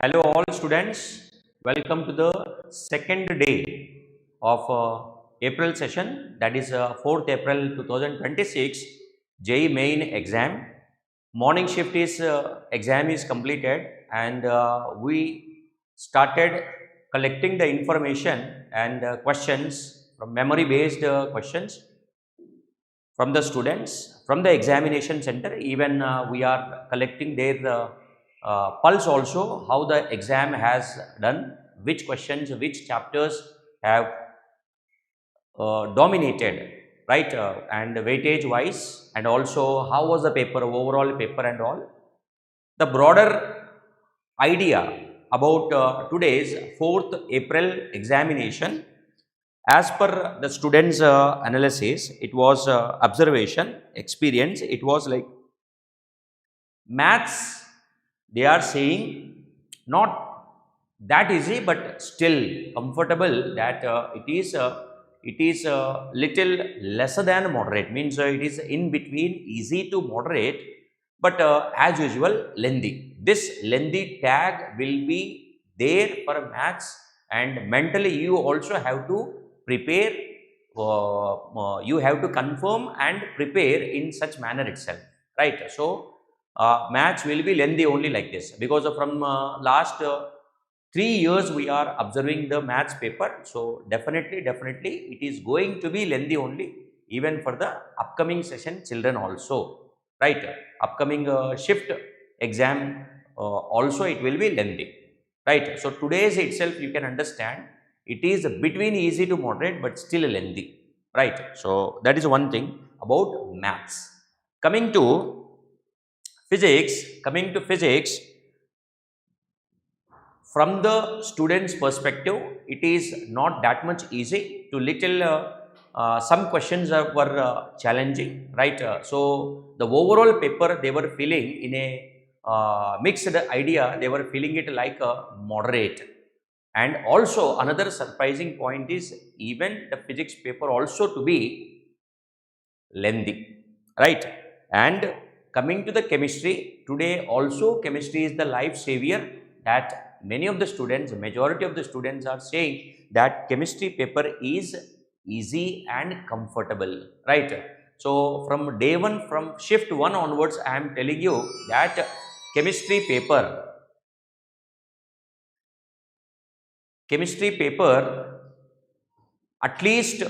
Hello all students, welcome to the second day of April session, that is 4th April 2026 JEE Main exam. Morning shift is exam is completed and we started collecting the information and questions from memory based questions from the students from the examination center. Even we are collecting their pulse also, how the exam has done, which questions, which chapters have dominated, right, and weightage wise, and also how was the paper, overall paper and all. The broader idea about today's 4th April examination, as per the students analysis, it was observation experience, it was like maths, they are saying not that easy but still comfortable, that it is little lesser than moderate, means it is in between easy to moderate, but as usual lengthy. This lengthy tag will be there for maths, and mentally you also have to prepare, you have to confirm and prepare in such manner itself, right? So maths will be lengthy only like this, because from last 3 years we are observing the maths paper. So definitely it is going to be lengthy only, even for the upcoming session children also, right? Upcoming shift exam also it will be lengthy, right? So today's itself you can understand it is between easy to moderate but still lengthy, right? So that is one thing about maths. Coming to physics, from the student's perspective, it is not that much easy to little some questions were challenging, right? So the overall paper they were feeling in a mixed idea, they were feeling it like a moderate. And also another surprising point is even the physics paper also to be lengthy, right? And coming to the chemistry, today also chemistry is the life savior, that many of the students, majority of the students are saying that chemistry paper is easy and comfortable, right? So from day one, from shift one onwards, I am telling you that chemistry paper at least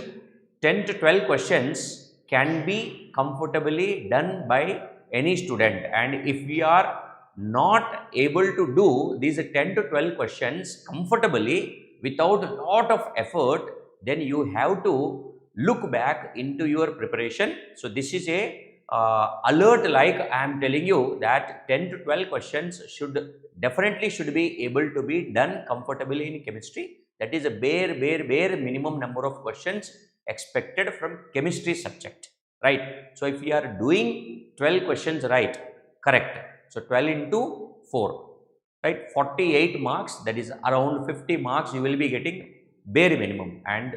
10 to 12 questions can be comfortably done by any student. And if we are not able to do these 10 to 12 questions comfortably without a lot of effort, then you have to look back into your preparation. So this is a alert, like I am telling you that 10 to 12 questions should be able to be done comfortably in chemistry. That is a bare minimum number of questions expected from chemistry subject, right? So if we are doing 12 questions, right, correct, so 12 into 4, right, 48 marks, that is around 50 marks you will be getting bare minimum. And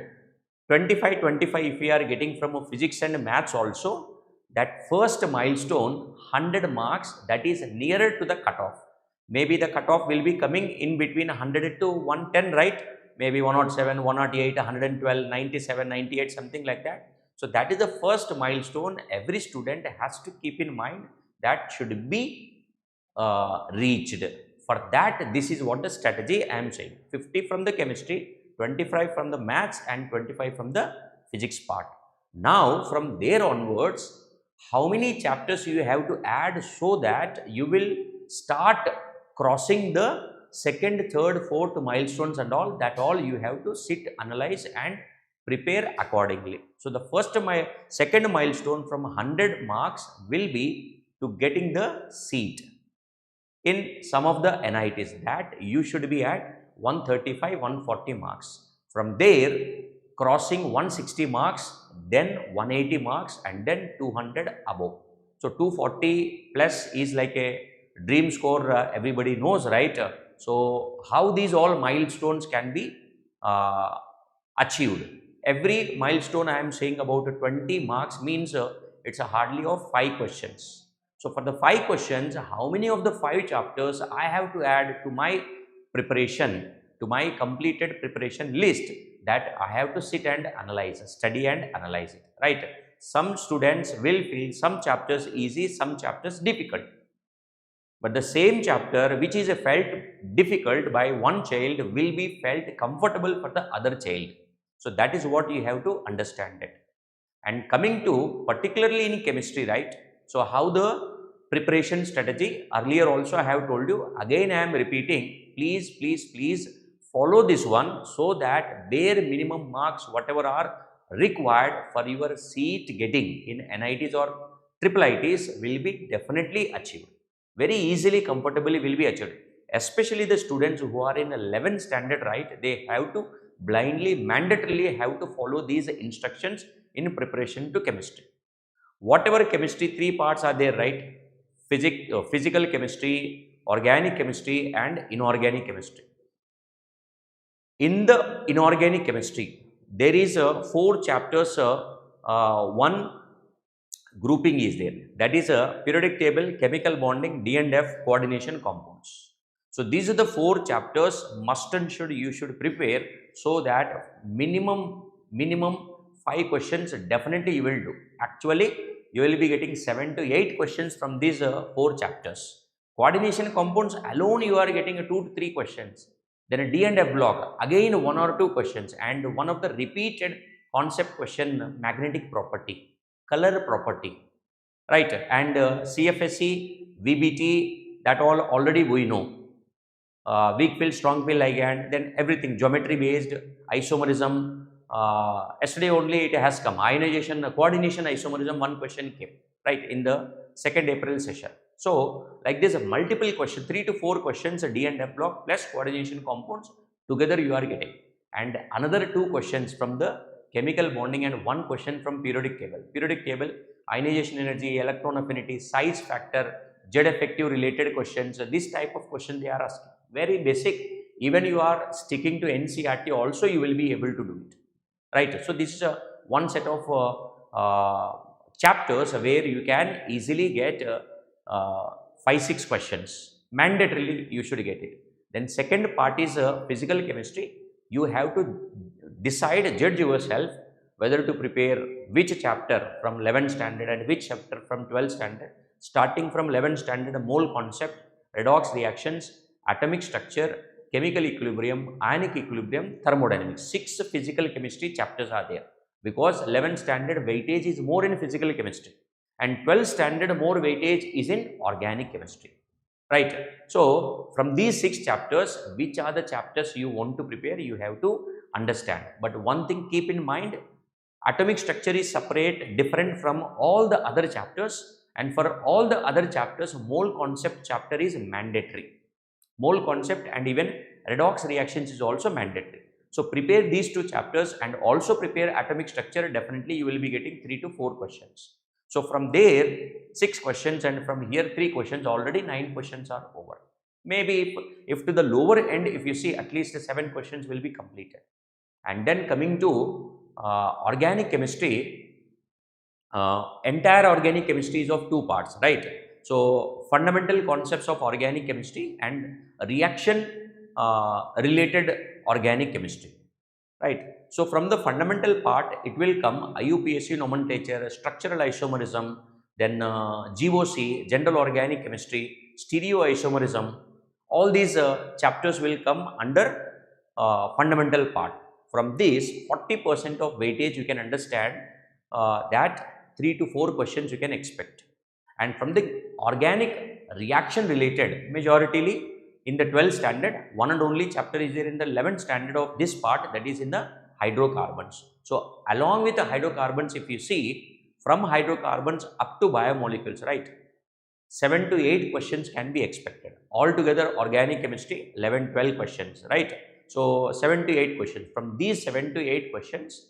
25 if we are getting from physics and maths also, that first milestone 100 marks, that is nearer to the cutoff. Maybe the cutoff will be coming in between 100 to 110, right? Maybe 107, 108, 112, 97, 98, something like that. So that is the first milestone every student has to keep in mind, that should be reached. For that, this is what the strategy I am saying: 50 from the chemistry, 25 from the maths, and 25 from the physics part. Now from there onwards, how many chapters you have to add, so that you will start crossing the second, third, fourth milestones and all, that all you have to sit, analyze and prepare accordingly. So the second milestone from 100 marks will be to getting the seat in some of the NITs, that you should be at 135, 140 marks. From there, crossing 160 marks, then 180 marks, and then 200 above. So 240 plus is like a dream score, everybody knows, right? So how these all milestones can be achieved? Every milestone I am saying about 20 marks means it's a hardly of 5 questions. So for the 5 questions, how many of the 5 chapters I have to add to my preparation, to my completed preparation list that I have to sit and analyze, study and analyze it, right? Some students will feel some chapters easy, some chapters difficult. But the same chapter which is felt difficult by one child will be felt comfortable for the other child. So that is what you have to understand it. And coming to particularly in chemistry, right? So how the preparation strategy, earlier also I have told you, again I am repeating, please follow this one so that bare minimum marks whatever are required for your seat getting in NITs or triple ITs will be definitely achieved. Very easily, comfortably will be achieved. Especially the students who are in 11th standard, right? They have to blindly, mandatorily have to follow these instructions in preparation to chemistry. Whatever chemistry, three parts are there, right? Physical chemistry, organic chemistry and inorganic chemistry. In the inorganic chemistry, there is four chapters, one grouping is there. That is a periodic table, chemical bonding, D and F, coordination, compounds. So these are the four chapters must and should you should prepare, so that minimum 5 questions definitely you will do. Actually, you will be getting 7 to 8 questions from these four chapters. Coordination compounds alone you are getting 2 to 3 questions. Then a D and F block, again 1 or 2 questions, and one of the repeated concept question, magnetic property, color property, right? And CFSE, VBT, that all already we know. Weak field, strong field ligand, then everything, geometry based, isomerism. Yesterday only it has come, ionization, coordination, isomerism, one question came, right, in the 2nd April session. So, like this, multiple questions, 3 to 4 questions, D and F block plus coordination compounds, together you are getting. And another 2 questions from the chemical bonding and 1 question from periodic table. Periodic table, ionization energy, electron affinity, size factor, Z effective related questions, this type of question they are asking. Very basic, even you are sticking to NCERT also you will be able to do it, right? So this is one set of chapters where you can easily get 5-6 questions, mandatorily you should get it. Then second part is physical chemistry. You have to decide, judge yourself whether to prepare which chapter from 11th standard and which chapter from 12th standard. Starting from 11th standard, mole concept, redox reactions, atomic structure, chemical equilibrium, ionic equilibrium, thermodynamics. 6 physical chemistry chapters are there, because 11th standard weightage is more in physical chemistry and 12th standard more weightage is in organic chemistry, right? So from these 6 chapters, which are the chapters you want to prepare, you have to understand. But one thing keep in mind, atomic structure is separate, different from all the other chapters, and for all the other chapters, mole concept chapter is mandatory. Mole concept and even redox reactions is also mandatory. So prepare these 2 chapters and also prepare atomic structure. Definitely you will be getting 3 to 4 questions. So from there 6 questions, and from here 3 questions, already 9 questions are over. Maybe if to the lower end, if you see, at least 7 questions will be completed. And then coming to organic chemistry, entire organic chemistry is of 2 parts, right? So fundamental concepts of organic chemistry and reaction related organic chemistry, right? So from the fundamental part, it will come IUPAC nomenclature, structural isomerism, then GOC, general organic chemistry, stereoisomerism. All these chapters will come under fundamental part. From this, 40% of weightage you can understand that 3 to 4 questions you can expect. And from the organic reaction related, majoritarily in the 12th standard, one and only chapter is there in the 11th standard of this part, that is in the hydrocarbons. So along with the hydrocarbons, if you see, from hydrocarbons up to biomolecules, right, 7 to 8 questions can be expected. Altogether organic chemistry 11-12 questions, right? So 7 to 8 questions. From these 7 to 8 questions,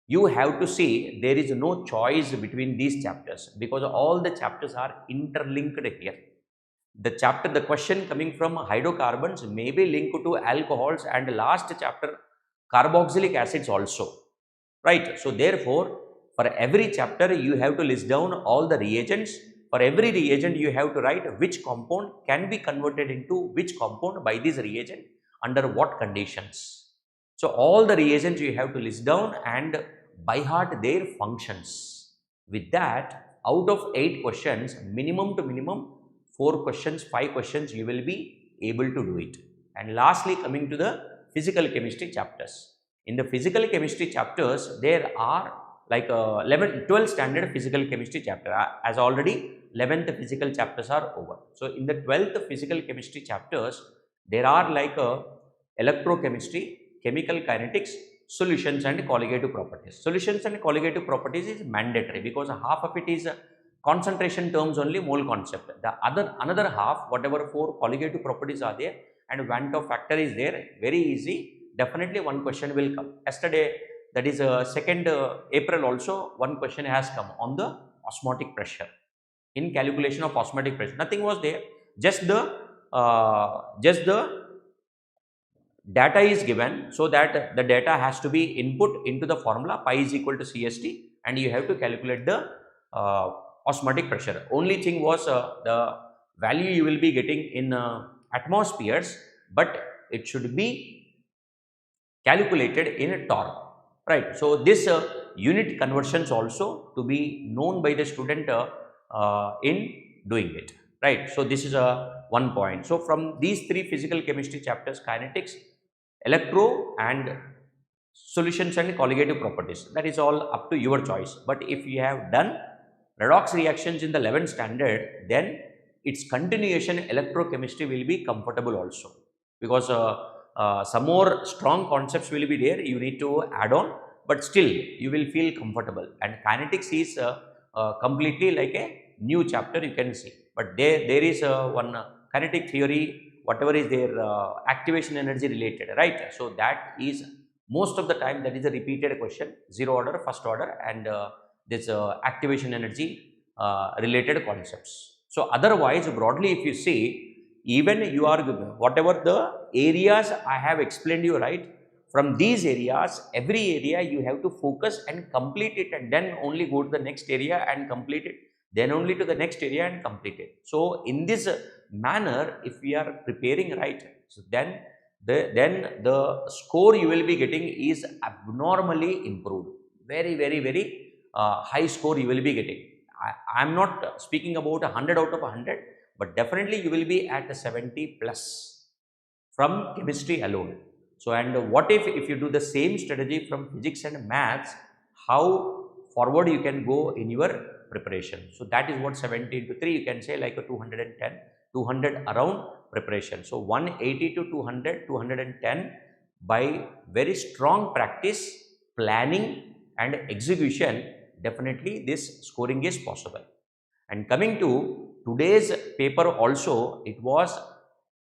you have to see there is no choice between these chapters, because all the chapters are interlinked here. The question coming from hydrocarbons may be linked to alcohols, and last chapter carboxylic acids also, right? So therefore, for every chapter you have to list down all the reagents. For every reagent, you have to write which compound can be converted into which compound by this reagent under what conditions. So, all the reagents you have to list down and by heart their functions. With that, out of 8 questions, minimum to minimum 4 questions, 5 questions, you will be able to do it. And lastly, coming to the physical chemistry chapters. In the physical chemistry chapters, there are like 12 standard physical chemistry chapter. As already 11th physical chapters are over. So, in the 12th physical chemistry chapters, there are like electrochemistry, chemical kinetics, solutions and colligative properties. Solutions and colligative properties is mandatory because half of it is concentration terms only, mole concept. The another half, whatever 4 colligative properties are there and Van 't factor is there, very easy. Definitely one question will come. Yesterday, that is 2nd April also, one question has come on the osmotic pressure. In calculation of osmotic pressure, nothing was there, just the data is given, so that the data has to be input into the formula pi is equal to CST and you have to calculate the osmotic pressure. Only thing was the value you will be getting in atmospheres, but it should be calculated in torr, right. So, this unit conversions also to be known by the student in doing it, right. So, this is one point. So, from these 3 physical chemistry chapters, kinetics, electro and solutions and colligative properties, that is all up to your choice. But if you have done redox reactions in the 11th standard, then its continuation electrochemistry will be comfortable also, because some more strong concepts will be there, you need to add on, but still you will feel comfortable. And kinetics is completely like a new chapter, you can see, but there is one kinetic theory, whatever is their activation energy related, right. So, that is most of the time that is a repeated question, 0 order, first order and this activation energy related concepts. So, otherwise broadly if you see, even you are whatever the areas I have explained you, right, from these areas, every area you have to focus and complete it and then only go to the next area and complete it, then only to the next area and complete it. So, in this manner, if we are preparing right, so then the score you will be getting is abnormally improved, very high score you will be getting. I am not speaking about 100 out of 100, but definitely you will be at 70 plus from chemistry alone. So, and what if you do the same strategy from physics and maths, how forward you can go in your preparation. So, that is what 70 into 3, you can say like a 210, 200 around preparation. So, 180 to 200, 210 by very strong practice, planning and execution, definitely this scoring is possible. And coming to today's paper also, it was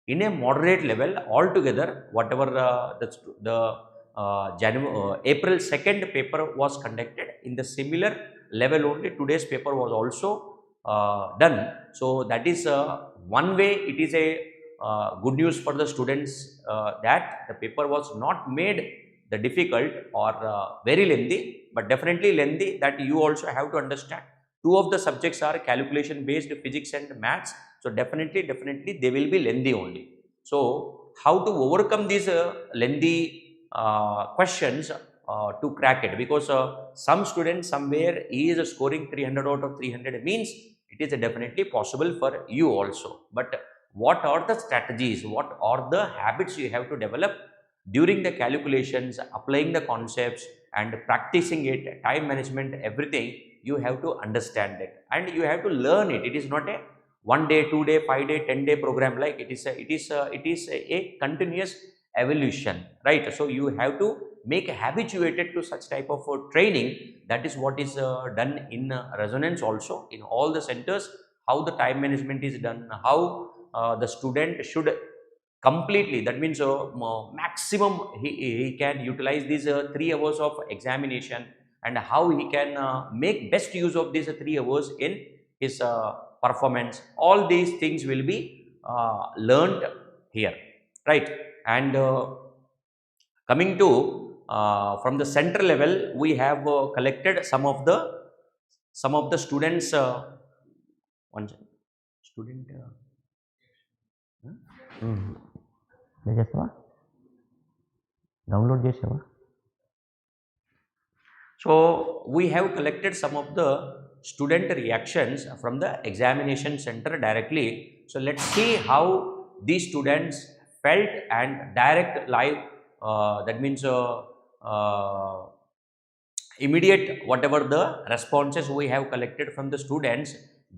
in a moderate level altogether, whatever April 2nd paper was conducted, in the similar level only today's paper was also done. So, that is one way it is a good news for the students that the paper was not made the difficult or very lengthy, but definitely lengthy, that you also have to understand. 2 of the subjects are calculation based, physics and maths. So, definitely they will be lengthy only. So, how to overcome these lengthy questions to crack it, because some students somewhere is scoring 300 out of 300 means it is definitely possible for you also. But what are the strategies, what are the habits you have to develop during the calculations, applying the concepts and practicing it, time management, everything you have to understand it and you have to learn it. It is not a 1 day, 2 day, 5 day, 10 day program, like it is a continuous evolution, right. So, you have to make habituated to such type of training. That is what is done in resonance also in all the centers, how the time management is done, how the student should completely, that means maximum he can utilize these 3 hours of examination and how he can make best use of these 3 hours in his performance. All these things will be learned here, right. And coming to from the center level, we have collected some of the students one student. Download చేసావా? So we have collected some of the student reactions from the examination center directly. So let's see how these students felt and direct live, that means immediate whatever the responses we have collected from the students,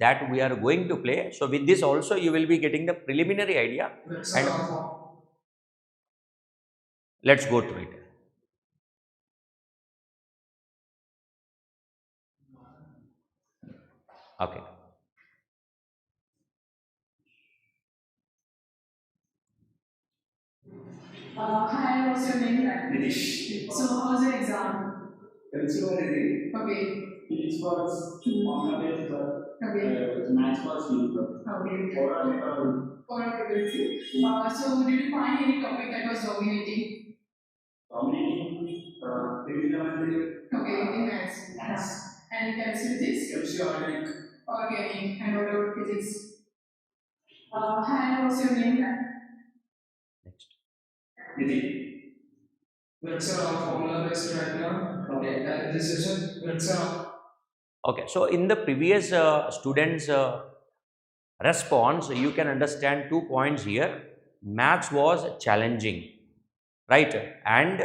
that we are going to play. So with this also you will be getting the preliminary idea, and let's go through it. Okay. Hi, what's your name? Nitish. So, how's your exam? Chemistry was easy. Okay. Physics was formula based. Okay. Maths was easy. Okay. Overall preparation. So, did you find any topic that was dominating? Dominating. Trigonometry. Okay, in maths. Maths. And chemistry, physics? Chemistry organic. Organic. And what about physics? Hi, what's your name? Next. Nitish. Let's formula based right now. Okay. And this session, let's Okay, so in the previous students response, you can understand 2 points here. Maths was challenging, right? And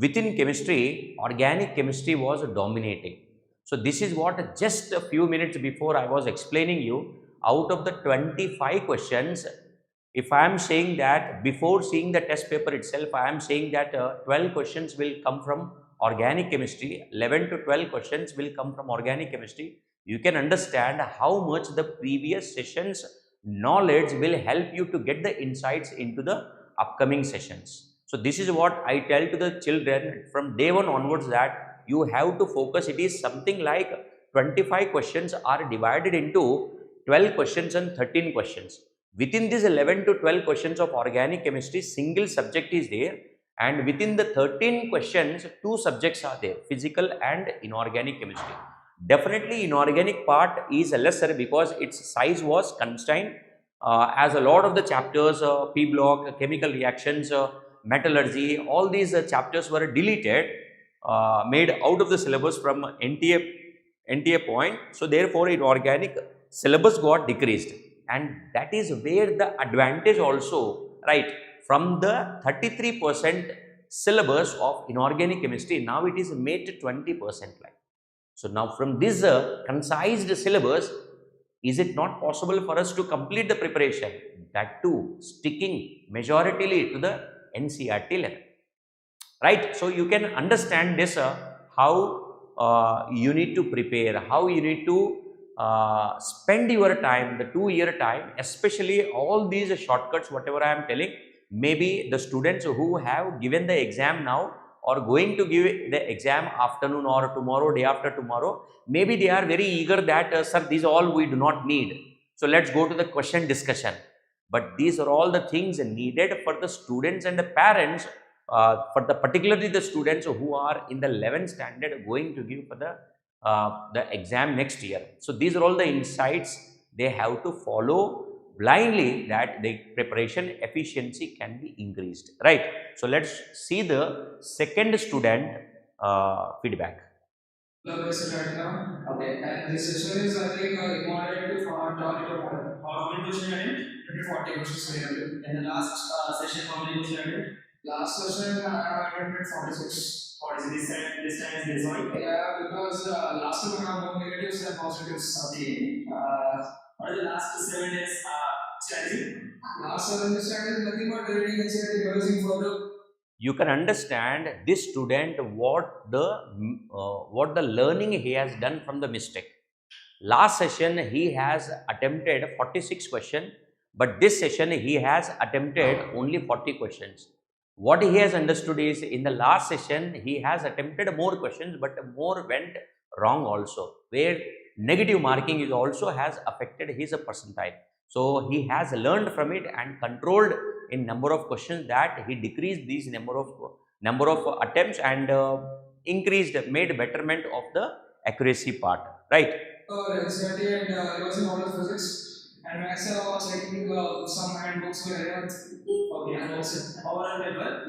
within chemistry, organic chemistry was dominating. So this is what just a few minutes before I was explaining you. Out of the 25 questions, if I am saying that before seeing the test paper itself, I am saying that 12 questions will come from organic chemistry, 11 to 12 questions will come from organic chemistry. You can understand how much the previous sessions knowledge will help you to get the insights into the upcoming sessions. So this is what I tell to the children from day one onwards, that you have to focus. It is something like 25 questions are divided into 12 questions and 13 questions. Within these 11 to 12 questions of organic chemistry, single subject is there, and within the 13 questions, 2 subjects are there, physical and inorganic chemistry. Definitely inorganic part is lesser because its size was constrained, as a lot of the chapters, P block, chemical reactions, metallurgy, all these chapters were deleted, made out of the syllabus from NTA point. So therefore inorganic syllabus got decreased, and that is where the advantage also, right, from the 33% syllabus of inorganic chemistry, now it is made to 20%. Like, so now from this concised syllabus, is it not possible for us to complete the preparation, that too sticking majoritarily to the NCERT level, right? So you can understand this, how you need to prepare, how you need to spend your time, the 2-year time, especially all these shortcuts whatever I am telling. Maybe the students who have given the exam now or going to give the exam afternoon or tomorrow, day after tomorrow, maybe they are very eager that sir, these all we do not need, so let's go to the question discussion. But these are all the things needed for the students and the parents, for the particularly the students who are in the 11th standard going to give for the exam next year. So these are all the insights they have to follow blindly, that the preparation efficiency can be increased, right? So let's see the second student feedback. Right now. Okay. And this session is, I think, moderate to 20 to 40. How many questions are in? 40 questions. In the last session, how many questions are in? Last session, I have attended 46. 46. This time is this one? Yeah, because last time I have more negatives and positives. Okay. What is the last 7 days strategy? Last 7 days strategy is nothing but reading and revising for the. You can understand this student what the learning he has done from the mistake. Last session he has attempted 46 questions, but this session he has attempted only 40 questions. What he has understood is, in the last session he has attempted more questions, but more went wrong also, where negative marking is also has affected his percentile. So he has learned from it and controlled in number of questions, that he decreased these number of attempts and increased, made betterment of the accuracy part, right? NCERT and it was in model physics. And maths was taking some handbooks were there. Okay, and also overall level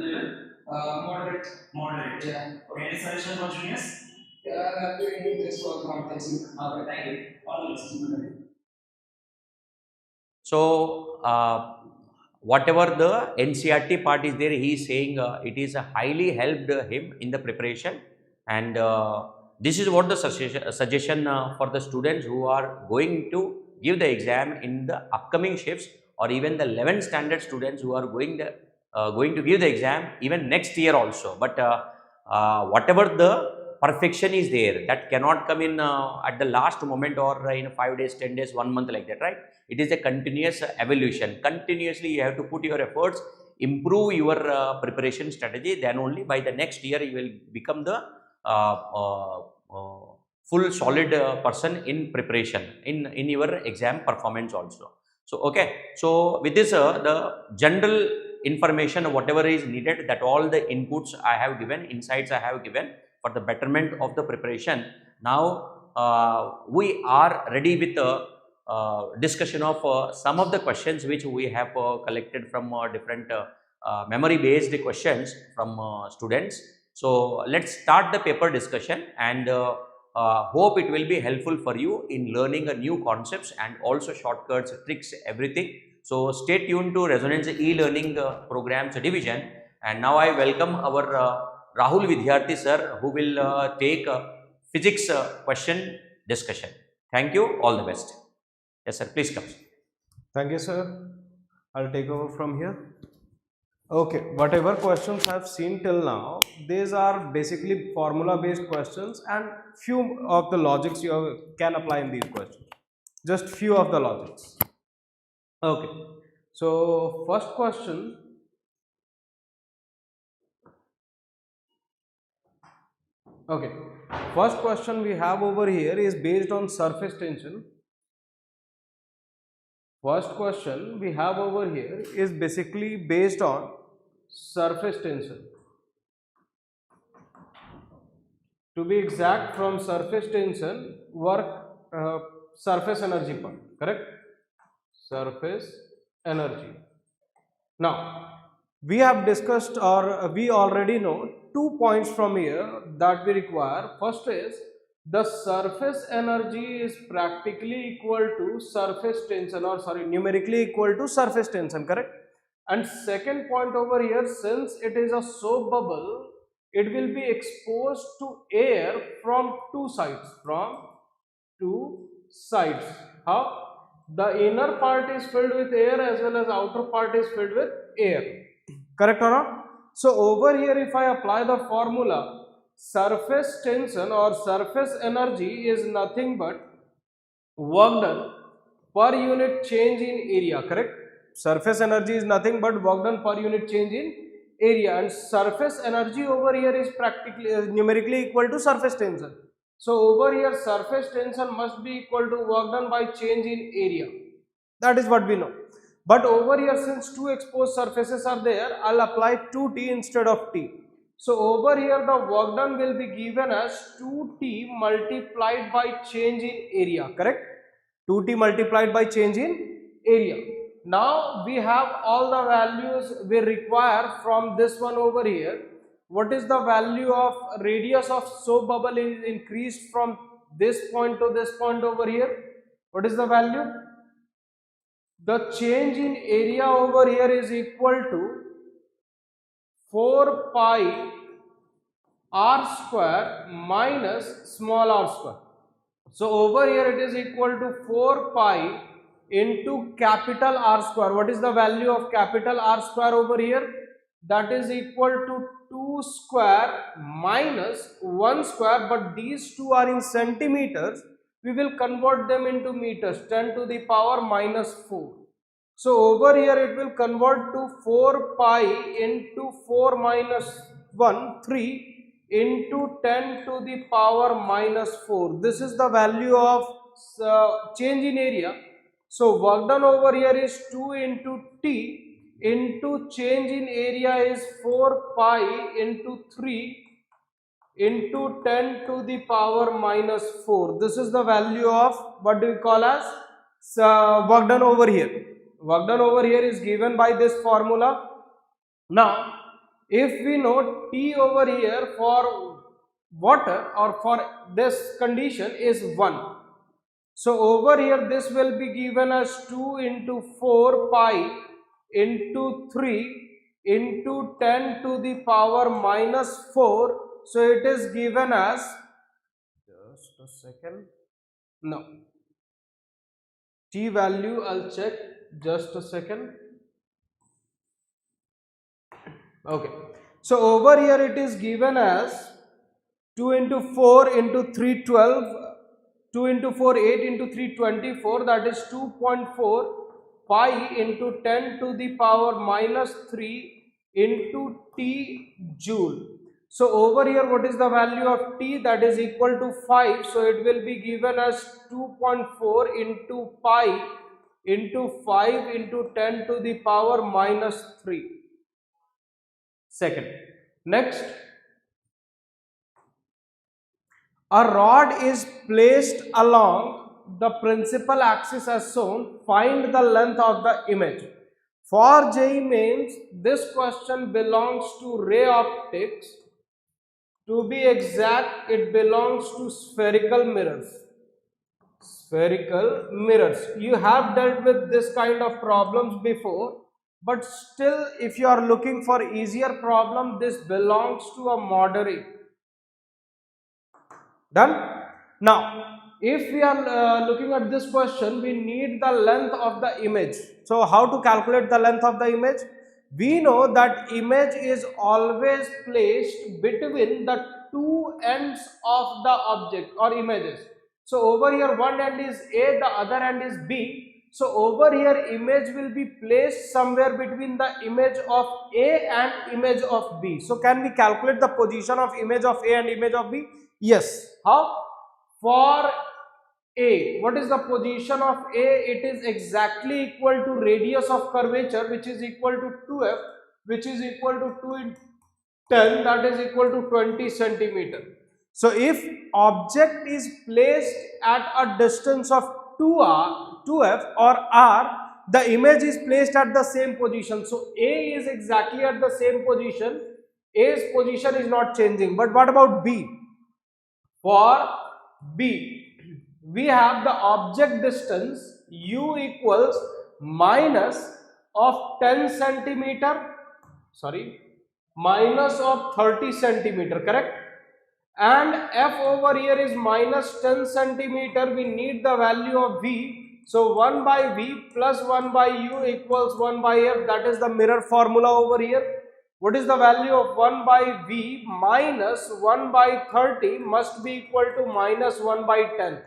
moderate. Moderate. Yeah. Okay, any suggestion for juniors? Yeah, I'll have to do this for competency. Okay, thank you. All the best. So, whatever the NCRT part is there, he is saying it is highly helped him in the preparation, and this is what the suggestion for the students who are going to give the exam in the upcoming shifts, or even the 11th standard students who are going to give the exam even next year also. But whatever the perfection is there, that cannot come in at the last moment, or in 5 days, 10 days, 1 month, like that, right? It is a continuous evolution. Continuously you have to put your efforts, improve your preparation strategy, then only by the next year you will become the uh, uh, uh, full solid person in preparation, in your exam performance also. So okay, so with this the general information, whatever is needed, that all the inputs I have given, insights I have given for the betterment of the preparation. Now we are ready with discussion of some of the questions which we have collected from different memory based questions from students. So let's start the paper discussion, and hope it will be helpful for you in learning a new concepts and also shortcuts, tricks, everything. So stay tuned to Resonance e-learning programs division. And now I welcome our Rahul Vidyarthi sir, who will take physics question discussion. Thank you. All the best. Yes, sir. Please come. Thank you, sir. I'll take over from here. Okay, whatever questions I've seen till now, these are basically formula based questions, and few of the logics can apply in these questions. Just few of the logics. Okay, so first question. Okay, first question we have over here is based on surface tension. First question we have over here is basically based on surface tension. To be exact, from surface tension, work surface energy part, correct? Surface energy. Now, we have discussed, or we already know 2 points from here that we require. First is the surface energy is practically equal to surface tension, or sorry, numerically equal to surface tension, correct? And second point over here, since it is a soap bubble, it will be exposed to air from two sides. From two sides. How? The inner part is filled with air as well as outer part is filled with air. Correct or not? So over here, if I apply the formula, surface tension or surface energy is nothing but work done per unit change in area, correct? Surface energy is nothing but work done per unit change in area, and surface energy over here is practically numerically equal to surface tension. So over here surface tension must be equal to work done by change in area. That is what we know. But over here, since two exposed surfaces are there, I'll apply 2T instead of T. So over here the work done will be given as 2T multiplied by change in area, correct? 2T multiplied by change in area. Now we have all the values we require from this one over here. What is the value of radius of soap bubble is increased from this point to this point over here? What is the value? The change in area over here is equal to 4 pi r square minus small r square. So over here it is equal to 4 pi into capital R square. What is the value of capital R square over here? That is equal to 2 square minus 1 square, but these two are in centimeters. We will convert them into meters, 10 to the power minus 4. So over here it will convert to 4 pi into 4 minus 1, 3 into 10 to the power minus 4. This is the value of change in area. So work done over here is 2 into T into change in area is 4 pi into 3 into 10 to the power minus 4. This is the value of what do we call as work done over here. Work done over here is given by this formula. Now, if we know T over here for water or for this condition is 1. So over here this will be given as 2 into 4 pi into 3 into 10 to the power minus 4. So it is given as, just a second, no, T value I'll check, just a second. Okay, so over here it is given as 2 into 4 into 312, 2 into 4 8 into 324, that is 2.4 pi into 10 to the power minus 3 into T joule. So over here what is the value of T? That is equal to 5. So it will be given as 2.4 into pi into 5 into 10 to the power minus 3. Second, next, a rod is placed along the principal axis as shown. Find the length of the image. For JEE Mains, this question belongs to ray optics. To be exact, it belongs to spherical mirrors. Spherical mirrors. You have dealt with this kind of problems before, but still if you are looking for easier problem, this belongs to a moderate. Done? Now, if we are looking at this question, we need the length of the image. So, how to calculate the length of the image? We know that image is always placed between the two ends of the object or images. So, over here one end is A, the other end is B. So, over here image will be placed somewhere between the image of A and image of B. So, can we calculate the position of image of A and image of B? Yes. How? For A, what is the position of A? It is exactly equal to radius of curvature, which is equal to 2f, which is equal to 2 into 10, that is equal to 20 centimeter. So if object is placed at a distance of 2f or r, the image is placed at the same position. So A is exactly at the same position. A's position is not changing. But what about B? For B, we have the object distance u equals minus of 10 centimeter, sorry, minus of 30 centimeter, correct? And f over here is minus 10 centimeter. We need the value of v. So 1 by v plus 1 by u equals 1 by f. That is the mirror formula over here. What is the value of 1 by v minus 1 by 30 must be equal to minus 1 by 10.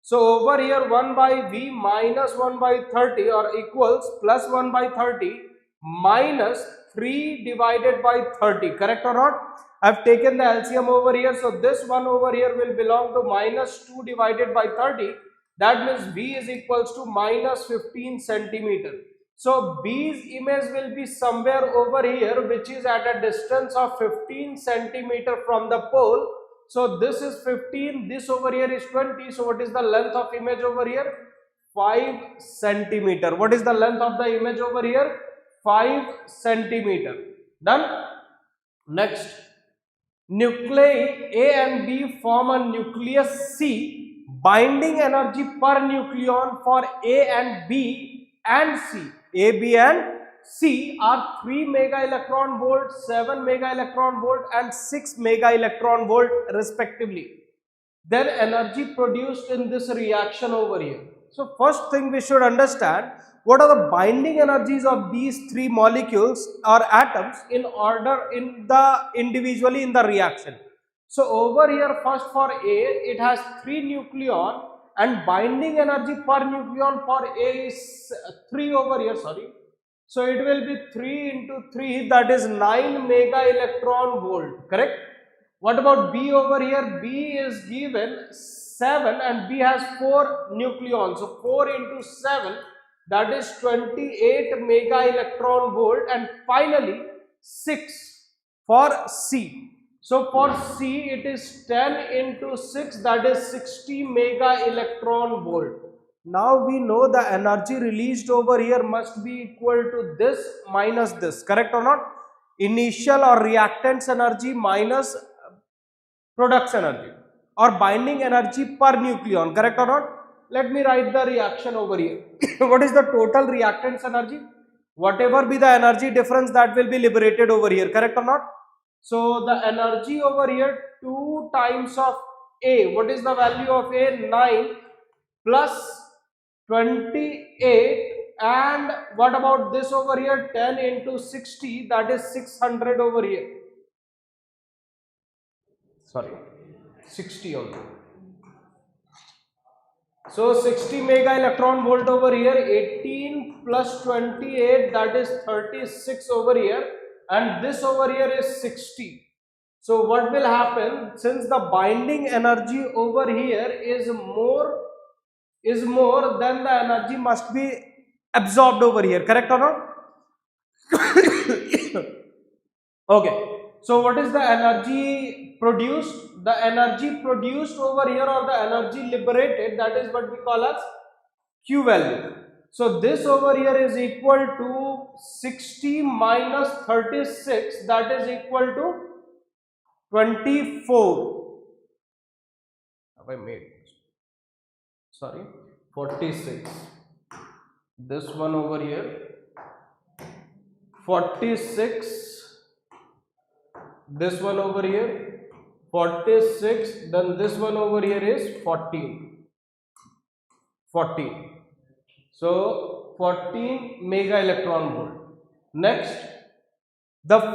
So over here 1 by v minus 1 by 30 or equals plus 1 by 30 minus 3 divided by 30, correct or not? I have taken the LCM over here, so this one over here will belong to minus 2 divided by 30. That means V is equals to minus 15 centimeter. So B's image will be somewhere over here, which is at a distance of 15 centimeter from the pole. So this is 15, this over here is 20. So what is the length of image over here? 5 centimeter. What is the length of the image over here? 5 centimeter. Done? Next, nuclei A and B form a nucleus C. Binding energy per nucleon for A and B and C, A, B and C are 3 mega electron volt, 7 mega electron volt and 6 mega electron volt respectively. Then energy produced in this reaction over here. So first thing we should understand, what are the binding energies of these three molecules or atoms in order in the individually in the reaction. So over here first for A, it has 3 nucleon and binding energy per nucleon for A is 3 over here, sorry. So it will be 3 into 3, that is 9 mega electron volt, correct? What about B over here? B is given 7 and B has 4 nucleons. So 4 into 7, that is 28 mega electron volt, and finally 6 for C. So for C it is 10 into 6, that is 60 mega electron volt. Now we know the energy released over here must be equal to this minus this, correct or not? Initial or reactants energy minus products energy or binding energy per nucleon, correct or not? Let me write the reaction over here. What is the total reactants energy? Whatever be the energy difference, that will be liberated over here, correct or not? So the energy over here 2 times of A, what is the value of A? 9 plus 28, and what about this over here? 10 into 60, that is 600 over here. Sorry, 60 only. So 60 mega electron volt over here, 18 plus 28, that is 36 over here, and this over here is 60. So what will happen, since the binding energy over here is more than the energy must be absorbed over here, correct or not? Okay, so what is the energy produced? The energy produced over here, or the energy liberated, that is what we call as Q value. So this over here is equal to 60 minus 36, that is equal to 24. Have I made? Sorry, 46. This one over here, 46. This one over here, 46. Then this one over here is 14. 14. So 14 mega electron volt. Next,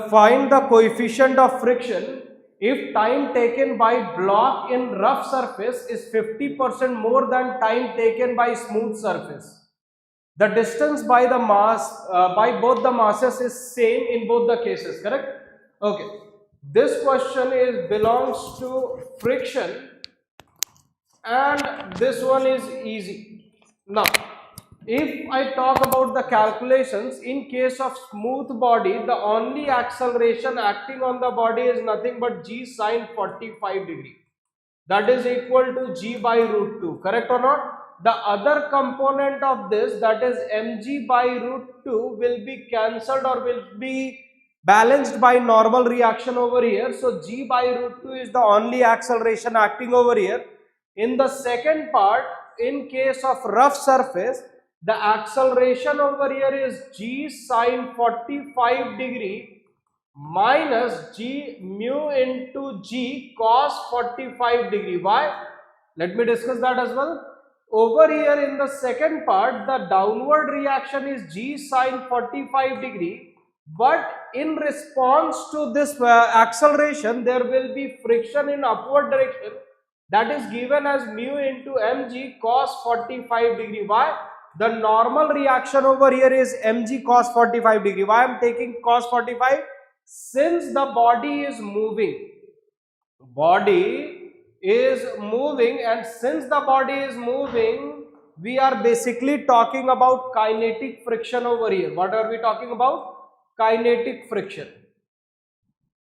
find the coefficient of friction if time taken by block in rough surface is 50% more than time taken by smooth surface. The distance by the mass by both the masses is same in both the cases, correct? Okay, this question belongs to friction, and this one is easy. Now if I talk about the calculations, in case of smooth body, the only acceleration acting on the body is nothing but g sine 45 degree, that is equal to g by root 2, correct or not? The other component of this, that is mg by root 2, will be cancelled or will be balanced by normal reaction over here. So g by root 2 is the only acceleration acting over here. In the second part, in case of rough surface, the acceleration over here is g sine 45 degree minus g mu into g cos 45 degree. Why? Let me discuss that as well. Over here in the second part, the downward reaction is g sine 45 degree, but in response to this acceleration, there will be friction in upward direction, that is given as mu into mg cos 45 degree. Why? The normal reaction over here is mg cos 45 degree. Why I am taking cos 45? Since the body is moving, and since the body is moving, we are basically talking about kinetic friction over here. What are we talking about? Kinetic friction.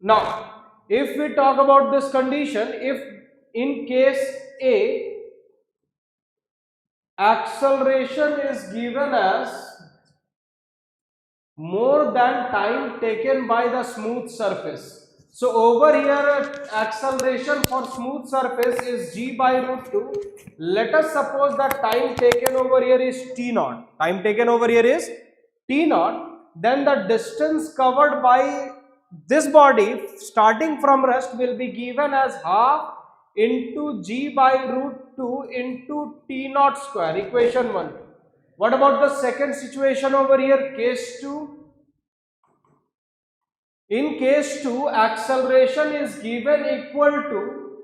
Now, if we talk about this condition, if in case A, acceleration is given as more than time taken by the smooth surface. So over here, acceleration for smooth surface is g by root 2. Let us suppose that time taken over here is t naught. Time taken over here is t naught. Then the distance covered by this body starting from rest will be given as half into g by root 2 into t naught square, equation 1. What about the second situation over here, case 2? In case 2, acceleration is given equal to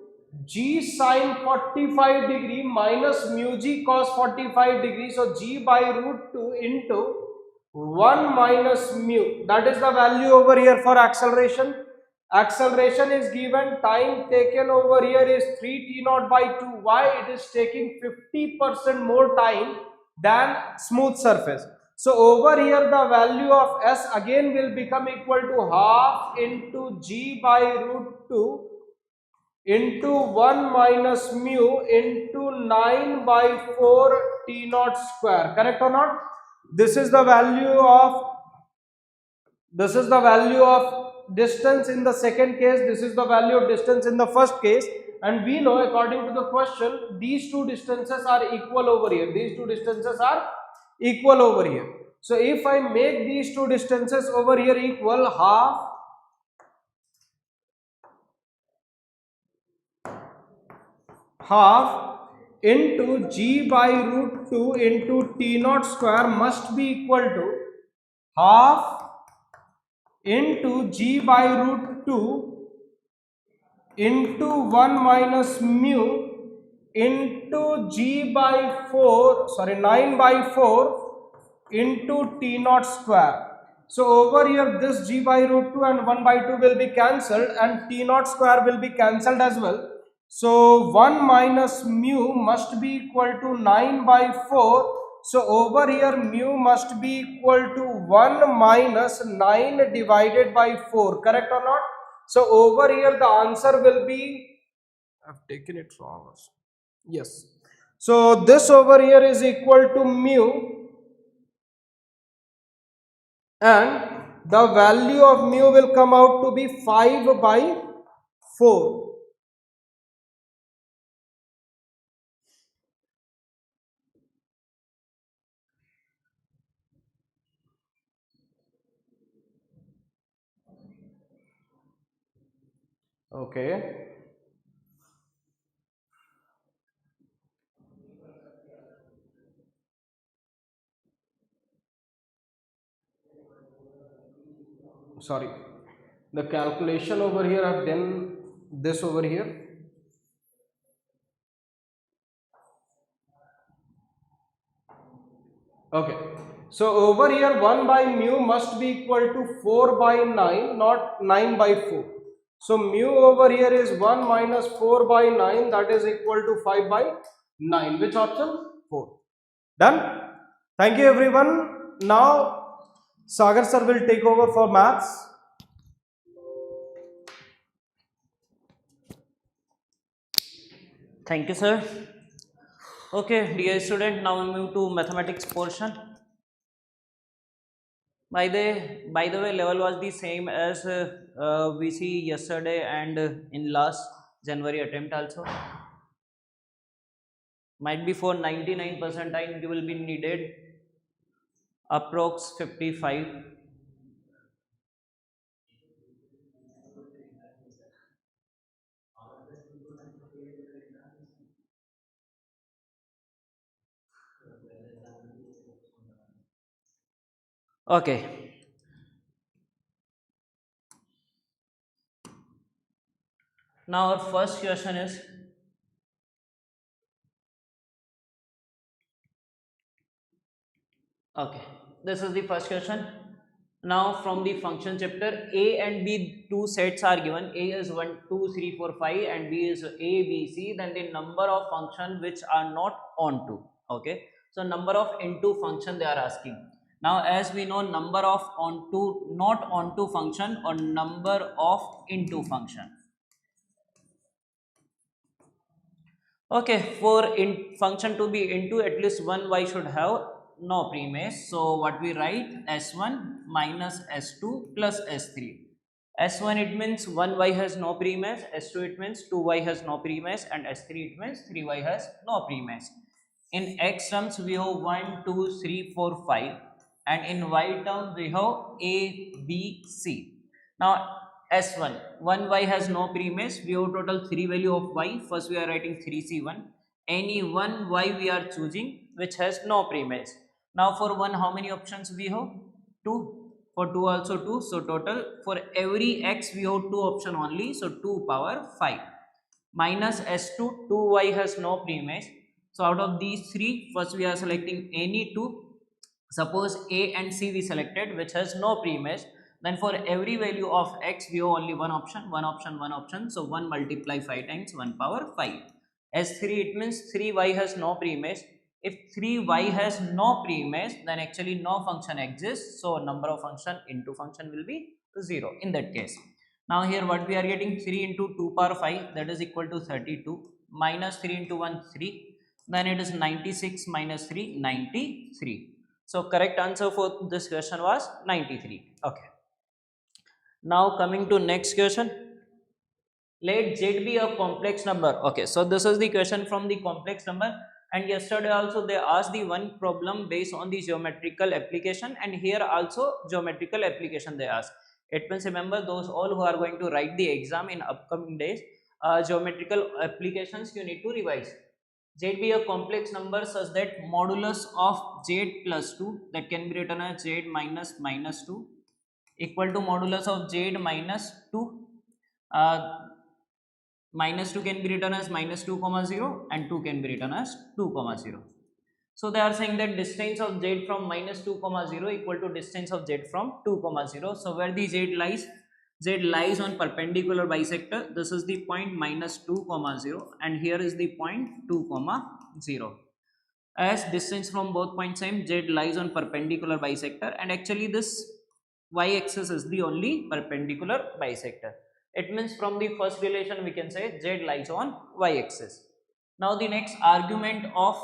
g sine 45 degree minus mu g cos 45 degree. So g by root 2 into 1 minus mu. That is the value over here for acceleration. Acceleration is given, time taken over here is 3 t naught by 2. Why? It is taking 50% more time than smooth surface. So over here the value of S again will become equal to half into G by root 2 into 1 minus mu into 9 by 4 T naught square. Correct or not? This is the value of distance in the second case. This is the value of distance in the first case, and we know according to the question these two distances are equal over here. These two distances are equal over here. So if I make these two distances over here equal, half into G by root 2 into T naught square must be equal to half into G by root 2 into 1 minus mu into G by 4, sorry, 9 by 4 into T naught square. So over here this G by root 2 and 1 by 2 will be cancelled and T naught square will be cancelled as well. So 1 minus mu must be equal to 9 by 4. So over here mu must be equal to 1 minus 9 divided by 4. Correct or not? So over here the answer will be, I've taken it wrong also. Yes. So this over here is equal to mu, and the value of mu will come out to be 5 by 4. Okay. Sorry. The calculation over here I've done this over here. Okay. So over here 1 by mu must be equal to 4 by 9, not 9 by 4. So mu over here is 1 minus 4 by 9, that is equal to 5 by 9. Which option? 4. Done? Thank you everyone. Now Sagar sir will take over for maths. Thank you, sir. Okay, dear student, now we move to mathematics portion. By the way, level was the same as we see yesterday and in last January attempt also. Might be for 99% time you will be needed approx 55. Okay. Now our first question is, okay, this is the first question. Now from the function chapter, A and B two sets are given. A is 1, 2, 3, 4, 5 and B is A, B, C. Then the number of function which are not onto. Okay. So number of into function they are asking. Now as we know, number of onto, not onto function or number of into function. Okay, for function to be into, at least one y should have no premise. So what we write, s1 minus s2 plus s3. s1 it means 1y has no premise, s2 it means 2y has no premise, and s3 it means 3y has no premise. In x terms we have 1, 2, 3, 4, 5, and in y terms we have a, b, c. Now S1, 1y has no premise, we have total 3 value of y. First we are writing 3c1. Any one y we are choosing which has no premise. Now for 1 how many options we have? 2. For 2 also 2. So total for every x we have 2 option only. So 2 power 5. Minus S2, 2y has no premise. So out of these 3, first we are selecting any 2. Suppose A and C we selected which has no premise. Then for every value of x we have only one option, one option, one option. So 1 multiply 5 times 1 power 5. S3 it means 3y has no premise. If 3y has no preimage, then actually no function exists, so number of function into function will be 0 in that case. Now here what we are getting, 3 into 2 power 5, that is equal to 32, minus 3 into 1 3, then it is 96 minus 3 93. So correct answer for this question was 93. Okay, now coming to next question. Let z be a complex number. Okay, so this is the question from the complex number, and yesterday also they asked the one problem based on the geometrical application, and here also geometrical application they ask. It means remember, those all who are going to write the exam in upcoming days, geometrical applications you need to revise. Z be a complex number such that modulus of z plus 2, that can be written as z minus minus 2, equal to modulus of z minus 2. Minus 2 can be written as minus 2 comma 0, and 2 can be written as 2 comma 0. So they are saying that distance of z from minus 2 comma 0 equal to distance of z from 2 comma 0. So where the z lies? Z lies on perpendicular bisector. This is the point minus 2 comma 0, and here is the point 2 comma 0. As distance from both points same, z lies on perpendicular bisector, and actually this y-axis is the only perpendicular bisector. It means from the first relation we can say z lies on y-axis. Now the next argument of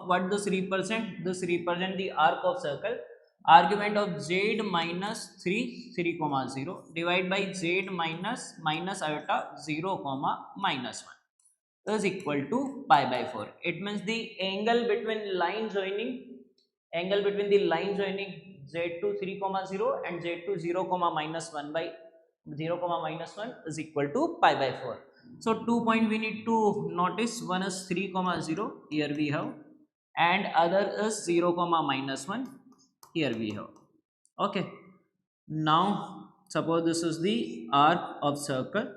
what this represent? This represent the arc of circle. Argument of z minus 3 comma 0 divided by z minus iota 0 comma minus 1 is equal to pi by 4. It means the angle between the line joining z to 3 comma 0 and z to 0 comma minus 1 by 0 comma minus 1 is equal to pi by 4. So 2 point we need to notice, one is 3 comma 0, here we have, and other is 0 comma minus 1, here we have. Okay, now suppose this is the arc of circle.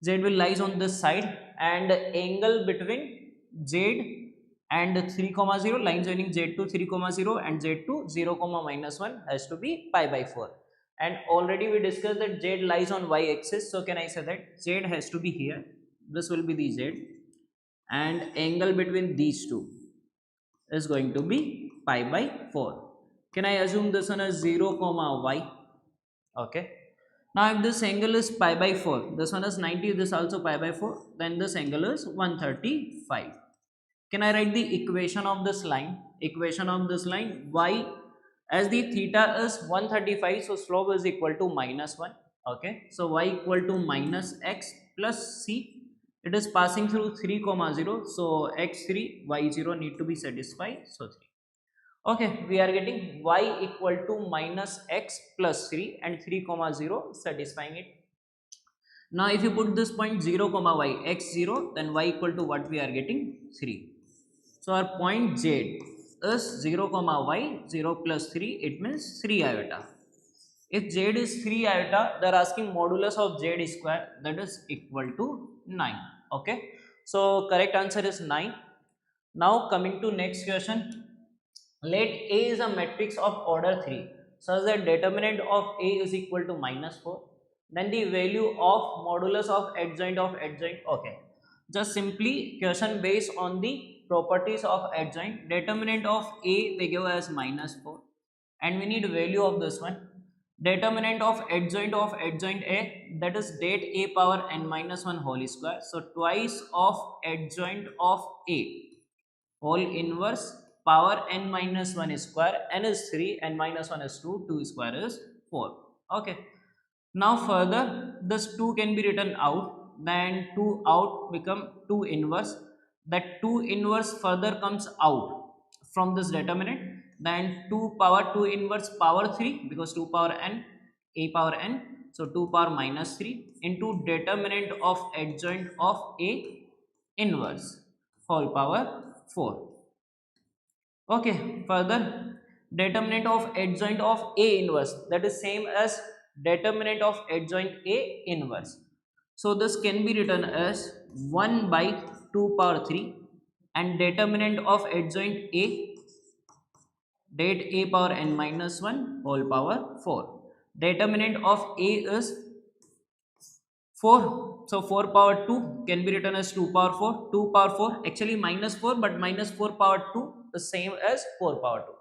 Z will lies on this side, and angle between Z and 3 comma 0, line joining Z to 3 comma 0 and Z to 0 comma minus 1 has to be pi by 4. And already we discussed that Z lies on y axis, so can I say that Z has to be here, this will be the Z, and angle between these two is going to be pi by 4. Can I assume this one as 0 comma y? Okay, now if this angle is pi by 4, this one is 90, this also pi by 4, then this angle is 135. Can I write the equation of this line? Equation of this line, y, as the theta is 135, so slope is equal to minus 1. Okay, so y equal to minus x plus c. It is passing through 3 comma 0, so x3 y0 need to be satisfied, so 3. Okay, we are getting y equal to minus x plus 3 and 3 comma 0 satisfying it. Now if you put this point 0 comma y, x 0, then y equal to what we are getting? 3. So our point z is 0 comma y, 0 plus 3, it means 3 iota. If z is 3 iota, they are asking modulus of z square, that is equal to 9. Okay, so correct answer is 9. Now coming to next question. Let A is a matrix of order 3 such that determinant of A is equal to minus 4. Then the value of modulus of adjoint. Okay, just simply question based on the properties of adjoint. Determinant of A they give as minus 4, and we need value of this one. Determinant of adjoint A, that is det A power n minus 1 whole square. So twice of adjoint of A whole inverse power n minus 1 square, n is 3, n minus 1 is 2, 2 square is 4. Okay, now further this 2 can be written out, then 2 out become 2 inverse, that 2 inverse further comes out from this determinant, then 2 power 2 inverse power 3, because 2 power n, a power n, so 2 power minus 3 into determinant of adjoint of A inverse whole power 4. Okay, further determinant of adjoint of A inverse, that is same as determinant of adjoint A inverse. So this can be written as 1 by 2 power 3, and determinant of adjoint A, det A power n minus 1 whole power 4. Determinant of A is 4, So 4 power 2 can be written as 2 power 4. 2 power 4 actually minus 4, but minus 4 power 2 is same as 4 power 2.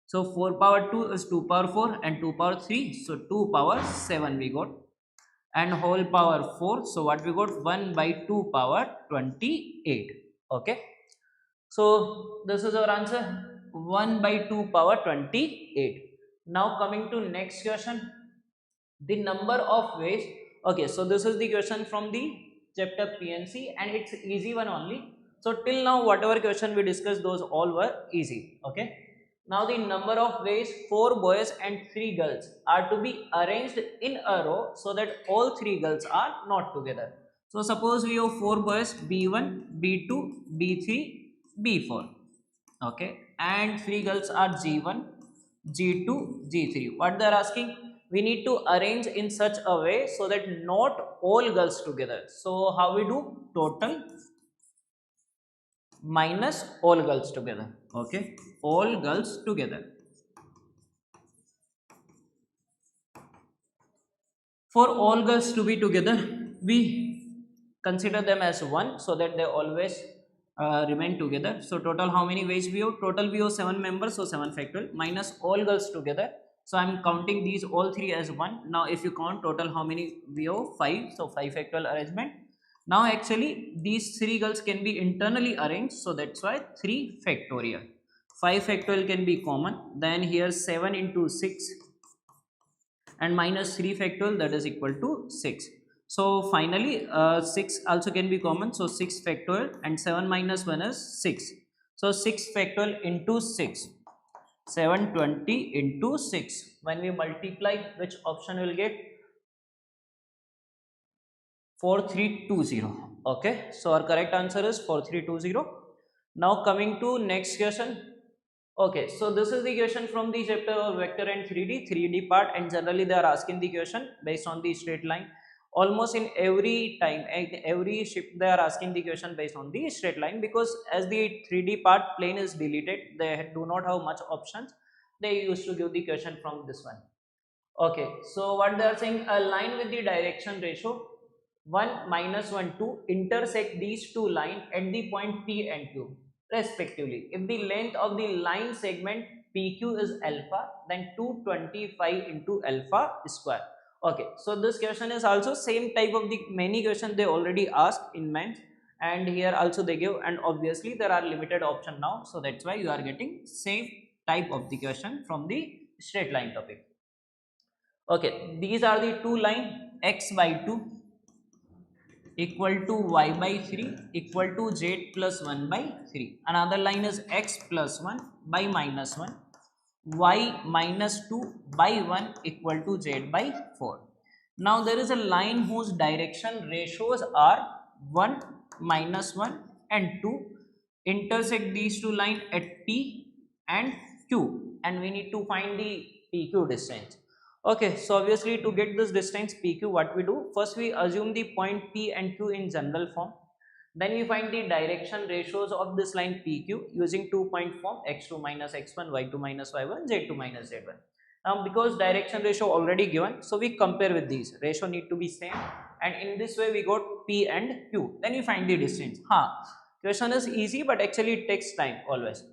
So 4 power 2 is 2 power 4 and 2 power 3. So 2 power 7 we got, and whole power 4. So what we got? 1 by 2 power 28. Okay. So this is our answer, 1 by 2 power 28. Now coming to next question, the number of ways. Okay, so this is the question from the chapter PNC and it's easy one only. So till now whatever question we discussed, those all were easy. Okay, now the number of ways 4 boys and 3 girls are to be arranged in a row so that all 3 girls are not together. So suppose we have 4 boys, B1, B2, B3, B4. Okay, and 3 girls are G1, G2, G3. What they are asking? We need to arrange in such a way so that not all girls together. So how we do? Total minus all girls together. Okay, all girls together. For all girls to be together, we consider them as one so that they always remain together. So total how many ways we have? Total we have 7 members, so 7 factorial minus all girls together. So I am counting these all 3 as 1. Now if you count total how many we have? 5. So 5 factorial arrangement. Now actually these 3 girls can be internally arranged, so that's why 3 factorial. 5 factorial can be common. Then here 7 into 6 and minus 3 factorial, that is equal to 6. So finally 6 also can be common, so 6 factorial and 7 minus 1 is 6. So 6 factorial into 6, 720 into 6. When we multiply, which option will get? 4320. Okay, so our correct answer is 4320. Now coming to next question. Okay, so this is the question from the chapter of vector and 3D part, and generally they are asking the question based on the straight line. Almost in every time, every shift they are asking the question based on the straight line, because as the 3D part plane is deleted, they do not have much options. They used to give the question from this one. Okay, so what they are saying, a line with the direction ratio 1, minus 1, 2 intersect these two lines at the point P and Q respectively. If the length of the line segment PQ is alpha, then 225 into alpha square. Okay, so this question is also same type of the many questions they already asked in maths, and here also they give, and obviously there are limited option now, so that's why you are getting same type of the question from the straight line topic. Okay, these are the two lines, x by 2 equal to y by 3 equal to z plus 1 by 3. Another line is x plus 1 by minus 1, y minus 2 by 1 equal to z by 4. Now there is a line whose direction ratios are 1, minus 1 and 2. Intersect these two lines at P and Q, and we need to find the PQ distance. Okay, so obviously to get this distance PQ, what we do? First we assume the point P and Q in general form. Then we find the direction ratios of this line PQ using 2-point form, x2 minus x1, y2 minus y1, z2 minus z1. Now because direction ratio already given, so we compare with these. Ratio need to be same, and in this way we got P and Q. Then we find the distance. Question is easy, but actually it takes time always.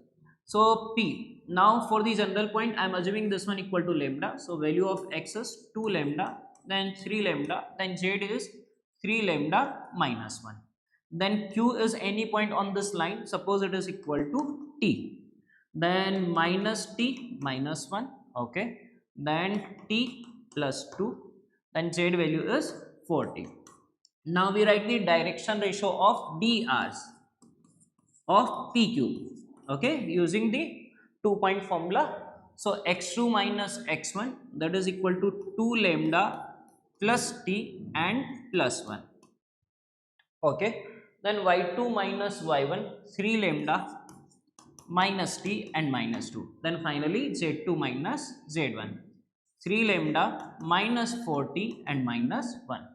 So P, now for the general point I am assuming this one equal to lambda, so value of x is 2 lambda, then 3 lambda, then z is 3 lambda minus 1. Then Q is any point on this line, suppose it is equal to T, then minus T minus 1, okay, then T plus 2, then Z value is 40. Now we write the direction ratio of DRs of PQ, okay, using the 2-point formula. So x2 minus x1, that is equal to 2 lambda plus T and plus 1, okay, then y2 minus y1, 3 lambda minus T and minus 2, then finally z2 minus z1, 3 lambda minus 40 and minus 1.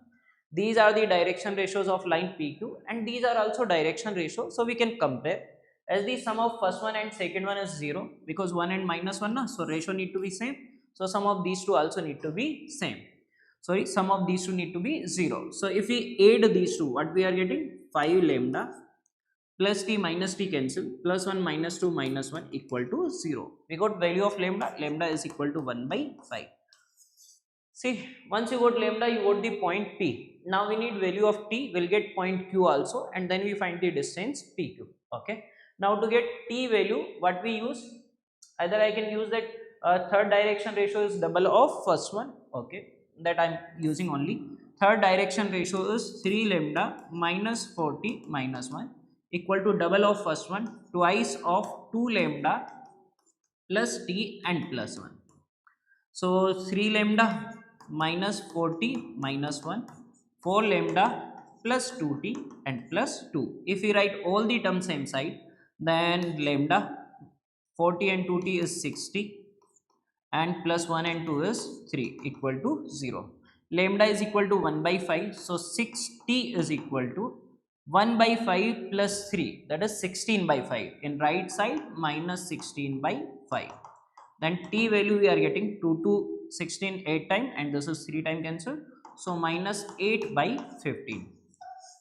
These are the direction ratios of line PQ, and these are also direction ratios, so we can compare. As the sum of first one and second one is 0, because 1 and minus 1 na, so ratio need to be same, so sum of these two also need to be same. sorry, sum of these two need to be 0. So if we add these two, what we are getting? 5 lambda plus t minus t cancel, plus 1 minus 2 minus 1 equal to 0. We got value of lambda, lambda is equal to 1 by 5. See, once you got lambda, you got the point P. Now we need value of T, we'll get point Q also, and then we find the distance PQ. Okay. Now to get T value, what we use? Either I can use that third direction ratio is double of first one. Okay, that I'm using only. Third direction ratio is 3 lambda minus 40 minus 1 equal to double of first one, twice of 2 lambda plus T and plus 1. So 3 lambda minus 40 minus 1, 4 lambda plus 2t and plus 2. If we write all the terms same side, then lambda 40 and 2t is 60 and plus 1 and 2 is 3 equal to 0. Lambda is equal to 1 by 5. So 60 is equal to 1 by 5 plus 3, that is 16 by 5. In right side minus 16 by 5. Then t value we are getting 2 to 16 8 time and this is 3 time cancelled. So minus 8 by 15.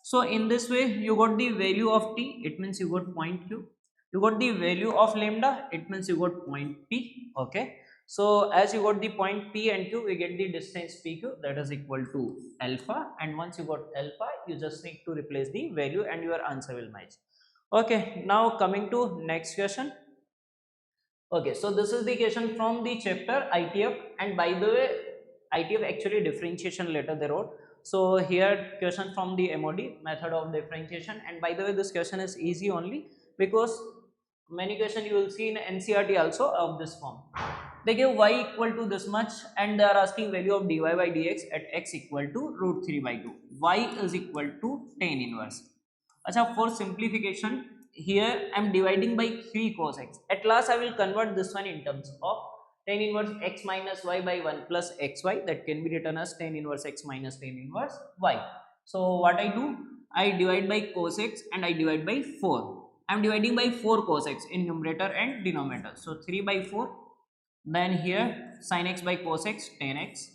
So in this way you got the value of t, it means you got point q. You got the value of lambda, it means you got point p. Okay. So as you got the point p and q, we get the distance pq, that is equal to alpha, and once you got alpha, you just need to replace the value and your answer will match. Okay, now coming to next question. Okay, so this is the question from the chapter ITF, and by the way, ITF actually differentiation later they wrote. So here question from the MOD, method of differentiation, and by the way this question is easy only because many question you will see in NCERT also of this form. They give y equal to this much and they are asking value of dy by dx at x equal to root 3 by 2. Y is equal to tan inverse. Achha, for simplification, here I am dividing by 3 cos x. At last I will convert this one in terms of tan inverse x minus y by 1 plus xy, that can be written as tan inverse x minus tan inverse y. So what I do? I divide by cos x and I divide by 4. I am dividing by 4 cos x in numerator and denominator. So 3 by 4. Then here sin x by cos x, tan x,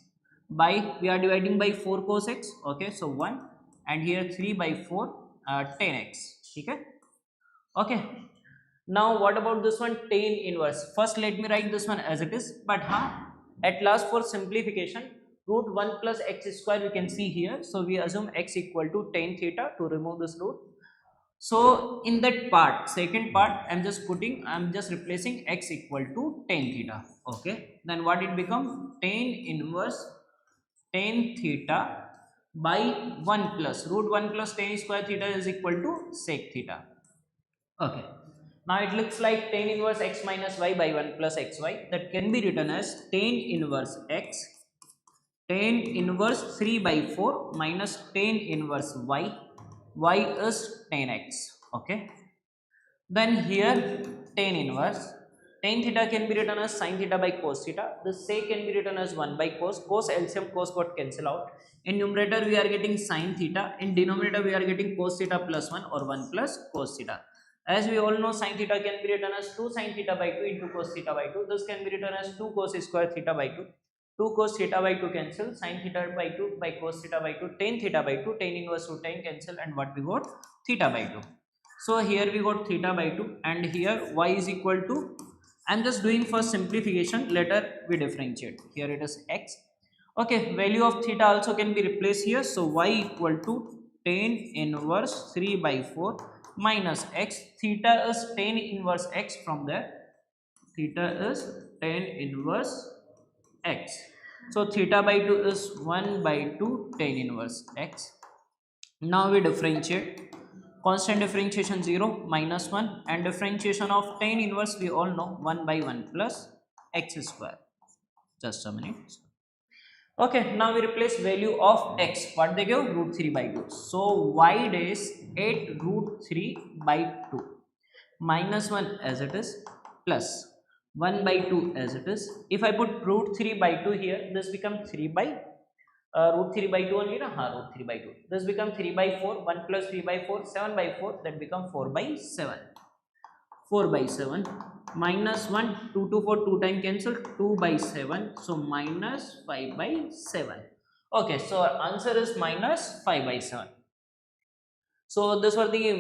by we are dividing by 4 cos x. Okay, so 1, and here 3 by 4 tan x. Okay. Okay, now what about this one, tan inverse? First let me write this one as it is, but at last for simplification, root 1 plus x square we can see here. So we assume x equal to tan theta to remove this root. So in that part, second part, I'm just replacing x equal to tan theta. Okay, then what it become? Tan inverse tan theta by 1 plus root 1 plus tan square theta is equal to sec theta. Okay, now it looks like tan inverse x minus y by 1 plus xy, that can be written as tan inverse x tan inverse 3 by 4 minus tan inverse y is tan x. Okay, then here tan inverse tan theta can be written as sin theta by cos theta. The sec can be written as 1 by cos. Cos LCM cos got cancel out. In numerator we are getting sin theta. In denominator we are getting cos theta plus 1 or 1 plus cos theta. As we all know, sin theta can be written as 2 sin theta by 2 into cos theta by 2. This can be written as 2 cos square theta by 2. 2 cos theta by 2 cancel, sin theta by 2 by cos theta by 2, tan theta by 2, tan inverse root tan cancel, and what we got? Theta by 2. So here we got theta by 2 and here y is equal to, I am just doing for simplification, later we differentiate. Here it is x. Okay, value of theta also can be replaced here. So y equal to tan inverse 3 by 4 minus x. Theta is tan inverse x from there. Theta is tan inverse x. So theta by 2 is 1 by 2 tan inverse x. Now we differentiate. Constant differentiation 0 minus 1 and differentiation of tan inverse we all know 1 by 1 plus x square. Just a minute. Okay, now we replace value of x. What they give? Root 3 by 2. So y dash 8 root 3 by 2 minus 1 as it is plus 1 by 2 as it is. If I put root 3 by 2 here, this becomes 3 by root 3 by 2 only, na? Root 3 by 2. This becomes 3 by 4, 1 plus 3 by 4, 7 by 4, that becomes 4 by 7. 4 by 7 minus 1, 2 to 4, 2 time cancel, 2 by 7, so minus 5 by 7. Okay, so answer is minus 5 by 7. So this was the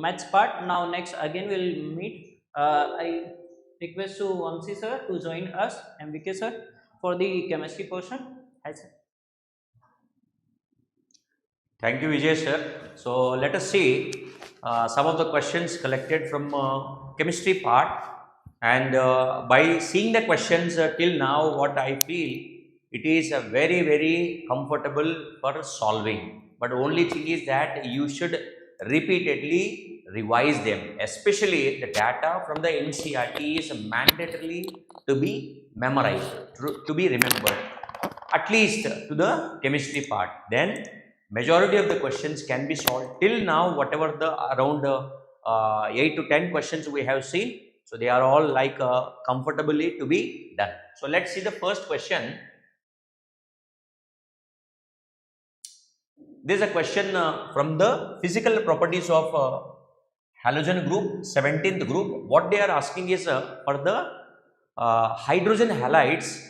maths part. Now next again we'll meet. I request to Vamsi sir to join us, MVK sir, for the chemistry portion. Hi sir. Thank you, Vijay sir. So let us see some of the questions collected from chemistry part, and by seeing the questions till now, what I feel, it is very comfortable for solving. But only thing is that you should repeatedly revise them, especially the data from the NCERT is mandatorily to be memorized, to be remembered, at least to the chemistry part. Then majority of the questions can be solved till now. Whatever the around 8 to 10 questions we have seen, so they are all like comfortably to be done. So let's see the first question. This is a question from the physical properties of halogen group, 17th group. What they are asking is for the hydrogen halides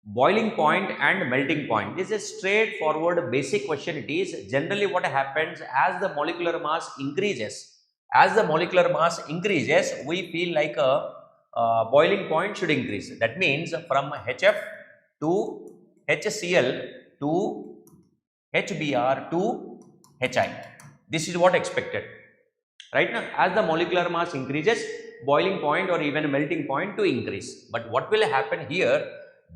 boiling point and melting point. This is a straightforward basic question. It is generally what happens as the molecular mass increases. As the molecular mass increases, we feel like a boiling point should increase. That means from HF to HCl to HBr to HI. This is what expected. Right now, as the molecular mass increases, boiling point or even melting point to increase. But what will happen here,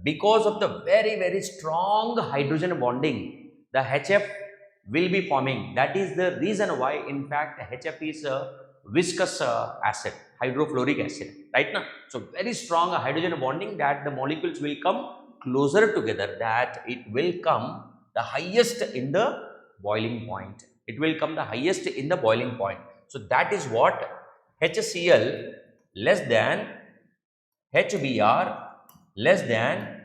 because of the very strong hydrogen bonding, the HF will be forming. That is the reason why, in fact, HF is a viscous acid, hydrofluoric acid, right now. So very strong hydrogen bonding that the molecules will come closer together, that it will come the highest in the boiling point. It will come the highest in the boiling point. So that is what HCl less than HBr less than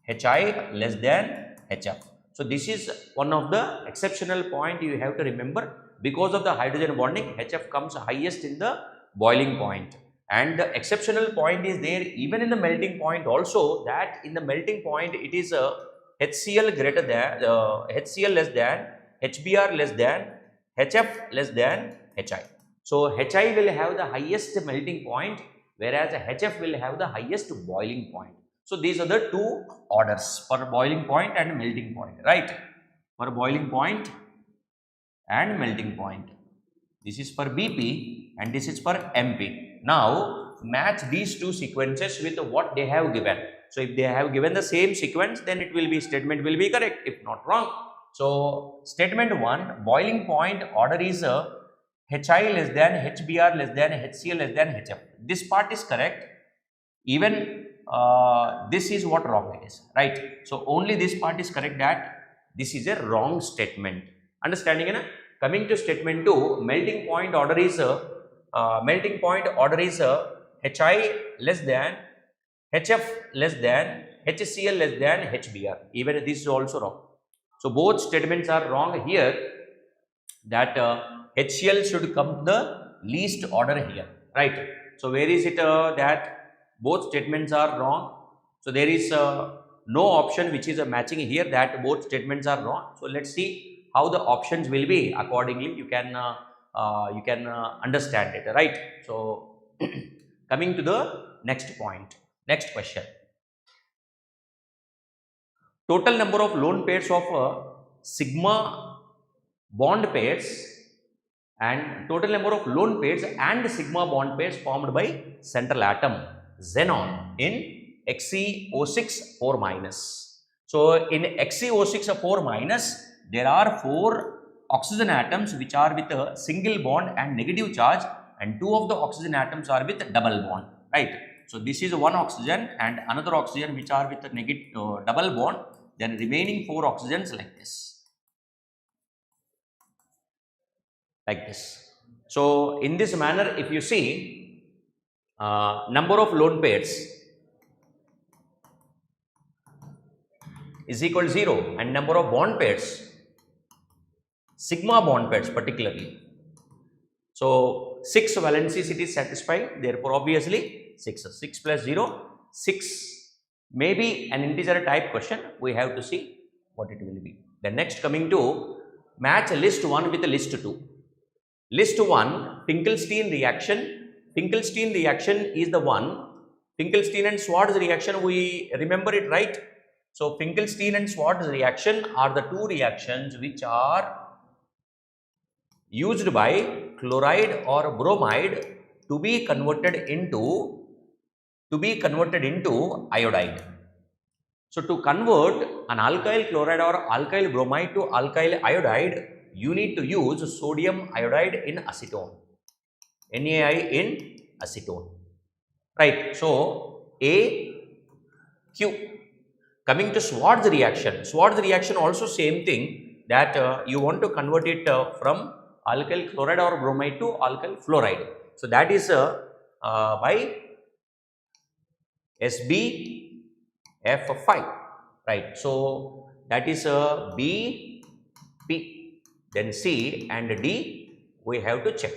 HI less than HF. So this is one of the exceptional point you have to remember. Because of the hydrogen bonding, HF comes highest in the boiling point. And the exceptional point is there even in the melting point also, that in the melting point it is a HCl greater than HCl less than HBr less than HF less than HI. So HI will have the highest melting point, whereas HF will have the highest boiling point. So these are the two orders for boiling point and melting point, right? For boiling point and melting point. This is for BP and this is for MP. Now match these two sequences with what they have given. So if they have given the same sequence, then it will be, statement will be correct, if not wrong. So statement 1, boiling point order is HI less than HBr less than HCl less than HF. This part is correct. Even this is what wrong it is, right? So only this part is correct, that this is a wrong statement. Understanding, na? Coming to statement 2, melting point order is HI less than HF less than HCl less than HBr. Even this is also wrong. So both statements are wrong here, that HCl should come the least order here, right? So where is it that both statements are wrong? So there is no option which is matching here, that both statements are wrong. So let's see how the options will be. Accordingly you can understand it, right? So coming to the next point, next question. Total number of lone pairs of sigma bond pairs and total number of lone pairs and sigma bond pairs formed by central atom xenon in XeO6 4 minus. So in XeO6 4 minus, there are 4 oxygen atoms which are with a single bond and negative charge, and 2 of the oxygen atoms are with double bond, right? So this is one oxygen and another oxygen which are with a negative double bond, then remaining 4 oxygens like this. Like this. So in this manner, if you see, number of lone pairs is equal to 0, and number of bond pairs, sigma bond pairs particularly. So 6 valencies it is satisfied, therefore obviously 6 plus 0, 6. Maybe an integer type question we have to see. what it will be. Then next coming to match list 1 with list 2. List 1, Finkelstein reaction. Finkelstein reaction is the one. Finkelstein and Schwarz reaction, we remember it, right? So Finkelstein and Schwarz reaction are the two reactions which are used by chloride or bromide to be converted into iodide. So to convert an alkyl chloride or alkyl bromide to alkyl iodide, you need to use sodium iodide in acetone, NaI in acetone, right? So AQ. Coming to Schwarz reaction also same thing, that you want to convert it from alkyl chloride or bromide to alkyl fluoride. So that is by SbF5, right? So that is B, P, then C and D we have to check.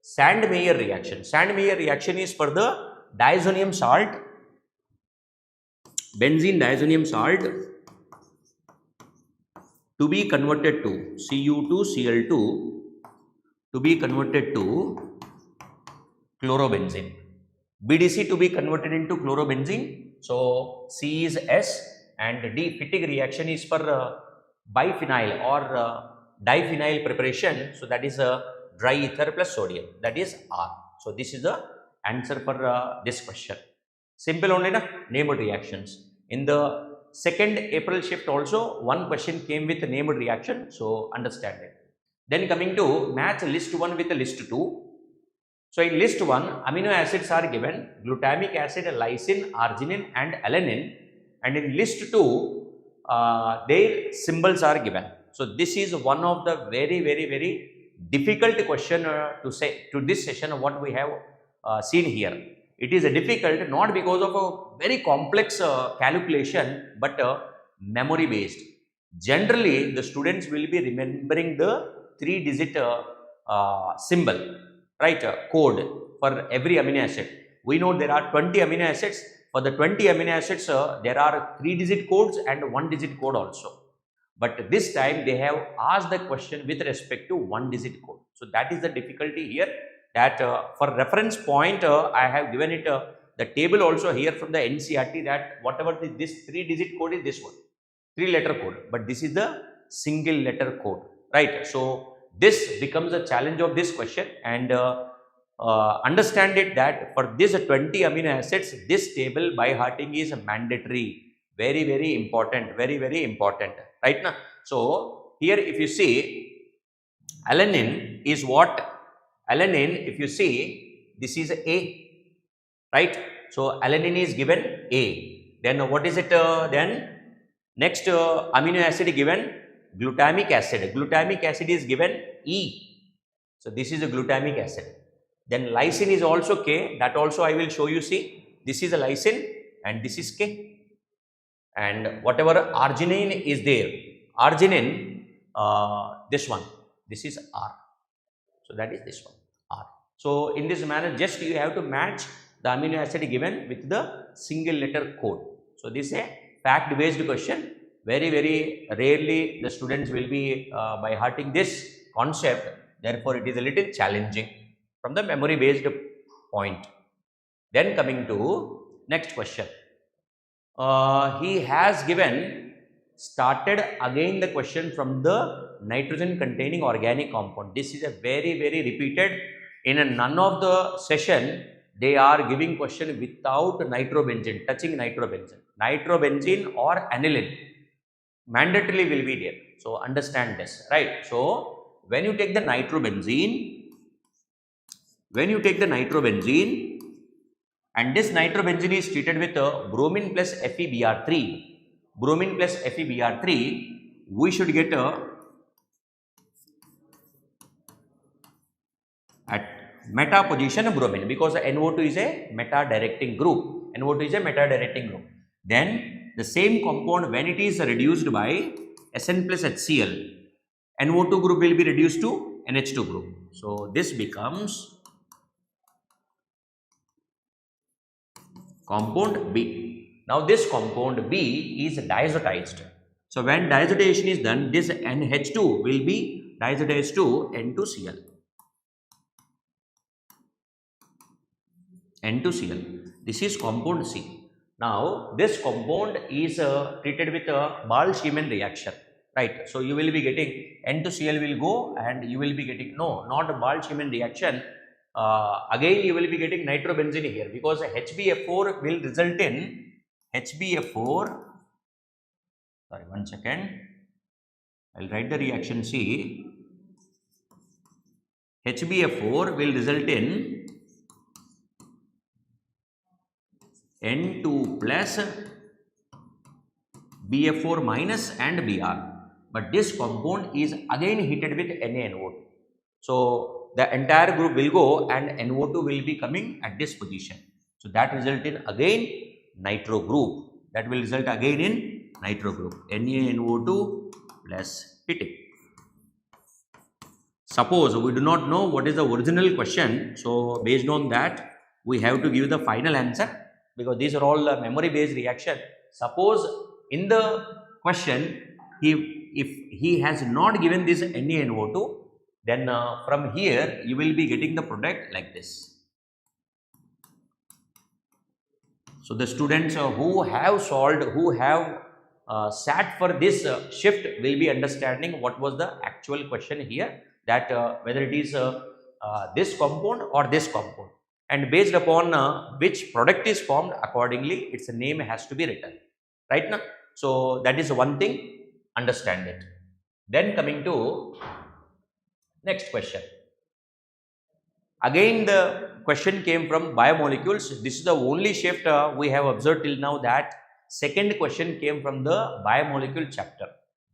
Sand-Meyer reaction. Sand-Meyer reaction is for the diazonium salt, benzene diazonium salt to be converted to Cu2Cl2 to be converted to chlorobenzene. BDC to be converted into chlorobenzene. So C is S and D, Fittig reaction is for biphenyl or diphenyl preparation. So that is a dry ether plus sodium, that is R. So this is the answer for this question. Simple only, na? Named reactions. In the second April shift also one question came with named reaction, so understand it. Then coming to match list 1 with list 2. So in list 1, amino acids are given: glutamic acid, lysine, arginine and alanine, and in list 2 their symbols are given. So this is one of the very difficult question to this session what we have seen here. It is difficult not because of a very complex calculation, but memory based. Generally the students will be remembering the 3-digit symbol, right, code for every amino acid. We know there are 20 amino acids. For the 20 amino acids, there are 3-digit codes and 1-digit code also. But this time they have asked the question with respect to 1-digit code. So that is the difficulty here, that for reference point I have given it the table also here from the NCERT, that whatever this 3-digit code is this one, 3-letter code, but this is the single letter code, right? So this becomes a challenge of this question, and understand it that for this 20 amino acids, this table by hearting is mandatory, very important, very important, right now. So here if you see alanine is what? Alanine, if you see, this is A, right? So alanine is given A. Then what is it? Then next amino acid given glutamic acid. Glutamic acid is given E. So this is a glutamic acid. Then lysine is also K. That also I will show you. See, this is a lysine and this is K. And whatever arginine is there, arginine, this one, this is R. So that is this one, R. So in this manner, just you have to match the amino acid given with the single letter code. So this is a fact based question. Very rarely the students will be by hearting this concept. Therefore it is a little challenging from the memory based point. Then coming to next question. He has started again the question from the nitrogen containing organic compound. This is a very repeated. In none of the session they are giving question without nitrobenzene, touching nitrobenzene. Nitrobenzene or aniline mandatorily will be there. So understand this, right? So when you take the nitrobenzene, and this nitrobenzene is treated with bromine plus FeBr3. Bromine plus FeBr3, we should get at meta position bromine, because NO2 is a meta directing group. NO2 is a meta directing group. Then the same compound, when it is reduced by Sn plus HCl, NO2 group will be reduced to NH2 group. So this becomes compound B. Now this compound B is diazotized. So when diazotization is done, this NH2 will be diazotized to N2Cl. N2Cl. This is compound C. Now this compound is treated with a Ball-Schiemann reaction, right? So you will be getting N2Cl will go and you will be getting, no, not a Ball-Schiemann reaction. Again you will be getting nitrobenzene here, because HbF4 will result in HbF4. Sorry, 1 second. I'll write the reaction C. HbF4 will result in N2 plus BF4 minus and Br. But this compound is again heated with NaNO2. So the entire group will go and NO2 will be coming at this position. So that result in again nitro group. That will result again in nitro group. NaNO2 plus Ptic. Suppose we do not know what is the original question. So based on that, we have to give the final answer, because these are all memory based reaction. Suppose in the question, if he has not given this NaNO2, then from here you will be getting the product like this. So the students who have solved, who have sat for this shift will be understanding what was the actual question here, that whether it is this compound or this compound, and based upon which product is formed, accordingly its name has to be written, right now. So that is one thing, understand it. Then coming to next question. Again the question came from biomolecules. This is the only shift we have observed till now, that second question came from the biomolecule chapter.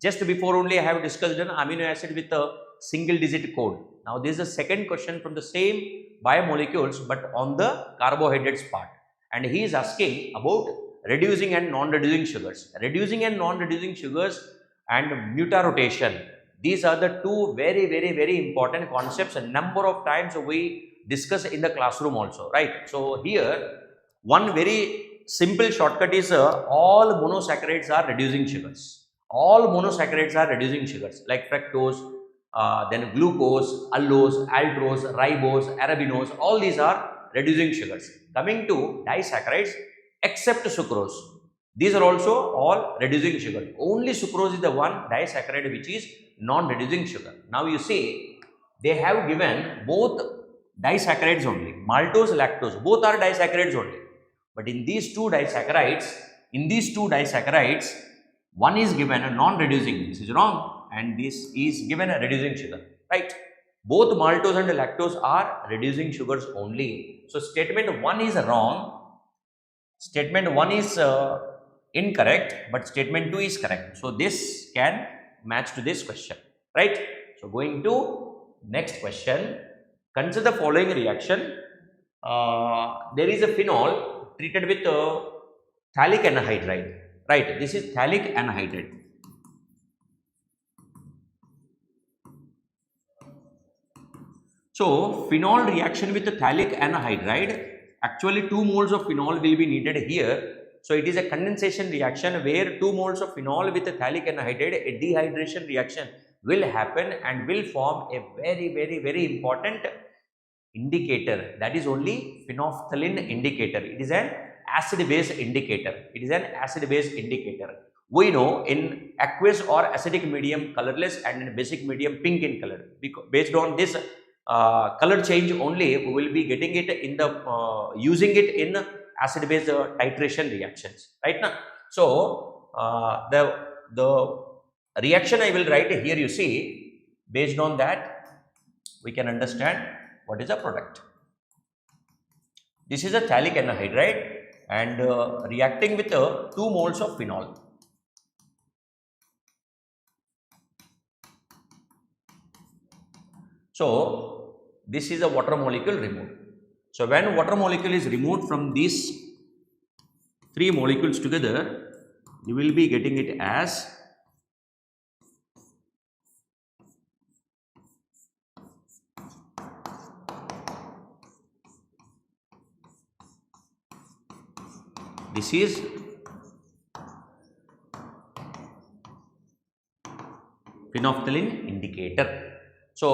Just before only I have discussed an amino acid with a single digit code. Now this is the second question from the same biomolecules, but on the carbohydrates part, and he is asking about reducing and non-reducing sugars. Reducing and non-reducing sugars and mutarotation. These are the two very important concepts. A number of times we discuss in the classroom also, right? So here one very simple shortcut is all monosaccharides are reducing sugars. All monosaccharides are reducing sugars, like fructose, then glucose, allose, aldose, ribose, arabinose. All these are reducing sugars. Coming to disaccharides, except sucrose, these are also all reducing sugar. Only sucrose is the one disaccharide which is non-reducing sugar. Now you see, they have given both disaccharides only, maltose, lactose, both are disaccharides only. But in these two disaccharides, one is given a non-reducing, this is wrong, and this is given a reducing sugar, right? Both maltose and lactose are reducing sugars only. So statement 1 is wrong, statement 1 is incorrect, but statement 2 is correct. So this can match to this question, right? So going to next question. Consider the following reaction. There is a phenol treated with phthalic anhydride, right? This is phthalic anhydride. So phenol reaction with the phthalic anhydride, actually 2 moles of phenol will be needed here. So it is a condensation reaction where 2 moles of phenol with a phthalic anhydride, a dehydration reaction will happen and will form a very important indicator. That is only phenolphthalein indicator. It is an acid base indicator. It is an acid base indicator. We know in aqueous or acidic medium colorless, and in basic medium pink in color. Based on this color change only, we will be getting it in the using it in acid base titration reactions, right now. So the reaction I will write here, you see, based on that we can understand what is the product. This is a phthalic anhydride and reacting with 2 moles of phenol. So this is a water molecule removed. So when water molecule is removed from these 3 molecules together, you will be getting it as this is phenolphthalein indicator. So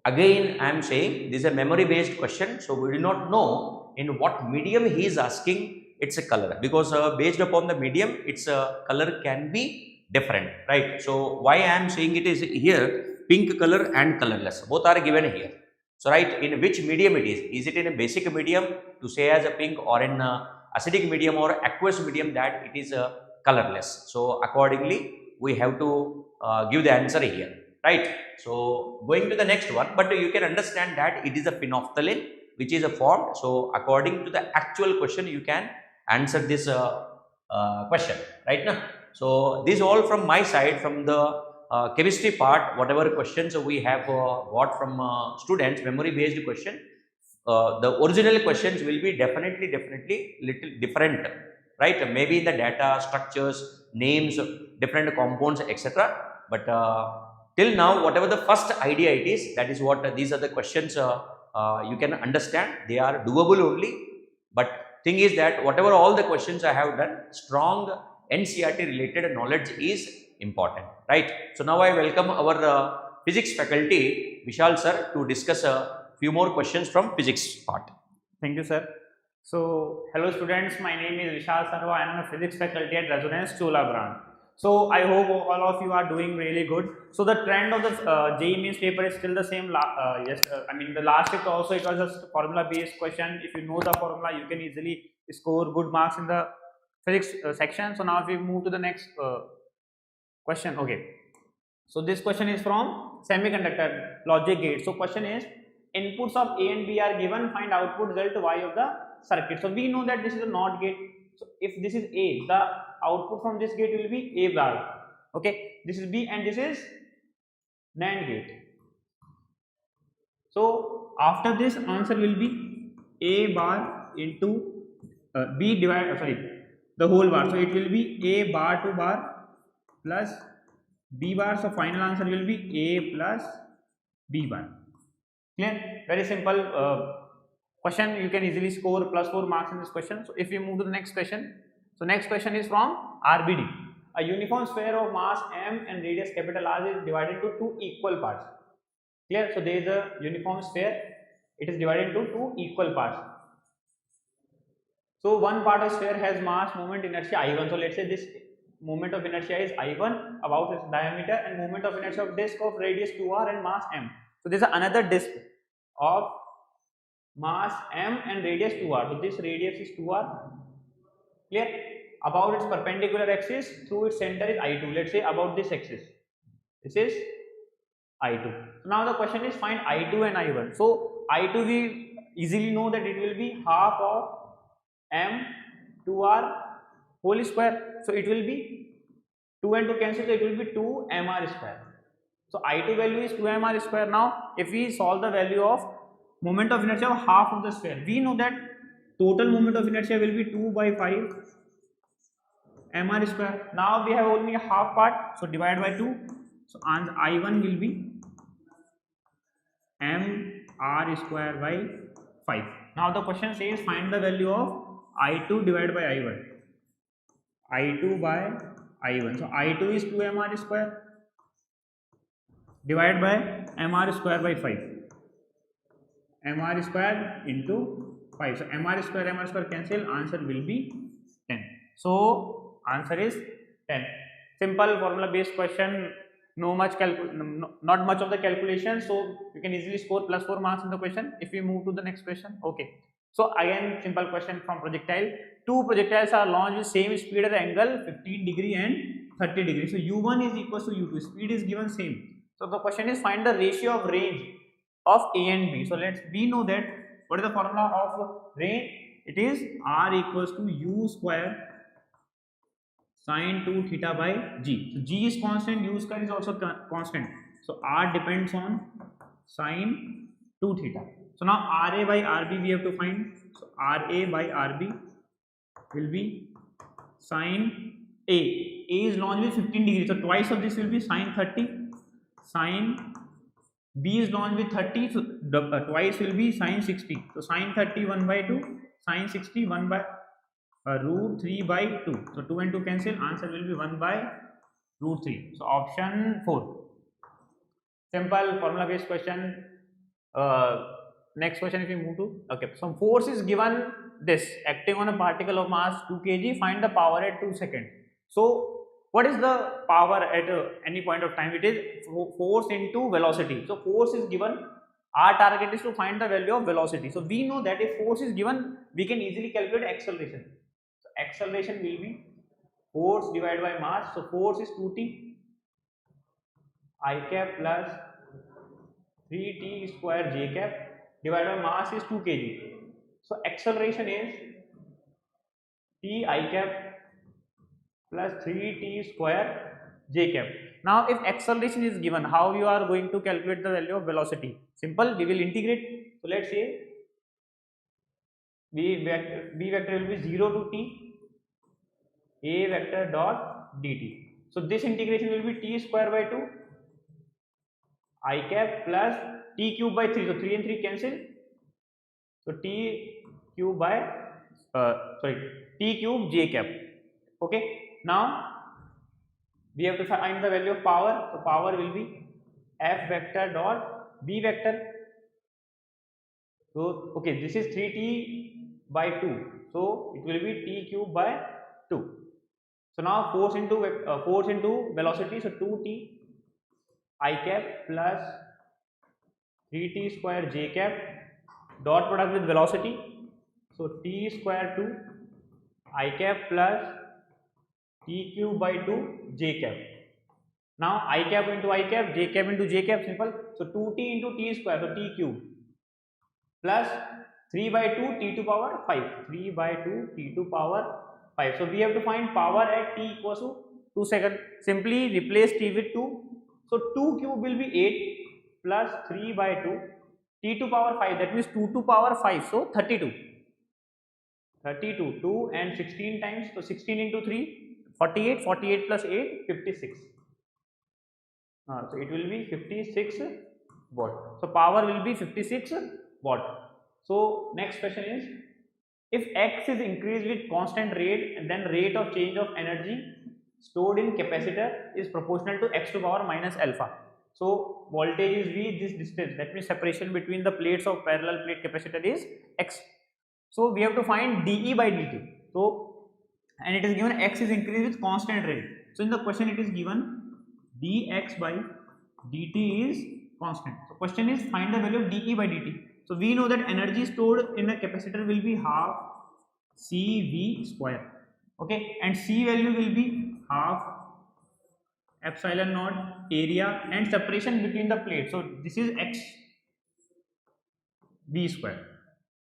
again I am saying this is a memory based question, so we do not know in what medium he is asking it's a color, because based upon the medium its color can be different, right? So why I am saying it is here pink color and colorless both are given here. So right, in which medium it is it in a basic medium to say as a pink, or in acidic medium or aqueous medium that it is colorless? So accordingly we have to give the answer here, right? So going to the next one, but you can understand that it is a phenolphthalein which is a formed. So according to the actual question you can answer this question right now. So this all from my side, from the chemistry part, whatever questions we have got from students, memory based question. The original questions will be definitely little different, right? Maybe in the data, structures, names, different compounds, etc. But till now, whatever the first idea it is, that is what these are the questions you can understand. They are doable only. But thing is that whatever all the questions I have done, strong NCERT related knowledge is important, right? So now I welcome our physics faculty, Vishal sir, to discuss a few more questions from physics part. Thank you, sir. So, hello students, my name is Vishal Sarva. I am a physics faculty at Resonance Chola branch. So, I hope all of you are doing really good. So, the trend of the JEE Main paper is still the same. I mean, the last shift also it was a formula based question. If you know the formula, you can easily score good marks in the physics section. So, now if we move to the next question. Okay. So, this question is from semiconductor logic gate. So, question is, inputs of A and B are given, find output result Y of the circuit. So we know that this is a NOT gate. So if this is A, the output from this gate will be A bar. Okay, this is B and this is NAND gate. So after this answer will be A bar into B divided, the whole bar. So it will be A bar to bar plus B bar. So final answer will be A plus B bar. Clear? Very simple question. You can easily score +4 marks in this question. So if we move to the next question, so next question is from RBD. A uniform sphere of mass m and radius capital R is divided into two equal parts. Clear? So there is a uniform sphere. It is divided into two equal parts. So one part of sphere has mass, moment, inertia I1. So let's say this moment of inertia is I1 about its diameter, and moment of inertia of disk of radius 2r and mass m. So this is another disk of mass m and radius 2r. So this radius is 2r. Clear? About its perpendicular axis through its center is I2. Let's say about this axis. This is I2. So now the question is find I2 and I1. So I2 we easily know that it will be half of m 2r whole square. So it will be 2 and 2 cancel. So it will be 2 mr square. So I2 value is 2 mr square. Now if we solve the value of moment of inertia of half of the sphere, we know that total moment of inertia will be 2 by 5 mr square. Now we have only a half part, so divide by 2. So answer I1 will be mr square by 5. Now the question says find the value of I2 divided by I1. I2 by I1. So I2 is 2 mr square divided by mr square by 5. Mr square into 5. So mr square cancel. Answer will be 10. So answer is 10. Simple formula based question. Not much of the calculation. So you can easily score +4 marks in the question. If we move to the next question. Okay. So again simple question from projectile. Two projectiles are launched with same speed at angle 15 degree and 30 degree. So u1 is equal to u2. Speed is given same. So the question is find the ratio of range of A and B. So we know that what is the formula of range? It is R equals to U square sine 2 theta by G. So G is constant, U square is also constant. So R depends on sine 2 theta. So now RA by RB we have to find. So RA by RB will be sine A. A is launched with 15 degrees. So twice of this will be sine 30. Sine B is launched with 30. So twice will be sine 60. So sine 30 1 by 2. Sine 60 1 by root 3 by 2. So 2 and 2 cancel. Answer will be 1 by root 3. So option 4. Simple formula based question. Next question if we move to, okay, some force is given this acting on a particle of mass 2 kg, find the power at 2 seconds. So what is the power at any point of time? It is force into velocity. So force is given, our target is to find the value of velocity. So we know that if force is given, we can easily calculate acceleration. So acceleration will be force divided by mass. So force is 2t I cap plus 3t square j cap divided by mass is 2 kg. So acceleration is t I cap plus 3t square j cap. Now if acceleration is given, how you are going to calculate the value of velocity? Simple, we will integrate. So let's say v vector will be 0 to t a vector dot dt. So this integration will be t square by 2 I cap plus t cube by 3. So 3 and 3 cancel. So t cube by t cube j cap. Okay. Now we have to find the value of power. So power will be f vector dot v vector. So okay, this is 3t by 2. So it will be t cube by 2. So now force into velocity. So 2t I cap plus 3t square j cap dot product with velocity. So t square 2 I cap plus t cube by 2 j cap. Now I cap into I cap, j cap into j cap, simple. So 2t into t square, so t cube plus 3 by 2 t to power 5. 3 by 2 t to power 5. So we have to find power at t equals to 2 seconds. Simply replace t with 2. So 2 cube will be 8 plus 3 by 2 t to power 5, that means 2 to power 5, so 32. 32, 2 and 16 times, so 16 into 3, 48, 48 plus 8, 56. So it will be 56 watt. So power will be 56 watt. So next question is, if x is increased with constant rate, then rate of change of energy stored in capacitor is proportional to x to power minus alpha. So voltage is V, this distance, that means separation between the plates of parallel plate capacitor is x. So we have to find dE by dt. So and it is given x is increased with constant rate. So in the question it is given dx by dt is constant. So question is find the value of dE by dt. So we know that energy stored in a capacitor will be half CV square. Okay, and C value will be half epsilon naught area and separation between the plates. So this is x v square.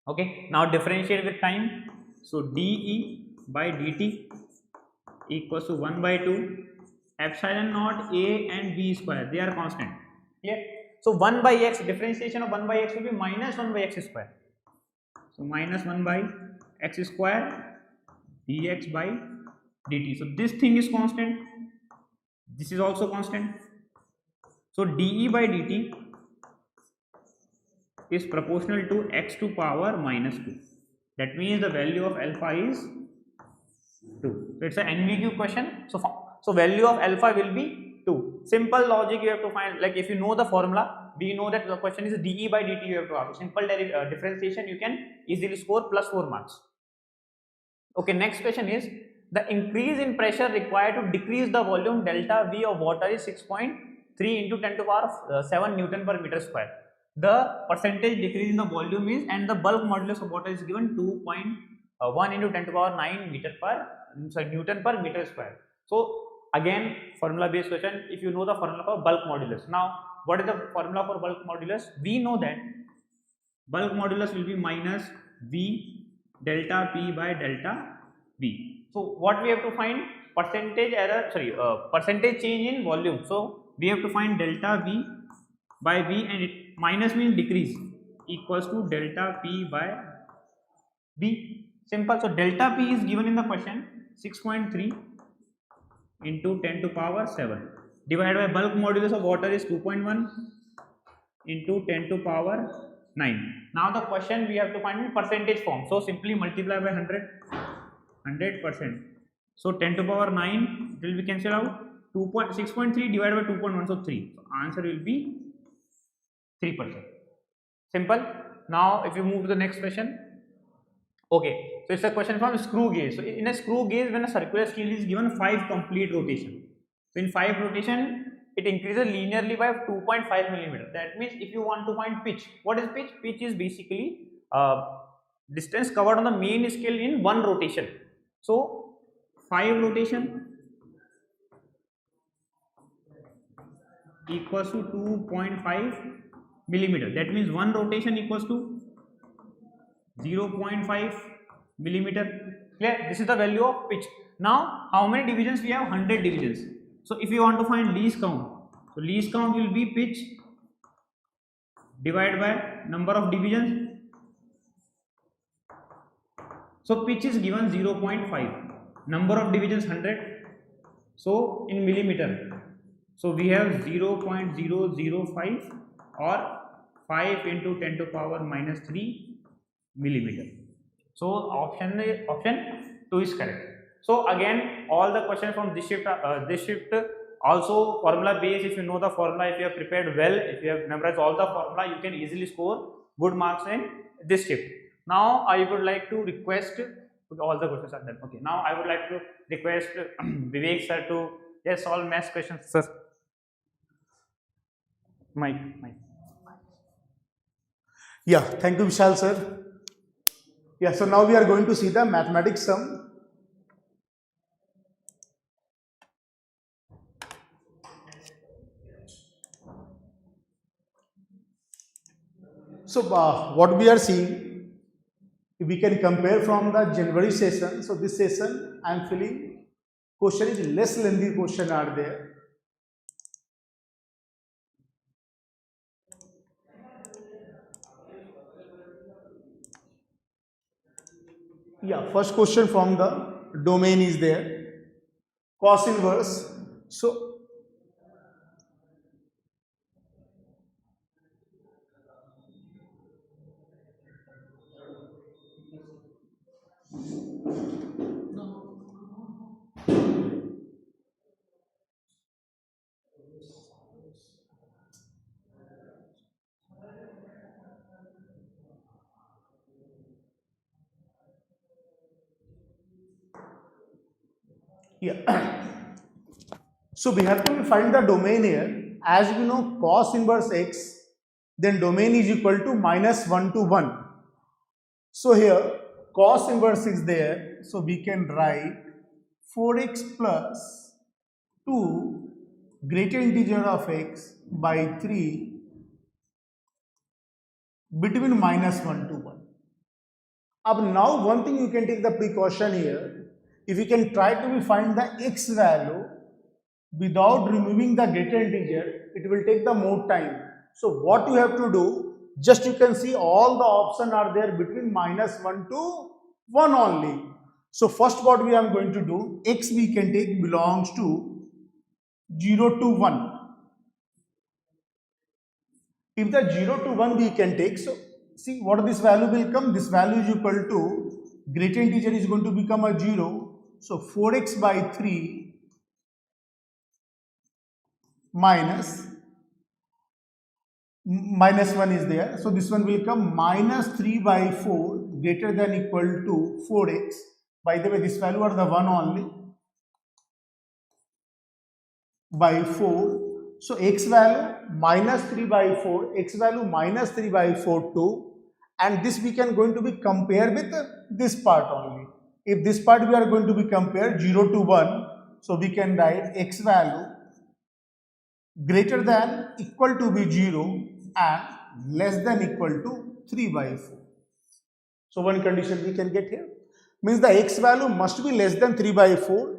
Okay, now differentiate with time. So dE by dt equals to 1 by 2 epsilon naught a and v square, they are constant. Yeah. So 1 by x, differentiation of 1 by x will be minus 1 by x square. So minus 1 by x square dx by dt. So this thing is constant, this is also constant. So dE by dt is proportional to x to power minus 2. That means the value of alpha is 2. So it's an NVQ question. So value of alpha will be 2. Simple logic you have to find. Like if you know the formula, we know that the question is dE by dt you have to ask. Simple differentiation, you can easily score plus 4 marks. Okay, next question is, the increase in pressure required to decrease the volume delta V of water is 6.3 into 10 to the power 7 Newton per meter square. The percentage decrease in the volume is, and the bulk modulus of water is given 2.1 into 10 to the power 9 Newton per meter square. So again formula based question, if you know the formula for bulk modulus. Now what is the formula for bulk modulus? We know that bulk modulus will be minus V delta P by delta V. So what we have to find? Percentage change in volume. So we have to find delta V by V, and it minus means decrease, equals to delta P by V. Simple. So delta P is given in the question 6.3 into 10 to power 7 divided by bulk modulus of water is 2.1 into 10 to power 9. Now the question we have to find in percentage form. So simply multiply by 100%. So 10 to power 9 it will be cancelled out. 6.3 divided by 2.1, so 3. So answer will be 3%. Simple. Now if you move to the next question. Okay, so it's a question from screw gauge. So in a screw gauge, when a circular steel is given 5 complete rotation, so in 5 rotation, it increases linearly by 2.5 millimeter. That means if you want to find pitch, what is pitch? Pitch is basically distance covered on the main scale in 1 rotation. So 5 rotation equals to 2.5 millimeter. That means 1 rotation equals to 0.5 millimeter. Clear? This is the value of pitch. Now how many divisions we have? 100 divisions. So if you want to find least count, so least count will be pitch divided by number of divisions. So pitch is given 0.5, number of divisions 100, so in millimeter, so we have 0.005 or 5 into 10 to power minus 3 millimeter. So option 2 is correct. So again, all the questions from this shift also formula based. If you know the formula, if you have prepared well, if you have memorized all the formula, you can easily score good marks in this shift. Now I would like to request, all the questions are done. Okay, now I would like to request Vivek sir to just solve math questions. Sir, Mike. Yeah, thank you, Vishal sir. Yeah, so now we are going to see the mathematics sum. So what we are seeing, we can compare from the January session. So this session I am feeling question is less lengthy question are there. Yeah, first question from the domain is there. Cos inverse. So yeah. So we have to find the domain here. As we know, cos inverse x, then domain is equal to minus 1 to 1. So here cos inverse is there. So we can write 4x plus 2 greater integer of x by 3 between minus 1 to 1. Now one thing you can take the precaution here. If you can try to find the x value without removing the greater integer, it will take the more time. So what you have to do, just you can see all the options are there between minus 1 to 1 only. So first what we are going to do, x we can take belongs to 0 to 1. If the 0 to 1 we can take, so see what this value will come, this value is equal to, greater integer is going to become a 0. So 4x by 3 minus 1 is there. So this one will come minus 3 by 4 greater than equal to 4x. By the way, this value are the 1 only by 4. So x value minus 3 by 4, x value minus 3 by 4 2, and this we can going to be compared with this part only. If this part we are going to be compared 0 to 1, so we can write x value greater than equal to be 0 and less than equal to 3 by 4. So one condition we can get here, means the x value must be less than 3 by 4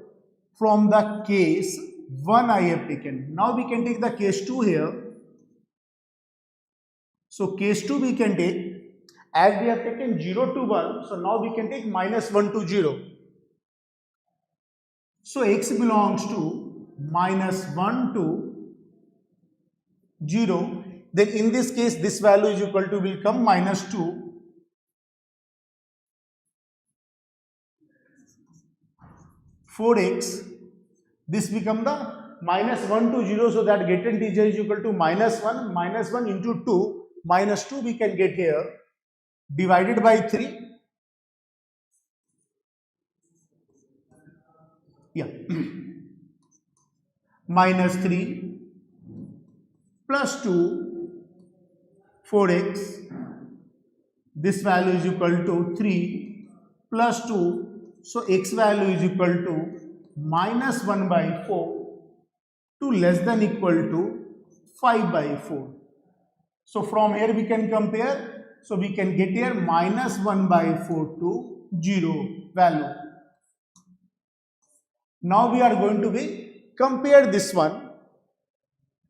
from the case 1 I have taken. Now we can take the case 2 here. So case 2 we can take, as we have taken 0 to 1, so now we can take minus 1 to 0. So x belongs to minus 1 to 0. Then in this case this value is equal to will come minus 2. For x, this become the minus 1 to 0, so that get integer is equal to minus 1 into 2, minus 2 we can get here, divided by 3. Yeah. Minus 3 plus 2, 4x. This value is equal to 3 plus 2. So x value is equal to minus 1 by 4 to less than equal to 5 by 4. So from here we can compare. So we can get here minus 1 by 4 to 0 value. Now we are going to be compare this one,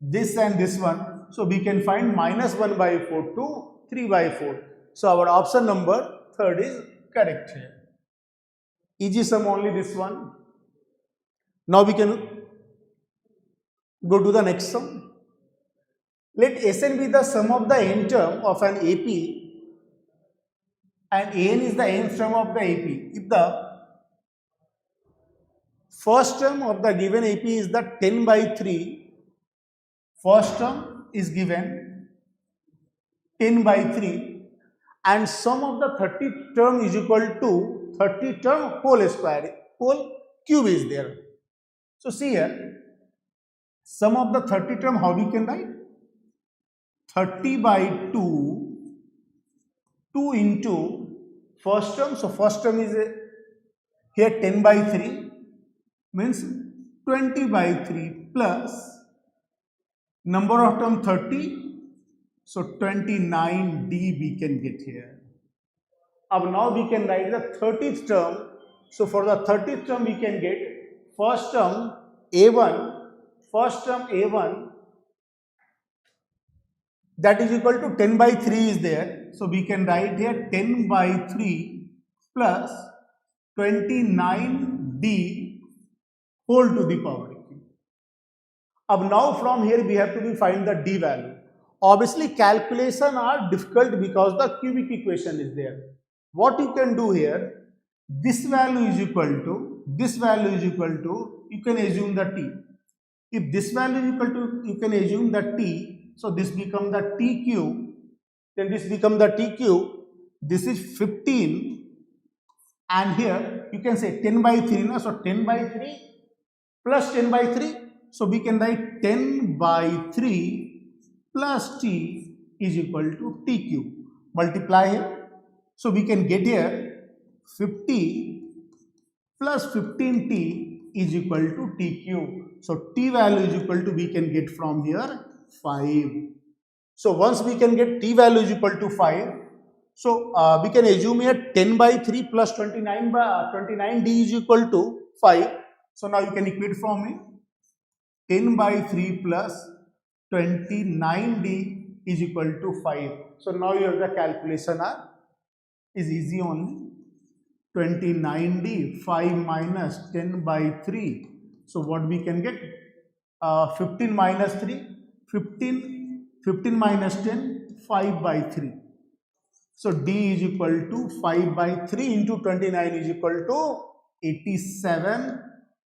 this and this one. So we can find minus 1 by 4 to 3 by 4. So our option number 3rd is correct here. Easy sum only this one. Now we can go to the next sum. Let Sn be the sum of the n term of an AP and An is the nth term of the AP. If the first term of the given AP is the 10 by 3, first term is given 10 by 3 and sum of the 30th term is equal to 30 term whole square, whole cube is there. So see here, sum of the 30 term, how we can write? 30 by 2, 2 into first term, so first term is here 10 by 3, means 20 by 3 plus number of term 30, so 29d we can get here. Now we can write the 30th term. So for the 30th term we can get first term A1, that is equal to 10 by 3 is there. So we can write here 10 by 3 plus 29d whole to the power q. Now from here we have to find the d value. Obviously calculation are difficult because the cubic equation is there. What you can do here, this value is equal to, you can assume the t. If this value is equal to, you can assume the t, so this becomes the t cube, then this becomes the t cube, this is 15 and here you can say 10 by 3, no? So 10 by 3 plus 10 by 3, so we can write 10 by 3 plus t is equal to t cube. Multiply here. So we can get here 50 plus 15t is equal to t cube. So t value is equal to, we can get from here 5. So once we can get t value is equal to 5, so we can assume here 10 by 3 plus 29d is equal to 5. So now you can equate from here 10 by 3 plus 29d is equal to 5. So now you have the calculation is easy only. 29d, 5 minus 10 by 3. So what we can get? 15 minus 3, 15 minus 10, 5 by 3. So d is equal to 5 by 3 into 29 is equal to 87.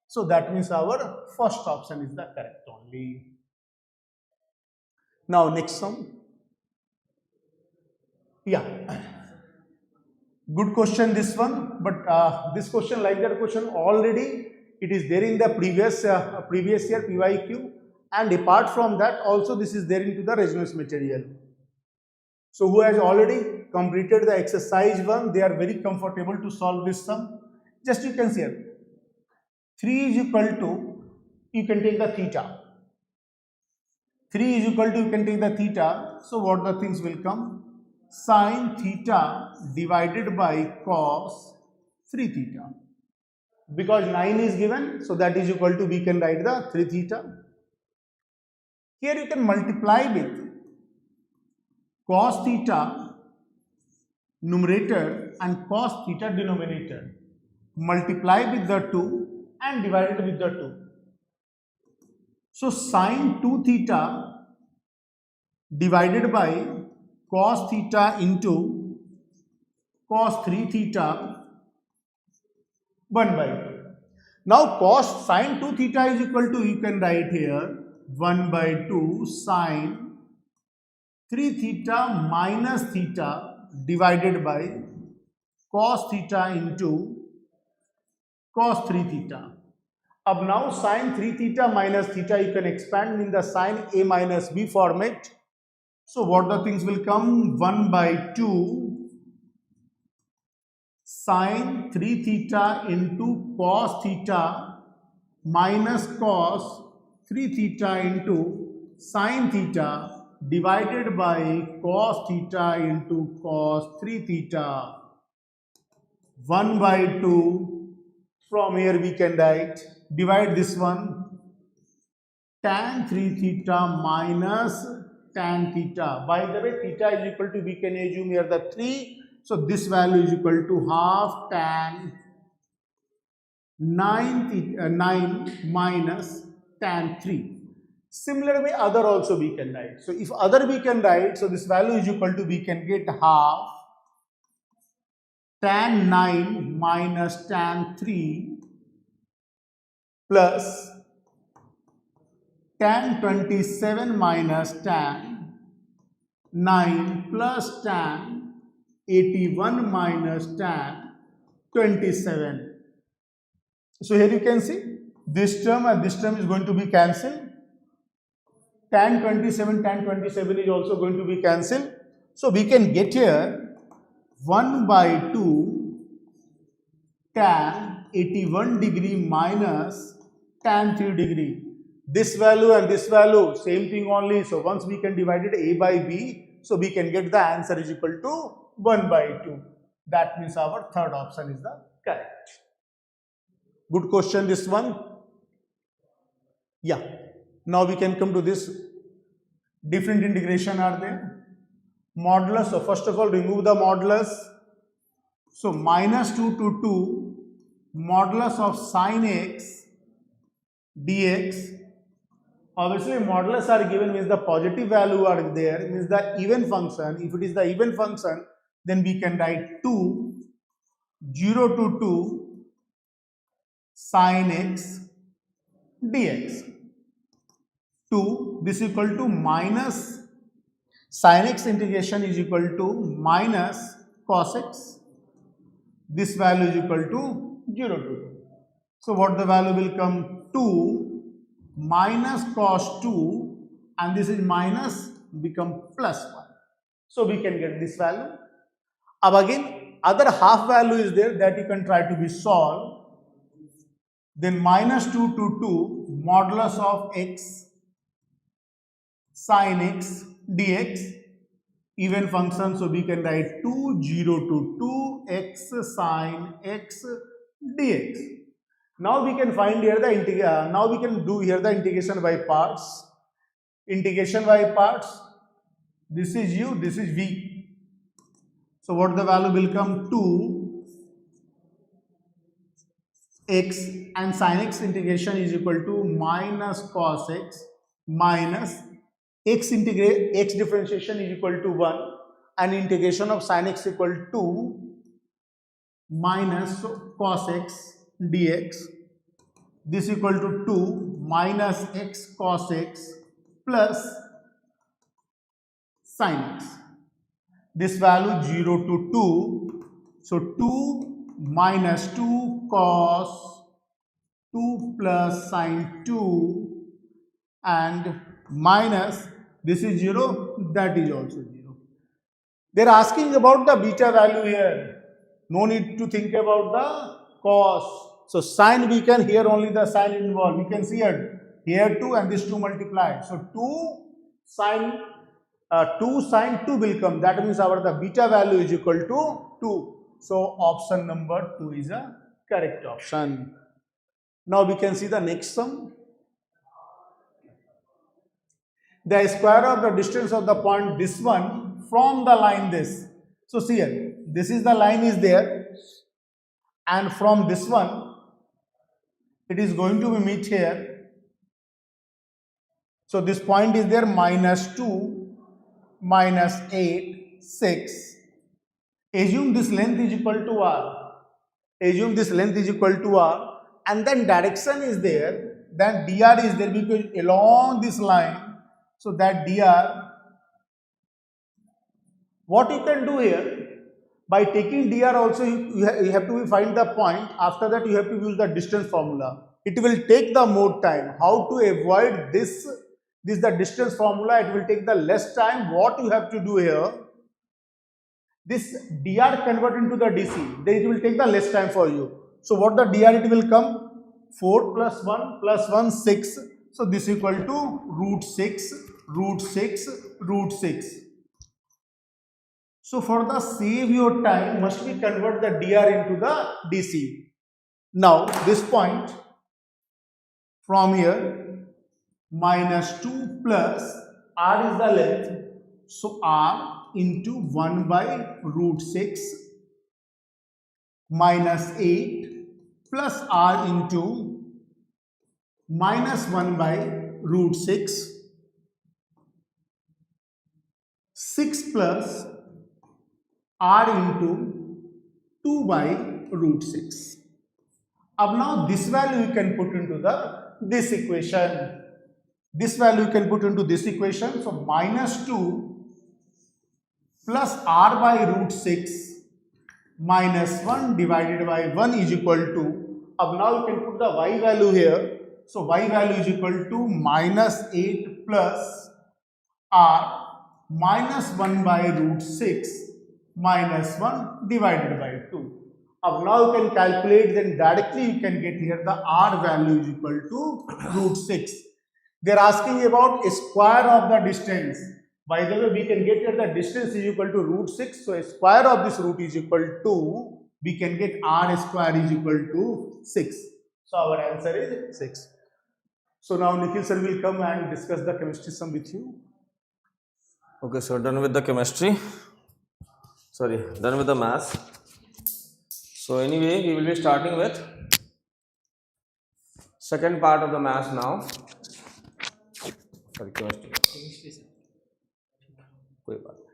So that means our first option is the correct only. Now next sum. Yeah. Good question this one, but this question, like that question already it is there in the previous year PYQ, and apart from that also this is there into the resonance material. So who has already completed the exercise 1, they are very comfortable to solve this sum. Just you can see here 3 is equal to, you can take the theta, 3 is equal to, you can take the theta. So what the things will come? Sin theta divided by cos 3 theta. Because 9 is given, so that is equal to, we can write the 3 theta. Here you can multiply with cos theta numerator and cos theta denominator. Multiply with the 2 and divide it with the 2. So sin 2 theta divided by cos theta into cos 3 theta 1 by 2. Now cos sine 2 theta is equal to, you can write here 1 by 2 sine 3 theta minus theta divided by cos theta into cos 3 theta. अब now sine 3 theta minus theta you can expand in the sine a minus b format. So what the things will come? 1 by 2 sine 3 theta into cos theta minus cos 3 theta into sine theta divided by cos theta into cos 3 theta. 1 by 2, from here we can write, divide this one, tan 3 theta minus tan theta. By the way, theta is equal to, we can assume here the 3, so this value is equal to half tan 9 minus tan 3. Similar way other also we can write. So if other we can write, so this value is equal to, we can get half tan 9 minus tan 3 plus tan 27 minus tan 9 plus tan 81 minus tan 27. So here you can see this term and this term is going to be cancelled. Tan 27 is also going to be cancelled. So we can get here 1 by 2 tan 81 degree minus tan 3 degree. This value and this value, same thing only. So once we can divide it a by b, so we can get the answer is equal to 1 by 2. That means our third option is the correct. Good question, this one. Yeah. Now we can come to this. Different integration are there. Modulus. So first of all, remove the modulus. So minus 2 to 2 modulus of sin x dx. Obviously, modulus are given means the positive value are there, means the even function. If it is the even function, then we can write 2, 0 to 2 sin x dx. 2, this is equal to minus sin x integration is equal to minus cos x. This value is equal to 0 to 2. So what the value will come? 2 minus cos 2 and this is minus become plus 1. So we can get this value. Now again other half value is there that you can try to be solved. Then minus 2 to 2 modulus of x sin x dx, even function, so we can write 2, 0 to 2 x sin x dx. Now we can find here the integration. Now we can do here the integration by parts. Integration by parts. This is u, this is v. So what the value will come? 2 x and sin x integration is equal to minus cos x minus x differentiation is equal to 1 and integration of sin x equal to minus cos x dx. This equal to 2 minus x cos x plus sin x. This value 0 to 2. So 2 minus 2 cos 2 plus sin 2 and minus this is 0, that is also 0. They are asking about the beta value here. No need to think about the cos. So sin we can, here only the sin involved. We can see here 2 and this 2 multiplied. So 2 sin 2 will come. That means our the beta value is equal to 2. So option number 2 is a correct option. Now we can see the next sum. The square of the distance of the point, this one, from the line this. So see here, this is the line is there and from this one, it is going to be meet here. So this point is there minus 2, minus 8, 6. Assume this length is equal to r. Assume this length is equal to r. and then direction is there, then dr is there because along this line, so that dr, what you can do here, by taking dr also you have to find the point, after that you have to use the distance formula. It will take the more time. How to avoid this the distance formula, it will take the less time. What you have to do here, this dr convert into the dc, then it will take the less time for you. So what the dr it will come, 4 plus 1 plus 1 6, so this equal to root 6 root 6 root 6. So for the save your time, must we convert the dr into the dc. Now this point from here, minus 2 plus r is the length, so r into 1 by root 6 minus 8 plus r into minus 1 by root 6 plus r into 2 by root 6. Now this value you can put into this equation. This value you can put into this equation. So minus 2 plus r by root 6 minus 1 divided by 1 is equal to, now you can put the y value here. So y value is equal to minus 8 plus r minus 1 by root 6 minus 1 divided by 2. Now you can calculate, then directly you can get here the r value is equal to root 6. They are asking about a square of the distance. By the way, we can get here the distance is equal to root 6. So a square of this root is equal to, we can get r square is equal to 6. So our answer is 6. So now Nikhil sir will come and discuss the chemistry sum with you. Okay, so done with the chemistry. Sorry, done with the maths. So anyway, we will be starting with second part of the maths now. Sorry, chemistry. कोई बात नहीं.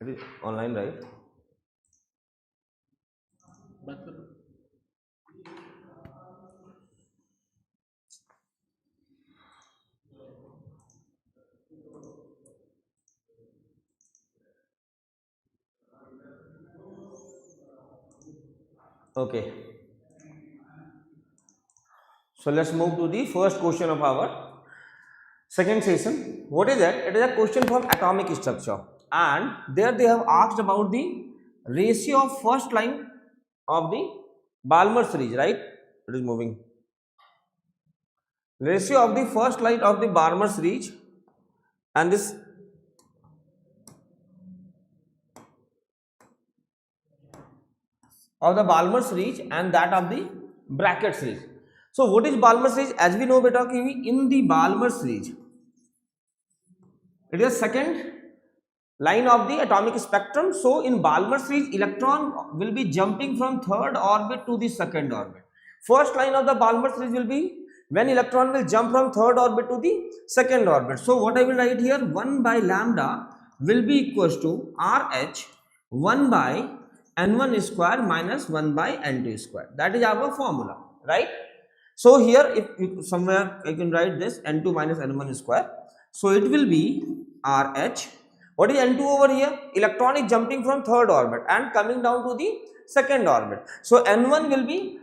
It is online, right? Okay. So let's move to the first question of our second session. What is that? It is a question from atomic structure, and there they have asked about the ratio of first line of the Balmer series, right? It is moving. Ratio of the first line of the Balmer series and this of the Balmer series and that of the bracket series. So what is Balmer series? As we know, beta, in the Balmer series, it is second line of the atomic spectrum. So in Balmer series, electron will be jumping from third orbit to the second orbit. First line of the Balmer series will be when electron will jump from third orbit to the second orbit. So what I will write here, 1 by lambda will be equals to RH 1 by n1 square minus 1 by n2 square. That is our formula, right? So here, if somewhere I can write this n2 minus n1 square. So it will be RH. What is n2 over here? Electron is jumping from third orbit and coming down to the second orbit. So n1 will be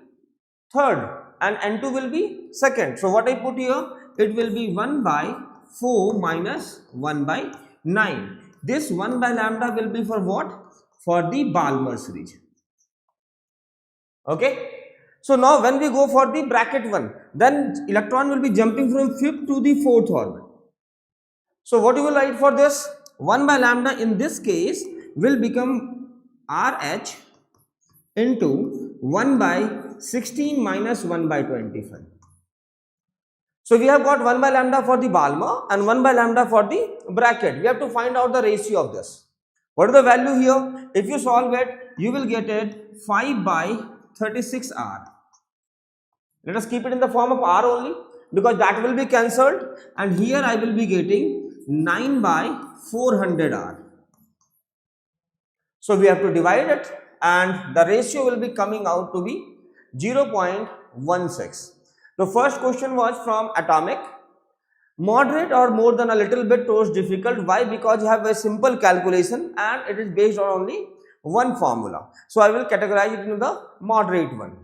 third and n2 will be second. So what I put here, it will be 1 by 4 minus 1 by 9. This 1 by lambda will be for what? For the Balmer series. Okay. So now when we go for the bracket one, then electron will be jumping from fifth to the fourth orbit. So what you will write for this? 1 by lambda in this case will become RH into 1 by 16 minus 1 by 25. So we have got 1 by lambda for the Balmer and 1 by lambda for the bracket. We have to find out the ratio of this. What is the value here? If you solve it, you will get it 5 by 36R. Let us keep it in the form of R only, because that will be cancelled, and here I will be getting 9 by 400R. So we have to divide it and the ratio will be coming out to be 0.16. The first question was from atomic. Moderate or more than a little bit towards difficult. Why? Because you have a simple calculation and it is based on only one formula. So I will categorize it into the moderate one.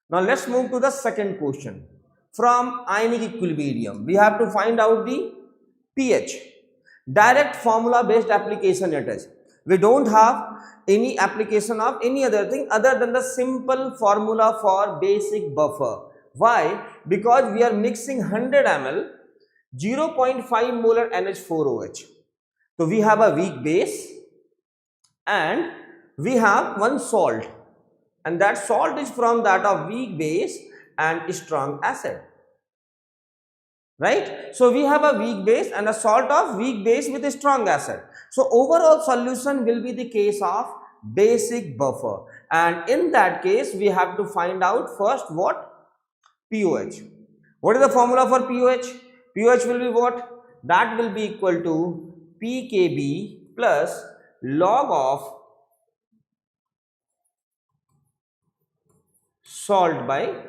Now let's move to the second question. From ionic equilibrium, we have to find out the pH. Direct formula based application it is. We don't have any application of any other thing other than the simple formula for basic buffer. Why? Because we are mixing 100 ml 0.5 molar NH4OH. So we have a weak base and we have one salt, and that salt is from that of weak base and strong acid. Right? So we have a weak base and a salt of weak base with a strong acid. So overall solution will be the case of basic buffer, and in that case we have to find out first what? pOH. What is the formula for pOH? pOH will be what? That will be equal to pKb plus log of salt by.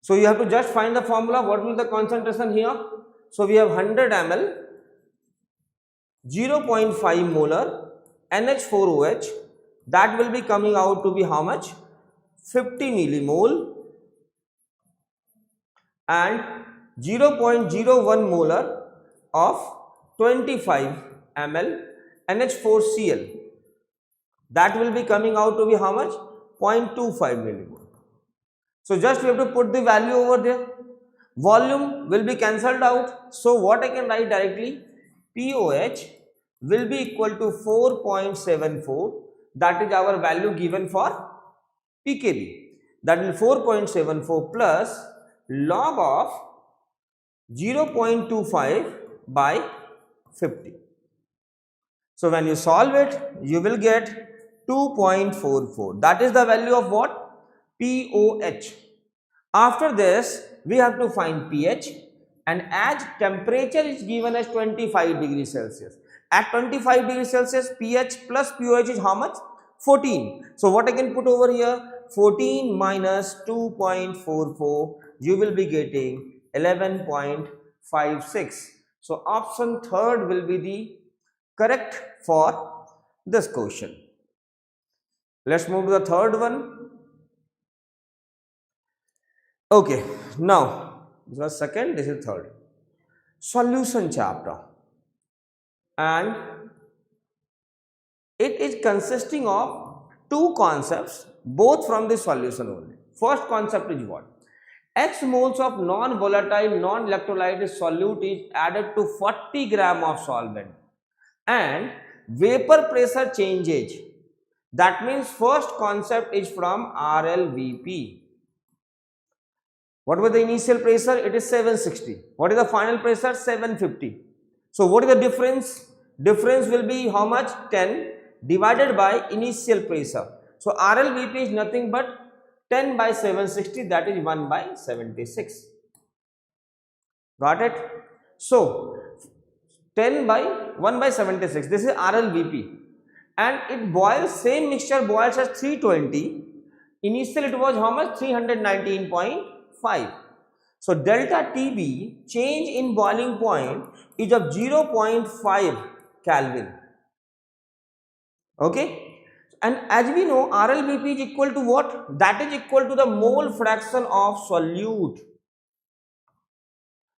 So you have to just find the formula. What will the concentration here? So we have 100 ml 0.5 molar NH4OH. That will be coming out to be how much? 50 millimole, and 0.01 molar of 25 ml NH4Cl. That will be coming out to be how much? 0.25 millimole. So just we have to put the value over there. Volume will be cancelled out. So what I can write directly? pOH will be equal to 4.74. That is our value given for pKb. That will 4.74 plus log of 0.25 by 50. So when you solve it, you will get 2.44. That is the value of what? pOH. After this, we have to find pH, and as temperature is given as 25 degrees Celsius. At 25 degrees Celsius, pH plus pOH is how much? 14. So what I can put over here? 14 minus 2.44, you will be getting 11.56. So option third will be the correct for this question. Let's move to the third one. Okay, now this was second, this is third. Solution chapter, and it is consisting of two concepts, both from the solution only. First concept is what? X moles of non-volatile non-electrolyte solute is added to 40 gram of solvent and vapor pressure changes. That means first concept is from RLVP. What was the initial pressure? It is 760. What is the final pressure? 750. So what is the difference? Difference will be how much? 10 divided by initial pressure. So RLVP is nothing but 10 by 760, that is 1 by 76. Got it? So 10 by 1 by 76, this is RLVP, and it boils, same mixture boils at 320. Initially it was how much? 319.5. So delta TB, change in boiling point, is of 0.5 Kelvin. Okay? And as we know, RLVP is equal to what? That is equal to the mole fraction of solute.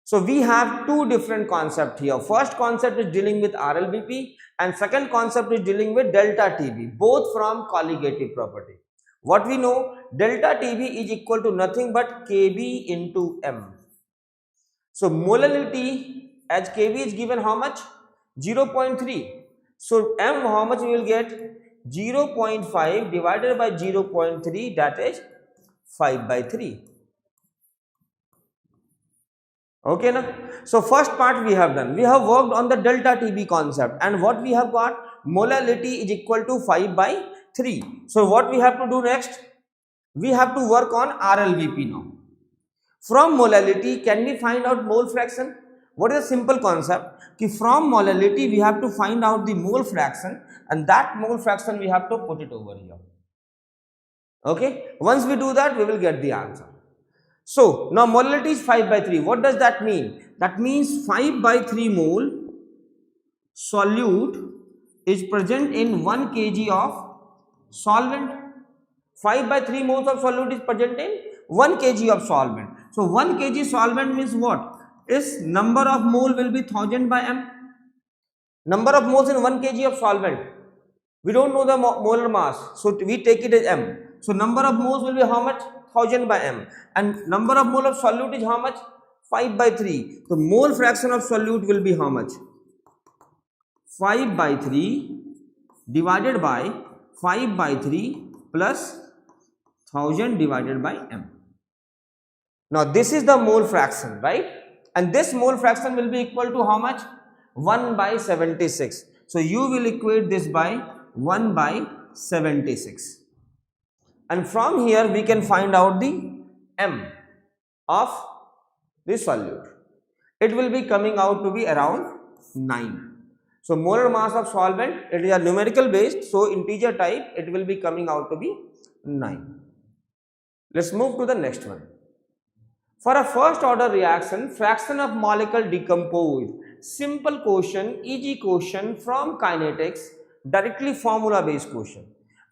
So we have two different concepts here. First concept is dealing with RLVP and second concept is dealing with delta TB, both from colligative property. What we know, delta TB is equal to nothing but Kb into M. So molality as Kb is given how much? 0.3. So M how much we will get? 0.5 divided by 0.3, that is 5 by 3. Okay, na? So first part we have done. We have worked on the delta TB concept, and what we have got? Molality is equal to 5 by 3. So what we have to do next? We have to work on RLVP now. From molality, can we find out mole fraction? What is a simple concept? Ki from molality we have to find out the mole fraction, and that mole fraction we have to put it over here. Okay, once we do that, we will get the answer. So now molality is 5 by 3. What does that mean? That means 5 by 3 mole solute is present in 1 kg of solvent. 5 by 3 moles of solute is present in 1 kg of solvent. So 1 kg solvent means what? Is number of mole will be 1000 by m. Number of moles in 1 kg of solvent. We don't know the molar mass, so we take it as m. So number of moles will be how much? 1000 by m. And number of mole of solute is how much? 5 by 3. So mole fraction of solute will be how much? 5 by 3 divided by 5 by 3 plus 1000 divided by m. Now this is the mole fraction, right? And this mole fraction will be equal to how much? 1 by 76. So you will equate this by 1 by 76. And from here we can find out the m of the solute. It will be coming out to be around 9. So molar mass of solvent, it is a numerical based, so integer type, it will be coming out to be 9. Let's move to the next one. For a first order reaction, fraction of molecule decomposed, simple question, easy question from kinetics, directly formula based question.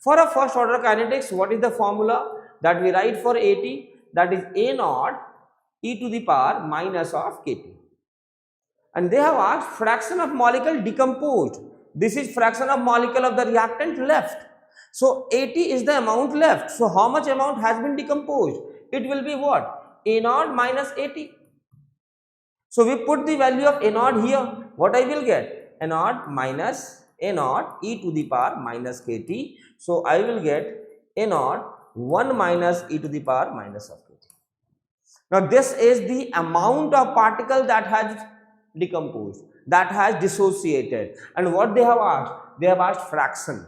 For a first order kinetics, what is the formula that we write for AT? That is A naught e to the power minus of KT. And they have asked fraction of molecule decomposed. This is fraction of molecule of the reactant left. So 80 is the amount left. So how much amount has been decomposed? It will be what? A naught minus 80. So we put the value of A naught here. What I will get? A naught minus A naught e to the power minus KT. So I will get A naught 1 minus e to the power minus of KT. Now this is the amount of particle that has decomposed, that has dissociated. And what they have asked? They have asked fraction.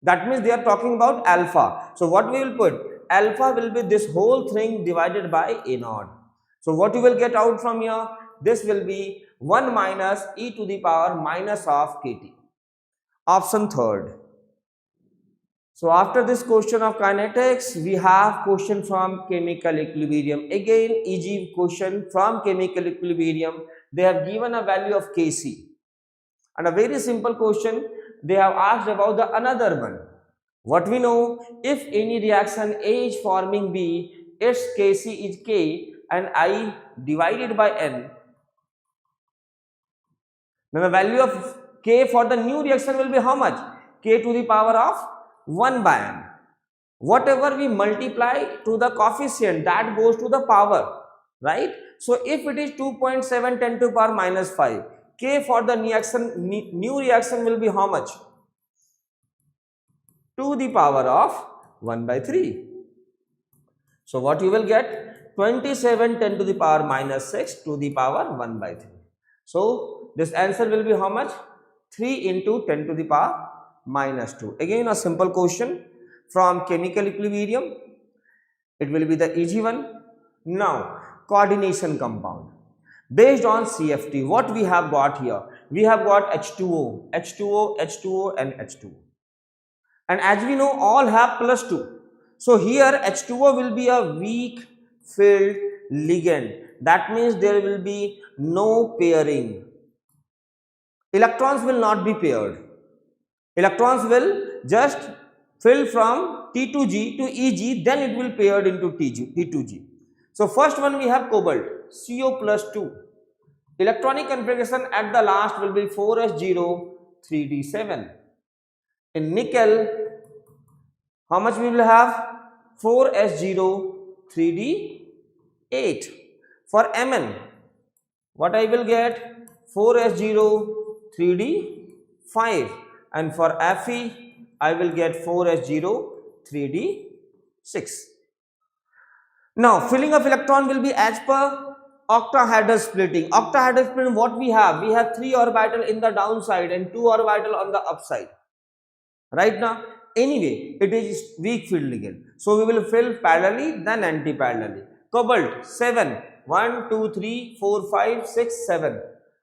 That means they are talking about alpha. So what we will put? Alpha will be this whole thing divided by A naught. So what you will get out from here? This will be 1 minus e to the power minus of KT. Option third. So after this question of kinetics, we have question from chemical equilibrium. Again, easy question from chemical equilibrium. They have given a value of Kc. And a very simple question, they have asked about the another one. What we know, if any reaction A is forming B, its Kc is K and I divided by N. Then the value of K for the new reaction will be how much? K to the power of 1 by n. Whatever we multiply to the coefficient, that goes to the power, right? So if it is 2.7 10 to the power minus 5, K for the new reaction will be how much? To the power of 1 by 3. So what you will get? 27 10 to the power minus 6 to the power 1 by 3. So this answer will be how much? 3 into 10 to the power minus 2. Again a simple question from chemical equilibrium. It will be the easy one. Now coordination compound based on CFT. What we have got here? We have got H2O, H2O, H2O and H2O. And as we know, all have plus 2. So here H2O will be a weak filled ligand. That means there will be no pairing. Electrons will not be paired. Electrons will just fill from T2G to EG, then it will paired into T2G. So first one we have cobalt, CO plus 2. Electronic configuration at the last will be 4s0 3d7. In nickel, how much we will have? 4s0 3d8. For Mn, what I will get? 4s0 3d5. And for Fe, I will get 4s0 3d6. Now filling of electron will be as per octahedral splitting. Octahedral splitting, what we have? We have 3 orbital in the downside and 2 orbital on the upside. Right now, anyway, it is weak field ligand. So we will fill parallelly, then anti-parallelly. Cobalt 7, 1, 2, 3, 4, 5, 6, 7.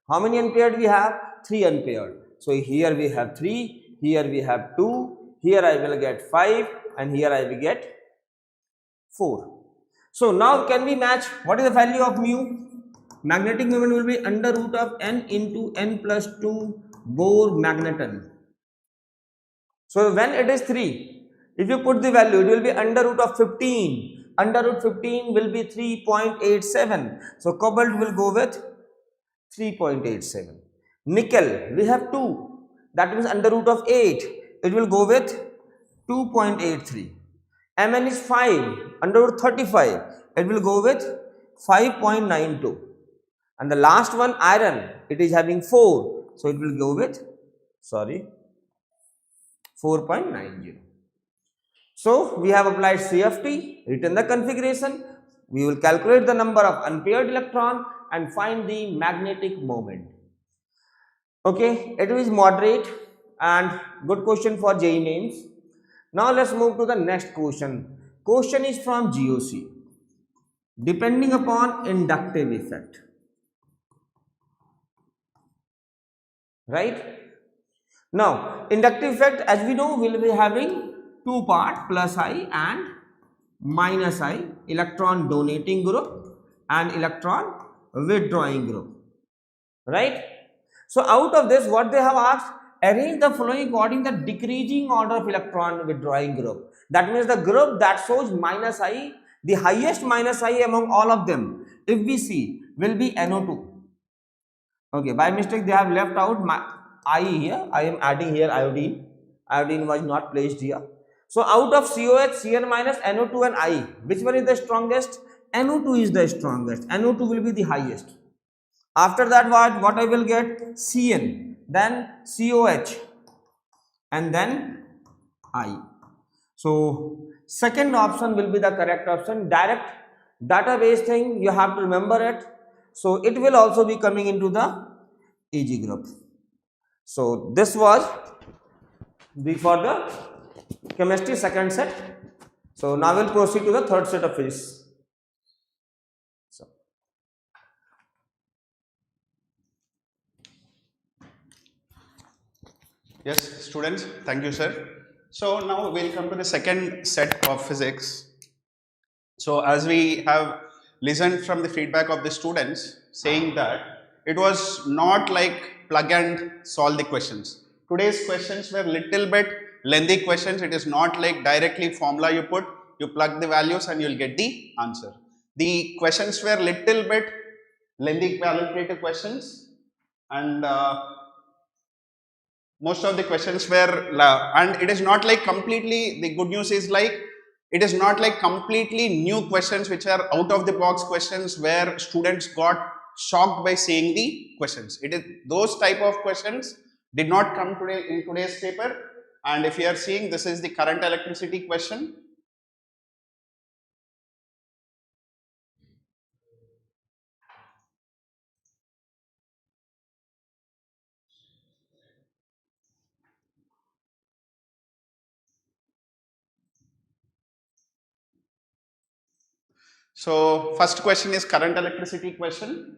How many unpaired we have? 3 unpaired. So here we have 3, here we have 2, here I will get 5 and here I will get 4. So now can we match what is the value of mu? Magnetic moment will be under root of n into n plus 2 Bohr magneton. So when it is 3, if you put the value, it will be under root of 15. Under root 15 will be 3.87. So cobalt will go with 3.87. Nickel, we have 2. That means under root of 8. It will go with 2.83. Mn is 5. Under root 35. It will go with 5.92. And the last one, iron, it is having 4. So it will go with, 4.90. So we have applied CFT, written the configuration. We will calculate the number of unpaired electron and find the magnetic moment. Okay, it is moderate and good question for JEE Mains. Now let's move to the next question. Question is from GOC. Depending upon inductive effect. Right? Now, inductive effect, as we know, will be having 2 parts, plus I and minus I, electron donating group and electron withdrawing group. Right? So out of this, what they have asked, arrange the following according to the decreasing order of electron withdrawing group. That means the group that shows minus I, the highest minus I among all of them, if we see, will be NO2. Okay, by mistake they have left out my I here. I am adding here iodine. Iodine was not placed here. So out of COH, Cn minus, NO2 and I, which one is the strongest? NO2 is the strongest. NO2 will be the highest. After that, what I will get? Cn, then COH, and then I. So second option will be the correct option. Direct database thing, you have to remember it. So it will also be coming into the EG group. So this was for the chemistry second set. So now we'll proceed to the third set of physics. Yes, students, thank you, sir. So now we'll come to the second set of physics. So as we have listened from the feedback of the students saying that it was not like plug and solve the questions. Today's questions were little bit lengthy questions. It is not like directly formula you put, you plug the values and you'll get the answer. The questions were little bit lengthy qualitative questions, and most of the questions were, and it is not like completely, the good news is like, it is not like completely new questions which are out of the box questions where students got shocked by seeing the questions. It is those type of questions did not come today in today's paper. And if you are seeing, this is the current electricity question. So first question is current electricity question.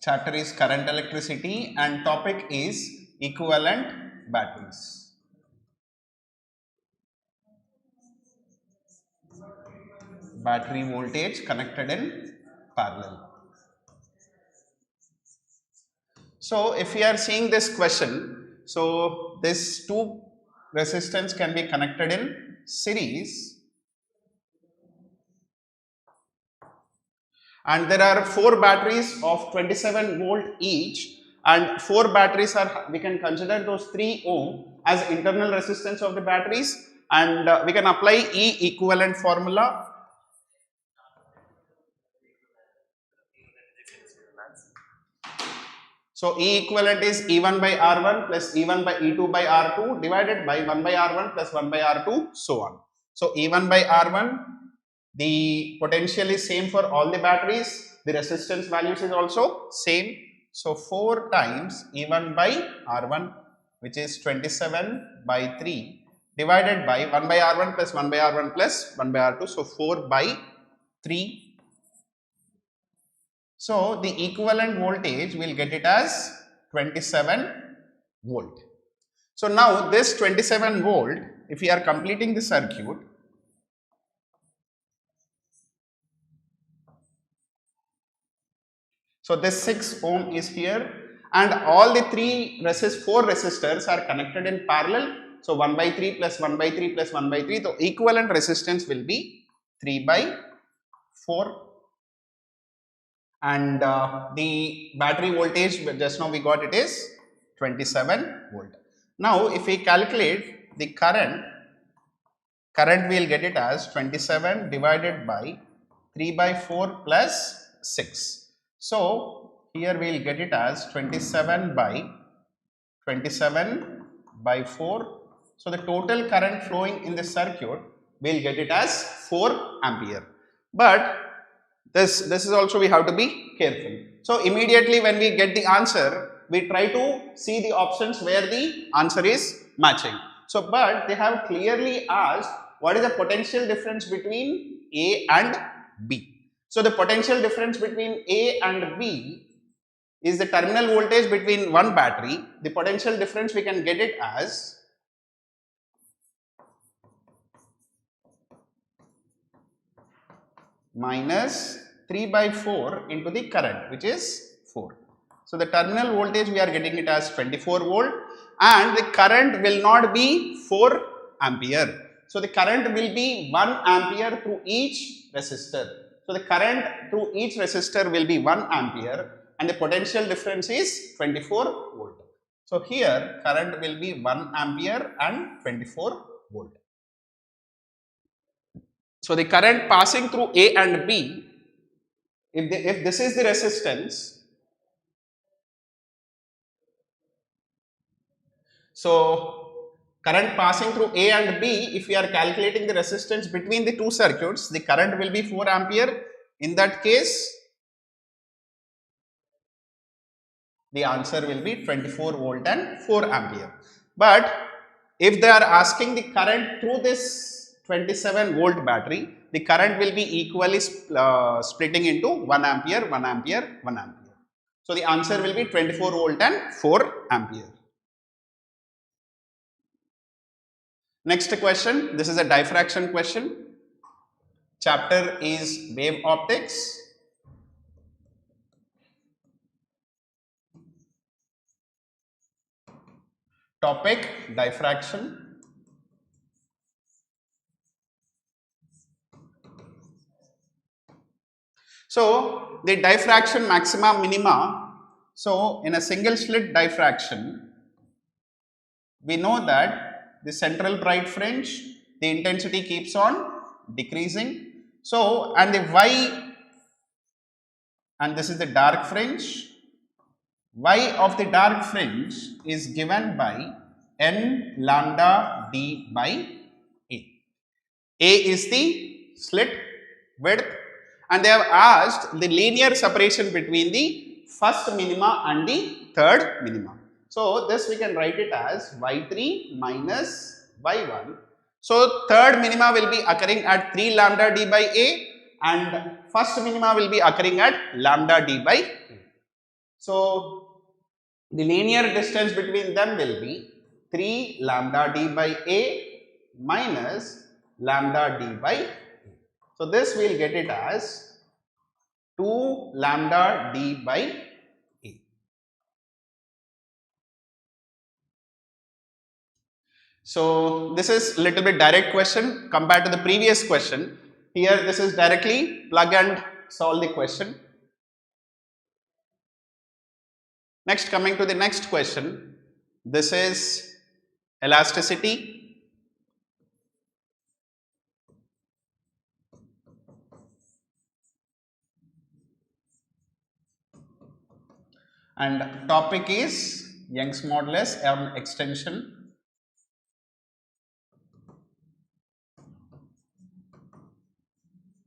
Chapter is current electricity and topic is equivalent batteries. Battery voltage connected in parallel. So if we are seeing this question, so this two resistance can be connected in series, and there are 4 batteries of 27 volt each, and 4 batteries are, we can consider those 3 ohm as internal resistance of the batteries, and we can apply E equivalent formula. So E equivalent is E1 by R1 plus E1 by E2 by R2 divided by 1 by R1 plus 1 by R2, so on. So E1 by R1, the potential is same for all the batteries, the resistance values is also same. So 4 times E1 by R1, which is 27 by 3 divided by 1 by R1 plus 1 by R1 plus 1 by R2. So 4 by 3. So the equivalent voltage will get it as 27 volt. So now this 27 volt, if we are completing the circuit, so this 6 ohm is here and all the 4 resistors are connected in parallel. So 1 by 3 plus 1 by 3 plus 1 by 3, the equivalent resistance will be 3 by 4. And the battery voltage just now we got it is 27 volt. Now if we calculate the current we will get it as 27 divided by 3 by 4 plus 6. So here we will get it as 27 by 4. So the total current flowing in the circuit we will get it as 4 ampere. But this is also we have to be careful. So immediately when we get the answer, we try to see the options where the answer is matching. So but they have clearly asked what is the potential difference between A and B. So the potential difference between A and B is the terminal voltage between one battery. The potential difference we can get it as minus 3 by 4 into the current, which is 4. So the terminal voltage we are getting it as 24 volt and the current will not be 4 ampere. So the current will be 1 ampere through each resistor. So the current through each resistor will be 1 ampere and the potential difference is 24 volt. So here current will be 1 ampere and 24 volt. So the current passing through A and B, if this is the resistance, so current passing through A and B, if we are calculating the resistance between the two circuits, the current will be 4 ampere. In that case, the answer will be 24 volt and 4 ampere. But if they are asking the current through this 27 volt battery, the current will be equally splitting into 1 ampere, 1 ampere, 1 ampere. So the answer will be 24 volt and 4 ampere. Next question, this is a diffraction question. Chapter is wave optics. Topic diffraction. So the diffraction maxima minima. So in a single slit diffraction, we know that the central bright fringe, the intensity keeps on decreasing. So and the y, and this is the dark fringe. Y of the dark fringe is given by n lambda d by A. A is the slit width and they have asked the linear separation between the first minima and the third minima. So this we can write it as y3 minus y1. So third minima will be occurring at 3 lambda d by A and first minima will be occurring at lambda d by A. So the linear distance between them will be 3 lambda d by A minus lambda d by A. So this we will get it as 2 lambda d by A. So this is little bit direct question compared to the previous question. Here this is directly plug and solve the question. Next, coming to the next question, this is elasticity. And topic is Young's modulus and extension.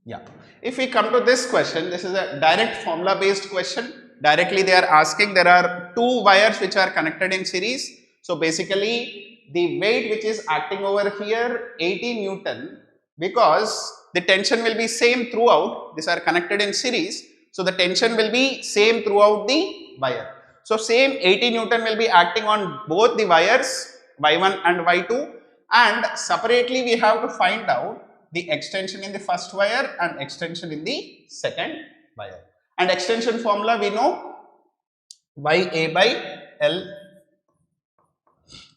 Yeah. If we come to this question, this is a direct formula based question. Directly they are asking, there are two wires which are connected in series. So basically the weight which is acting over here 80 Newton, because the tension will be same throughout, these are connected in series, so the tension will be same throughout the wire. So same 80 Newton will be acting on both the wires Y1 and Y2, and separately we have to find out the extension in the first wire and extension in the second wire. And extension formula we know, YA by L,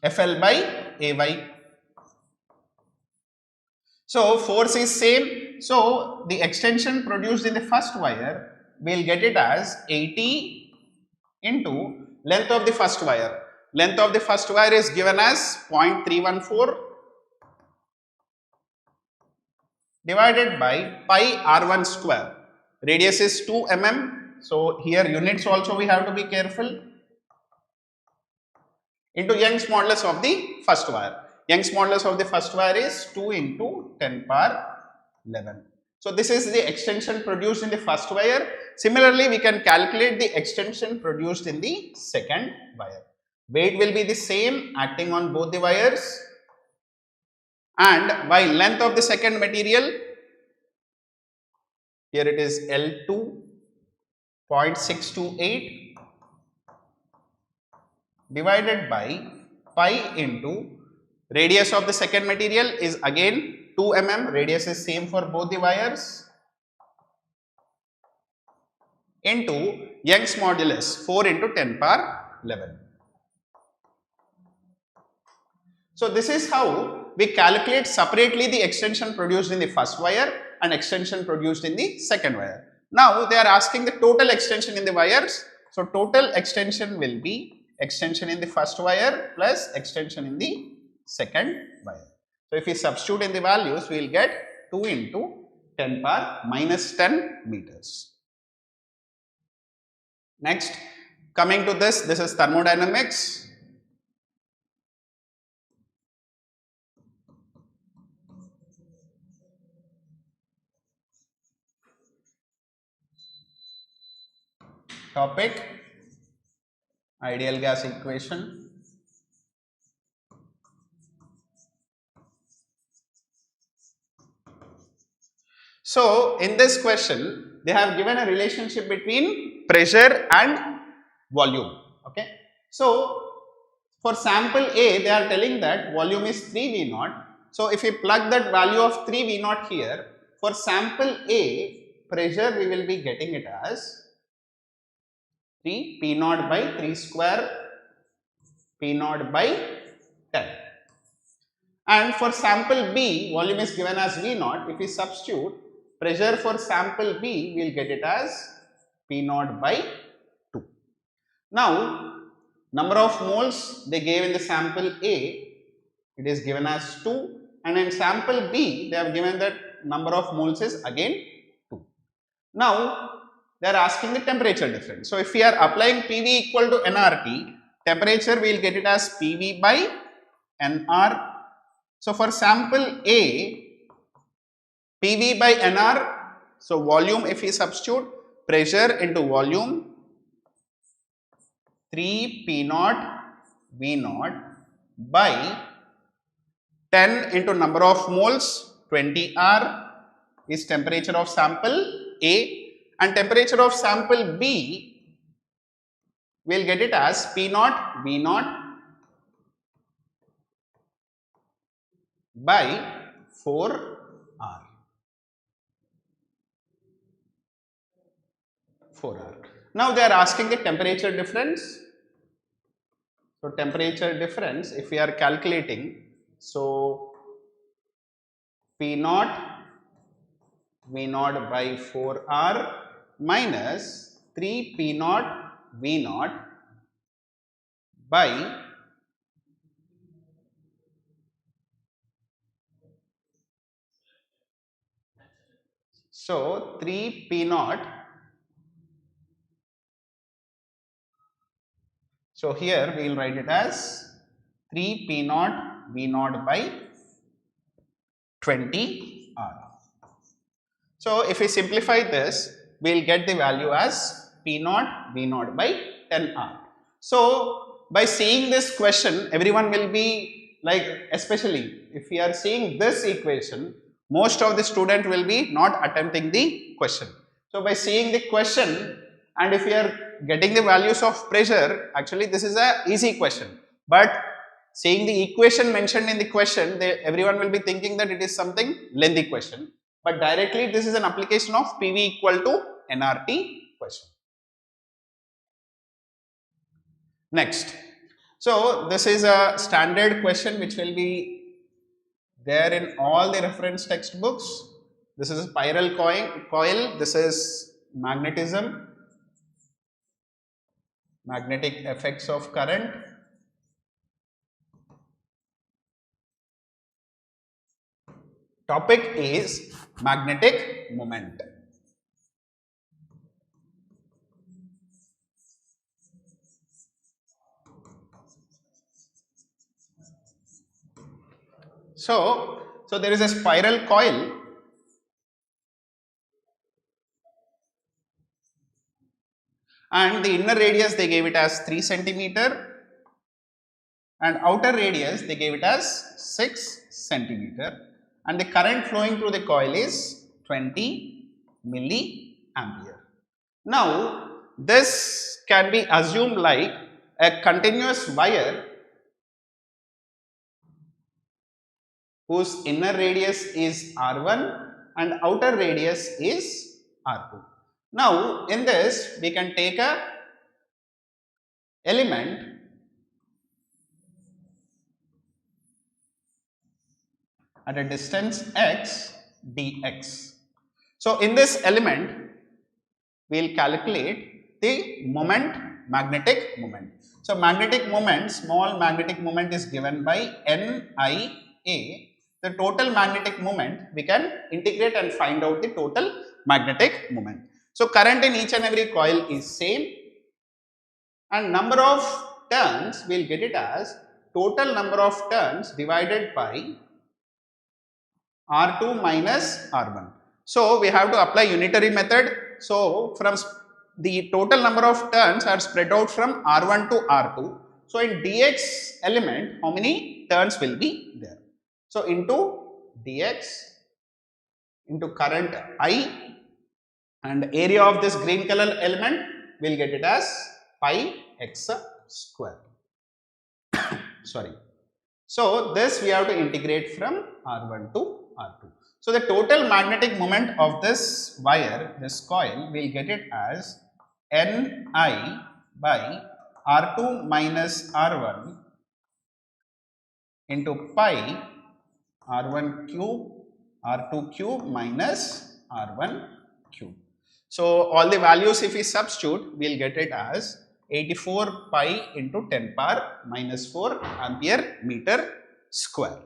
FL by AY. So force is same, so the extension produced in the first wire, we'll get it as 80 into length of the first wire. Length of the first wire is given as 0.314 divided by pi r1 square. Radius is 2 mm, so here units also we have to be careful, into Young's modulus of the first wire. Young's modulus of the first wire is 2 into 10 power 11. So this is the extension produced in the first wire. Similarly, we can calculate the extension produced in the second wire. Weight will be the same acting on both the wires, and by length of the second material, here it is L2 0.628 divided by pi into radius of the second material is again 2 mm, radius is same for both the wires, into Young's modulus 4 into 10 power 11. So this is how we calculate separately the extension produced in the first wire and extension produced in the second wire. Now they are asking the total extension in the wires. So total extension will be extension in the first wire plus extension in the second wire. So if we substitute in the values, we will get 2 into 10 power minus 10 meters. Next, coming to this is thermodynamics. Topic, ideal gas equation. So in this question, they have given a relationship between pressure and volume. Okay. So for sample A, they are telling that volume is 3 V0. So if we plug that value of 3 V0 here, for sample A, pressure we will be getting it as 3 P0 by 3 square P0 by 10. And for sample B, volume is given as V0. If we substitute pressure for sample B, we will get it as P0 by 2. Now, number of moles they gave in the sample A, it is given as 2, and in sample B, they have given that number of moles is again 2. Now, they are asking the temperature difference. So, if we are applying PV equal to nRT, temperature we will get it as PV by nR. So, for sample A, PV by nR, so volume if we substitute, pressure into volume 3 P0 V0 by 10 into number of moles 20 R is temperature of sample A, and temperature of sample B we will get it as P0 V0 by 4 R. 4R. Now they are asking the temperature difference. So temperature difference, if we are calculating, so P0 V0 by 4R minus 3 P0 V0 by 3 P0. So here we will write it as 3 P0 V0 by 20 R. So if we simplify this, we will get the value as P naught V naught by 10R. So by seeing this question, everyone will be like, especially if we are seeing this equation, most of the student will be not attempting the question. So by seeing the question, and if we are getting the values of pressure, actually this is a easy question. But seeing the equation mentioned in the question, everyone will be thinking that it is something lengthy question. But directly this is an application of PV equal to nRT question. Next, so this is a standard question which will be there in all the reference textbooks. This is a spiral coil, this is magnetism, magnetic effects of current. Topic is magnetic moment. So there is a spiral coil and the inner radius they gave it as 3 centimeter and outer radius they gave it as 6 centimeter and the current flowing through the coil is 20 milliampere. Now this can be assumed like a continuous wire whose inner radius is R1 and outer radius is R2. Now in this we can take a element at a distance x dx. So in this element we will calculate the moment, magnetic moment. So magnetic moment, small magnetic moment is given by NIA. The total magnetic moment we can integrate and find out the total magnetic moment. So current in each and every coil is same and number of turns we will get it as total number of turns divided by R2 minus R1. So we have to apply unitary method. So from the total number of turns are spread out from R1 to R2. So in dx element, how many turns will be there? So into dx into current I and area of this green color element we will get it as pi x square. Sorry. So this we have to integrate from R1 to R2. So the total magnetic moment of this wire, this coil, we will get it as Ni by R2 minus R1 into pi R1 cube R2 cube minus R1 cube. So all the values if we substitute, we will get it as 84 pi into 10 power minus 4 ampere meter square.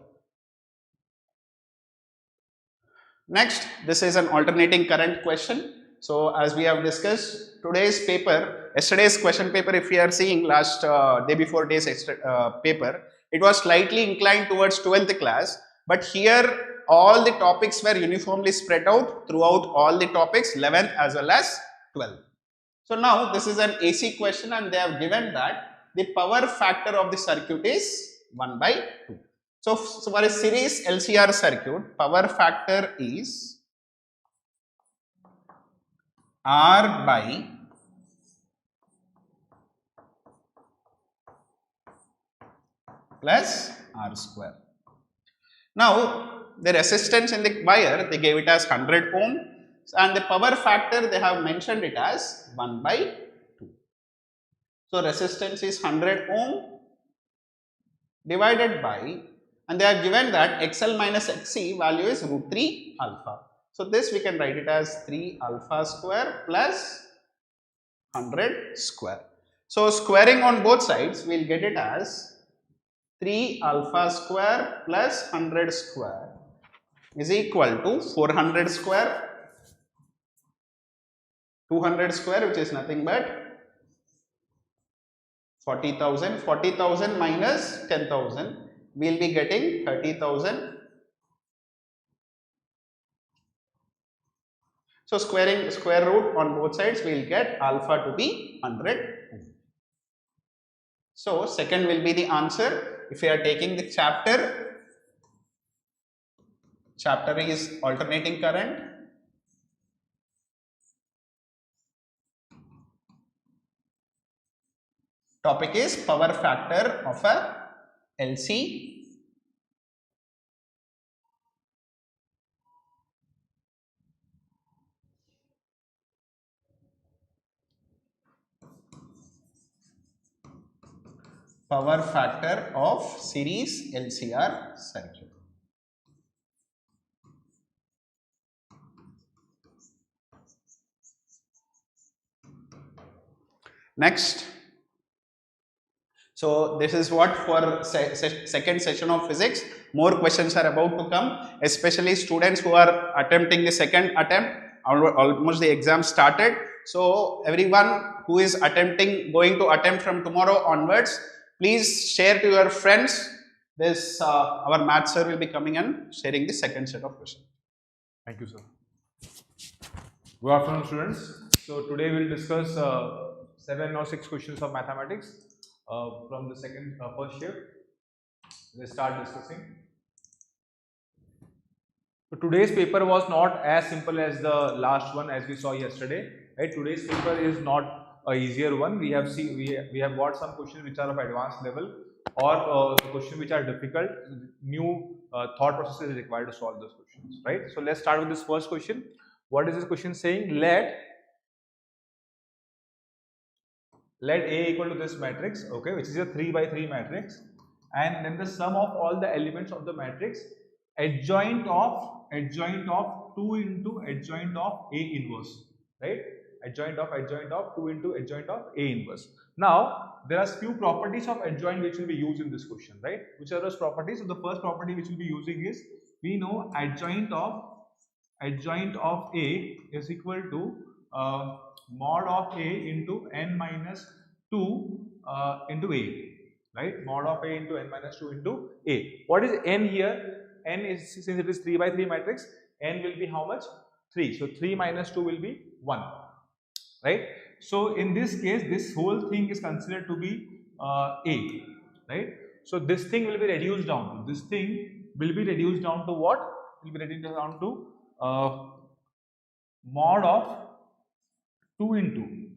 Next, this is an alternating current question. So as we have discussed, today's paper, yesterday's question paper, if we are seeing last day before day's paper, it was slightly inclined towards 12th class, but here all the topics were uniformly spread out throughout all the topics, 11th as well as 12th. So now this is an AC question and they have given that the power factor of the circuit is 1 by 2. So for a series LCR circuit, power factor is R by plus R square. Now the resistance in the wire they gave it as 100 ohm and the power factor they have mentioned it as 1 by 2. So resistance is 100 ohm divided by, and they are given that XL minus XC value is root 3 alpha. So this we can write it as 3 alpha square plus 100 square. So squaring on both sides we will get it as 3 alpha square plus 100 square is equal to 400 square, 200 square which is nothing but 40,000, 40,000 minus 10,000 we will be getting 30,000. So squaring square root on both sides, we will get alpha to be 100. So second will be the answer. If we are taking the chapter is alternating current. Topic is power factor of a LC. Power factor of series LCR circuit. Next, so this is what for second session of physics. More questions are about to come, especially students who are attempting the second attempt. Almost the exam started. So everyone who is going to attempt from tomorrow onwards, please share to your friends. This our math sir will be coming and sharing the second set of questions. Thank you, sir. Good afternoon, students. So today we'll discuss 7 or 6 questions of mathematics from the first shift. Let's start discussing. So today's paper was not as simple as the last one as we saw yesterday. Right? Today's paper is not a easier one. We have seen we have got some questions which are of advanced level, or questions which are difficult. New thought process is required to solve those questions. Right? So let's start with this first question. What is this question saying? Let A equal to this matrix, okay, which is a 3 by 3 matrix, and then the sum of all the elements of the matrix adjoint of 2 into adjoint of A inverse, right? Adjoint of 2 into adjoint of A inverse. Now there are few properties of adjoint which will be used in this question, right? Which are those properties? So the first property which we'll be using is, we know adjoint of A is equal to mod of A into n minus 2 into A, right? Mod of A into n minus 2 into A. What is n here? N is, since it is 3 by 3 matrix, n will be how much? 3. So 3 minus 2 will be 1, right? So in this case, this whole thing is considered to be A, right? So this thing will be reduced down to, what? Will be reduced down to mod of 2 into,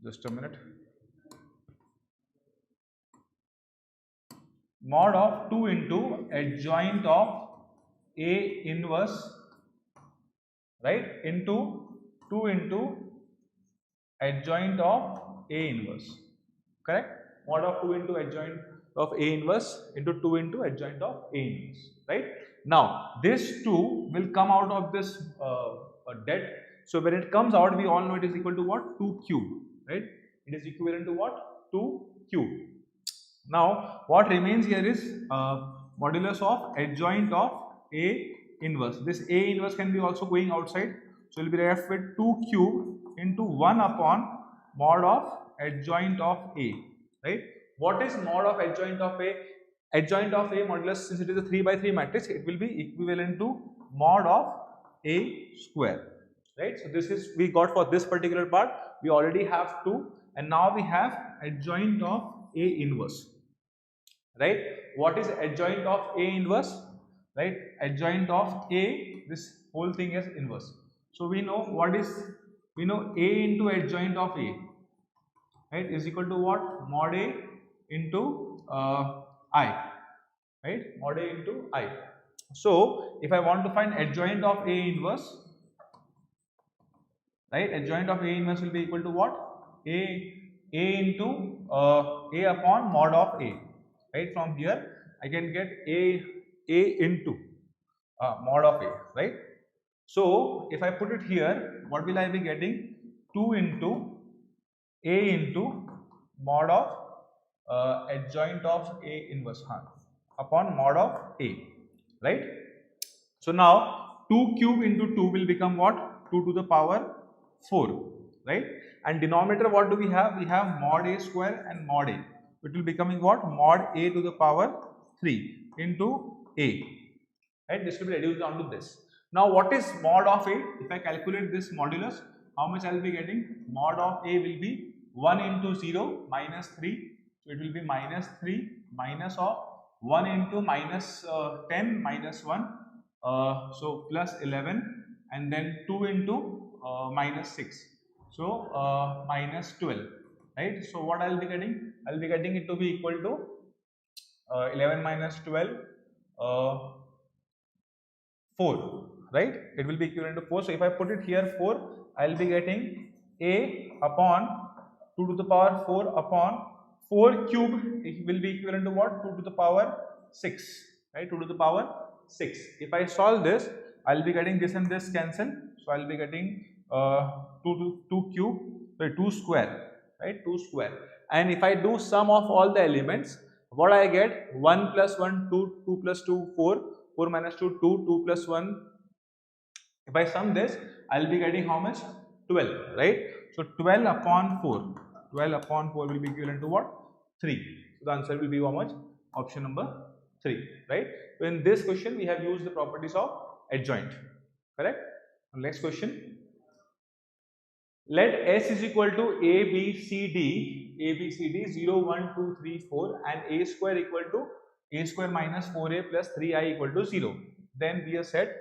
just a minute, mod of 2 into adjoint of A inverse, right, into 2 into adjoint of A inverse, correct? Mod of 2 into adjoint of A inverse into 2 into adjoint of A inverse, right? Now this 2 will come out of this dead. So when it comes out, we all know it is equal to what? 2 cube, right? It is equivalent to what? 2 cube. Now what remains here is modulus of adjoint of A inverse. This A inverse can be also going outside. So we will be left with 2 cube into 1 upon mod of adjoint of A, right? What is mod of adjoint of A? Adjoint of A modulus, since it is a 3 by 3 matrix, it will be equivalent to mod of A square, right? So this is, we got for this particular part, we already have 2, and now we have adjoint of A inverse, right? What is adjoint of A inverse? Right? Adjoint of A, this whole thing is inverse. So we know what is, we know A into adjoint of A, right, is equal to what? Mod A into I, right? Mod A into I. So if I want to find adjoint of A inverse, right, adjoint of A inverse will be equal to what? A into A upon mod of A, right? From here I can get A into mod of A, right? So if I put it here, what will I be getting? 2 into A into mod of adjoint of A inverse upon mod of A, right? So now 2 cube into 2 will become what? 2 to the power 4, right? And denominator, what do we have? We have mod A square and mod A. It will becoming what? Mod A to the power 3 into A, right? This will be reduced down to this. Now what is mod of A? If I calculate this modulus, how much I will be getting? Mod of A will be 1 into 0 minus 3. So it will be minus 3 minus of 1 into minus 10 minus 1. So plus 11, and then 2 into minus 6. So minus 12. Right. So what I will be getting? I will be getting it to be equal to 11 minus 12. 4, right? It will be equivalent to 4. So if I put it here 4, I will be getting A upon 2 to the power 4 upon 4 cube. It will be equivalent to what? 2 to the power 6, right? 2 to the power 6. If I solve this, I will be getting this and this cancel. So I will be getting 2 cube, sorry, 2 square, right? 2 square. And if I do sum of all the elements, what I get? 1 plus 1, 2, 2 plus 2, 4, 4 minus 2, 2, 2 plus 1. If I sum this, I will be getting how much? 12, right? So 12 upon 4. 12 upon 4 will be equivalent to what? 3. So the answer will be how much? Option number 3, right? So in this question, we have used the properties of adjoint, correct? Next question. Let S is equal to A, B, C, D, 0, 1, 2, 3, 4 and A square equal to A square minus 4A plus 3I equal to 0. Then we have said,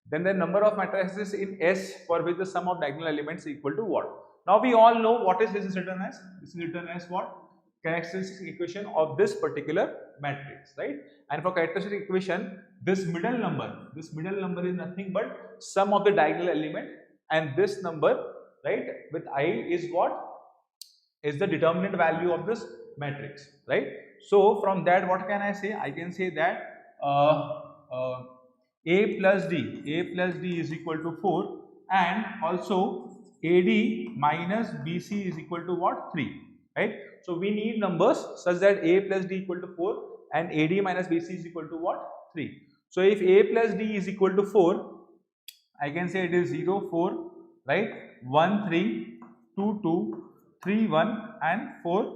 then the number of matrices in S for which the sum of diagonal elements is equal to what? Now we all know what is this is written as. This is written as what? Characteristic equation of this particular matrix, right? And for characteristic equation, this middle number is nothing but sum of the diagonal element, and this number, right, with I is what? Is the determinant value of this matrix, right? So from that, what can I say? I can say that A plus D is equal to 4, and also AD minus BC is equal to what? 3, right? So we need numbers such that A plus D equal to 4 and AD minus BC is equal to what? 3. So if A plus D is equal to 4, I can say it is 0, 4, right? 1, 3, 2, 2, 3, 1 and 4,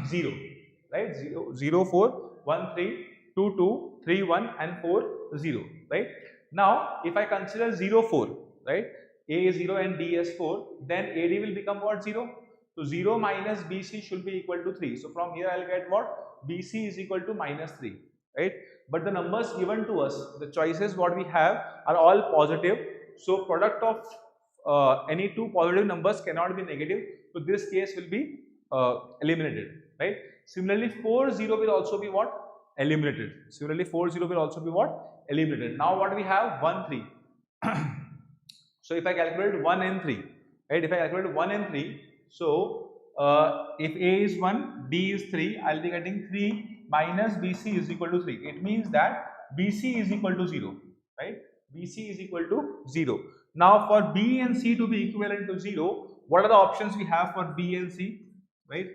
0, right? 0, 0, 4, 1, 3, 2, 2, 3, 1 and 4, 0, right? Now, if I consider 0, 4, right? A is 0 and D is 4, then AD will become what? 0. So 0 minus BC should be equal to 3. So from here I will get what? BC is equal to minus 3, right? But the numbers given to us, the choices what we have are all positive. So product of any two positive numbers cannot be negative. So this case will be eliminated, right? Similarly, 4, 0 will also be what? Eliminated. Similarly, 4, 0 will also be what? Eliminated. Now what we have? 1, 3. So if I calculate 1 and 3, right? If I calculate 1 and 3, so if A is 1, D is 3, I will be getting 3 minus BC is equal to 3. It means that BC is equal to 0, right? BC is equal to 0. Now for B and C to be equivalent to 0, what are the options we have for B and C, right?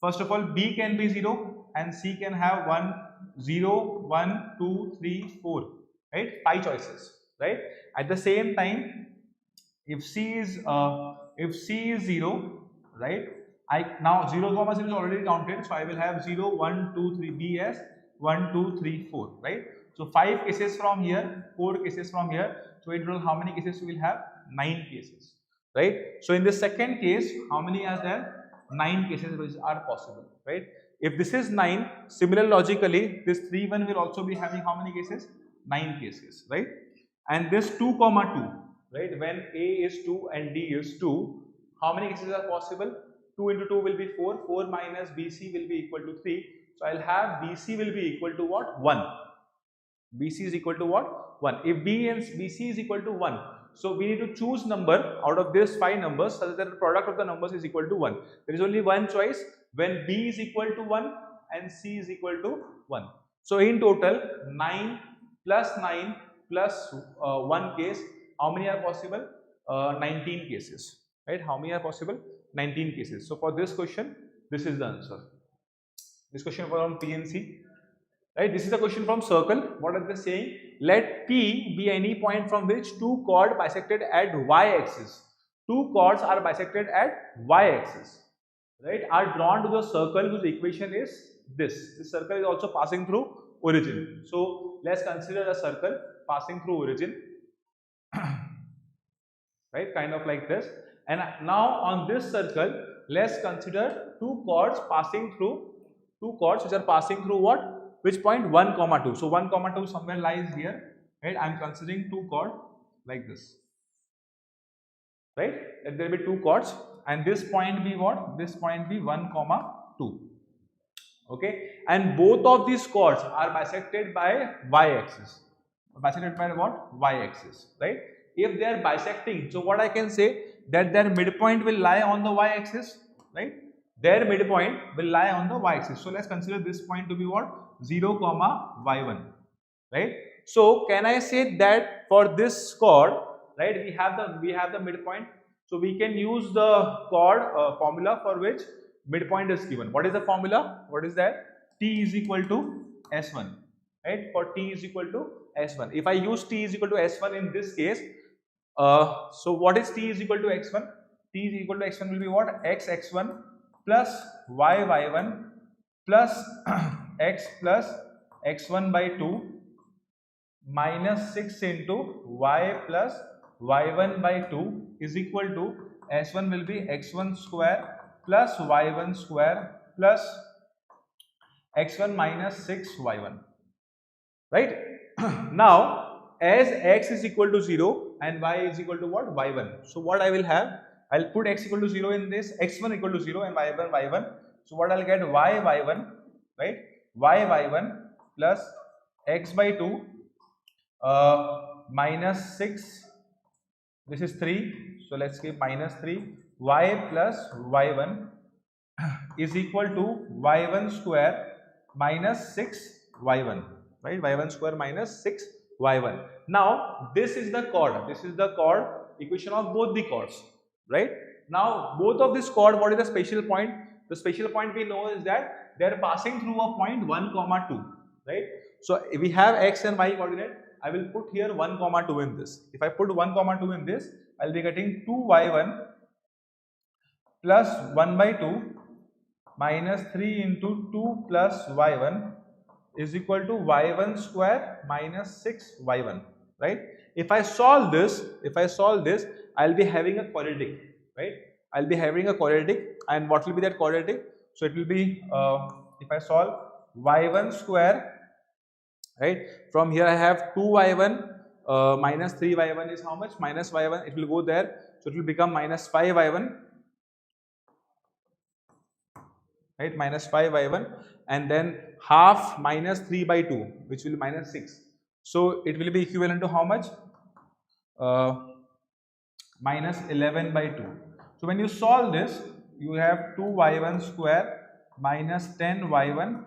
First of all, B can be 0 and C can have 1, 0, 1, 2, 3, 4, right? 5 choices, right? At the same time, if C is 0, right? Now 0, 0 is already counted, so I will have 0, 1, 2, 3, B as 1, 2, 3, 4, right? So 5 cases from here, 4 cases from here. So in total, how many cases we will have? 9 cases, right? So in the second case, how many are there? 9 cases which are possible, right? If this is 9, similar logically, this 3, 1 will also be having how many cases? 9 cases, right? And this 2, 2, right? When A is 2 and D is 2, how many cases are possible? 2 into 2 will be 4, 4 minus BC will be equal to 3. So I'll have BC will be equal to what? 1. BC is equal to what? 1. If B and BC is equal to 1, so we need to choose number out of these 5 numbers such that the product of the numbers is equal to 1. There is only one choice when B is equal to 1 and C is equal to 1. So in total, 9 plus 1 case, how many are possible? 19 cases, right? How many are possible? 19 cases. So for this question, this is the answer. This question was on P and C. Right, this is the question from circle. What are they saying? Let P be any point from which two chords bisected at y-axis. Two chords are bisected at y-axis, right? Are drawn to the circle whose equation is this. This circle is also passing through origin. So let's consider a circle passing through origin. right? Kind of like this. And now on this circle, let's consider two chords which are passing through what? Which point? 1 comma 2. So 1 comma 2 somewhere lies here, right? I'm considering two chords like this, right? And there will be two chords, and this point be what? This point be 1 comma 2. Okay, and both of these chords are bisected by y-axis. Bisected by what? Y-axis, right? If they are bisecting, so what I can say, that their midpoint will lie on the y-axis, right? Their midpoint will lie on the y-axis. So let's consider this point to be what? 0 comma y1, right? So can I say that for this chord, right, we have the midpoint, so we can use the chord formula for which midpoint is given. What is the formula? What is that? T is equal to S1, right? For T is equal to S1. If I use T is equal to S1 in this case, so what is T is equal to X1? T is equal to X1 will be what? X1 plus Y1 plus X plus X1 by 2 minus 6 into Y plus Y1 by 2 is equal to S1 will be X1 square plus Y1 square plus X1 minus 6Y1, right? Now as X is equal to 0 and Y is equal to what? Y1. So what I will have? I'll put X equal to 0 in this, X1 equal to 0 and Y1 Y1. So what I'll get? Y1, right? Y1 plus X by 2 minus 6, this is 3, so let's keep minus 3, y plus y1 is equal to y1 square minus 6y1, right? y1 square minus 6y1. Now this is the chord equation of both the chords, right? Now both of this chord, what is the special point? The special point we know is that they are passing through a point 1 comma 2, right? So if we have x and y coordinate, I will put here 1 comma 2 in this. If I put 1 comma 2 in this, I will be getting 2y1 plus 1 by 2 minus 3 into 2 plus y1 is equal to y1 square minus 6y1, right? If I solve this, I will be having a quadratic, right? I will be having a quadratic, and what will be that quadratic? So it will be, if I solve y1 square, right, from here I have 2y1 minus 3y1 is how much? Minus y1, it will go there, so it will become minus 5y1, right, minus 5y1, and then half minus 3 by 2, which will be minus 6. So it will be equivalent to how much? Minus 11 by 2. So when you solve this, you have 2y1 square minus 10y1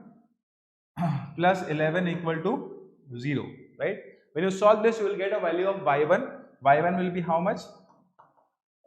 plus 11 equal to 0, right? When you solve this, you will get a value of y1. y1 will be how much?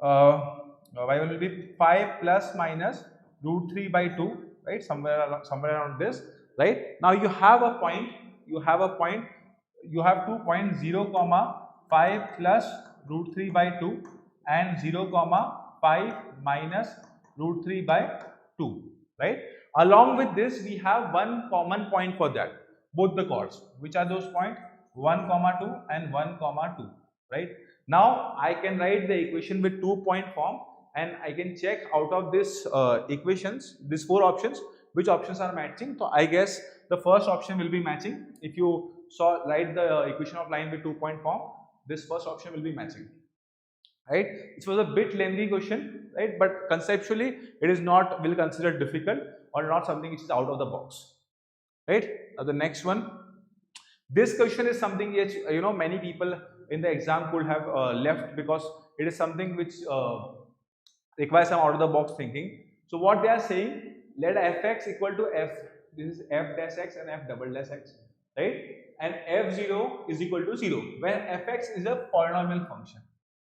Y1 will be 5 plus minus root 3 by 2, right? Somewhere around this, right? Now you have a point, you have 2 points, 0 comma 5 plus root 3 by 2 and 0 comma 5 minus root 3 by 2, right? Along with this, we have one common point for that, both the chords. Which are those points? 1 comma 2 and 1 comma 2, right? Now I can write the equation with 2-point form, and I can check out of this equations, these 4 options, which options are matching. So I guess the first option will be matching. If you write the equation of line with 2-point form, this first option will be matching, right? It was a bit lengthy question, right? But conceptually it is not, will consider difficult or not something which is out of the box, right? Now the next one, this question is something which many people in the exam could have left, because it is something which requires some out of the box thinking. So what they are saying, let fx equal to f, this is f dash x and f double dash x, right? And f0 is equal to 0, where fx is a polynomial function,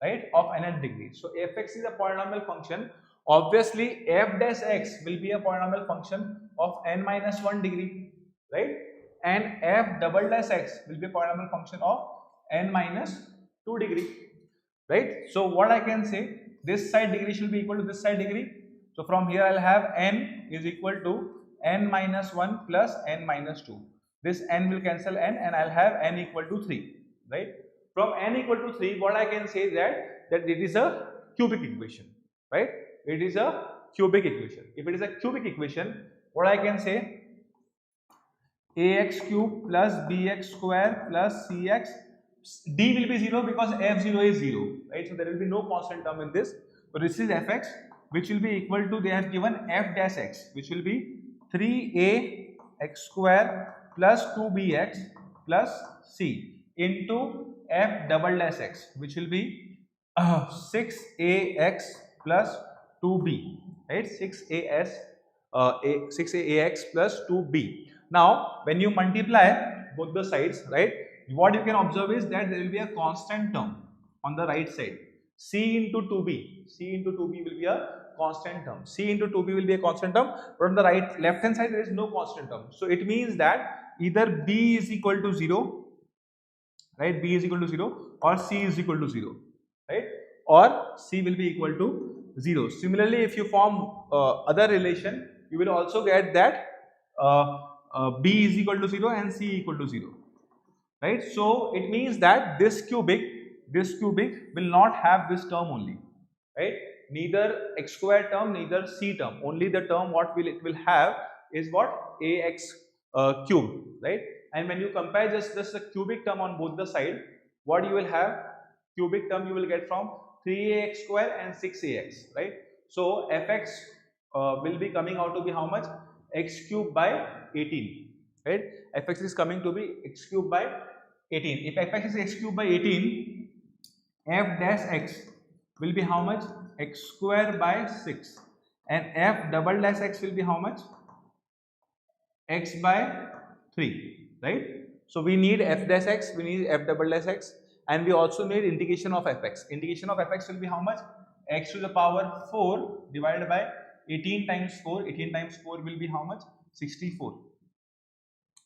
right, of nth degree. So fx is a polynomial function, obviously f dash x will be a polynomial function of n minus 1 degree, right? And f double dash x will be a polynomial function of n minus 2 degree, right? So what I can say, this side degree should be equal to this side degree. So from here I'll have n is equal to n minus 1 plus n minus 2. This n will cancel n, and I'll have n equal to 3, right? From n equal to 3, what I can say is that that it is a cubic equation, right? It is a cubic equation. If it is a cubic equation, what I can say, ax cube plus bx square plus cx, d will be 0 because f0 is 0, right? So there will be no constant term in this. So this is fx, which will be equal to, they have given f dash x, which will be 3ax square plus 2bx plus c into f double dash x, which will be 6ax plus 2b, right? 6ax plus 2b. Now, when you multiply both the sides, right, what you can observe is that there will be a constant term on the right side. C into 2b, C into 2b will be a constant term. C into 2b will be a constant term, but on the left hand side there is no constant term. So it means that either b is equal to 0, right, b is equal to 0, or c is equal to 0, right, or c will be equal to 0. Similarly, if you form other relation, you will also get that b is equal to 0 and c equal to 0, right? So it means that this cubic will not have this term only, right? Neither x square term, neither c term. Only the term what it will have is what, ax cube, right? And when you compare just the cubic term on both the side, what you will have, cubic term you will get from 3ax square and 6ax, right? So fx will be coming out to be how much, x cube by 18, right? Fx is coming to be x cube by 18. If fx is x cube by 18, f dash x will be how much, x square by 6, and f double dash x will be how much, x by 3, right? So we need f dash x, we need f double dash x, and we also need integration of fx. Integration of fx will be how much, x to the power 4 divided by 18 times 4. 18 times 4 will be how much, 64,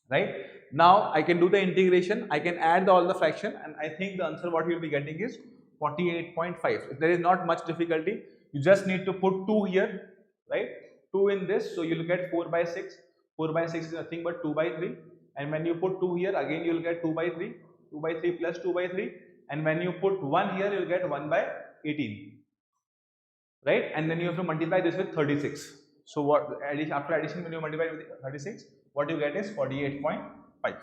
right? Now I can do the integration, I can add all the fraction, and I think the answer what you will be getting is 48.5. There is not much difficulty, you just need to put 2 here, right? 2 in this, so you will get 4 by 6. 4 by 6 is nothing but 2 by 3, and when you put 2 here, again you will get 2 by 3. 2 by 3 plus 2 by 3, and when you put 1 here, you will get 1 by 18, right? And then you have to multiply this with 36. So what, after addition, when you multiply with 36, what you get is 48.5.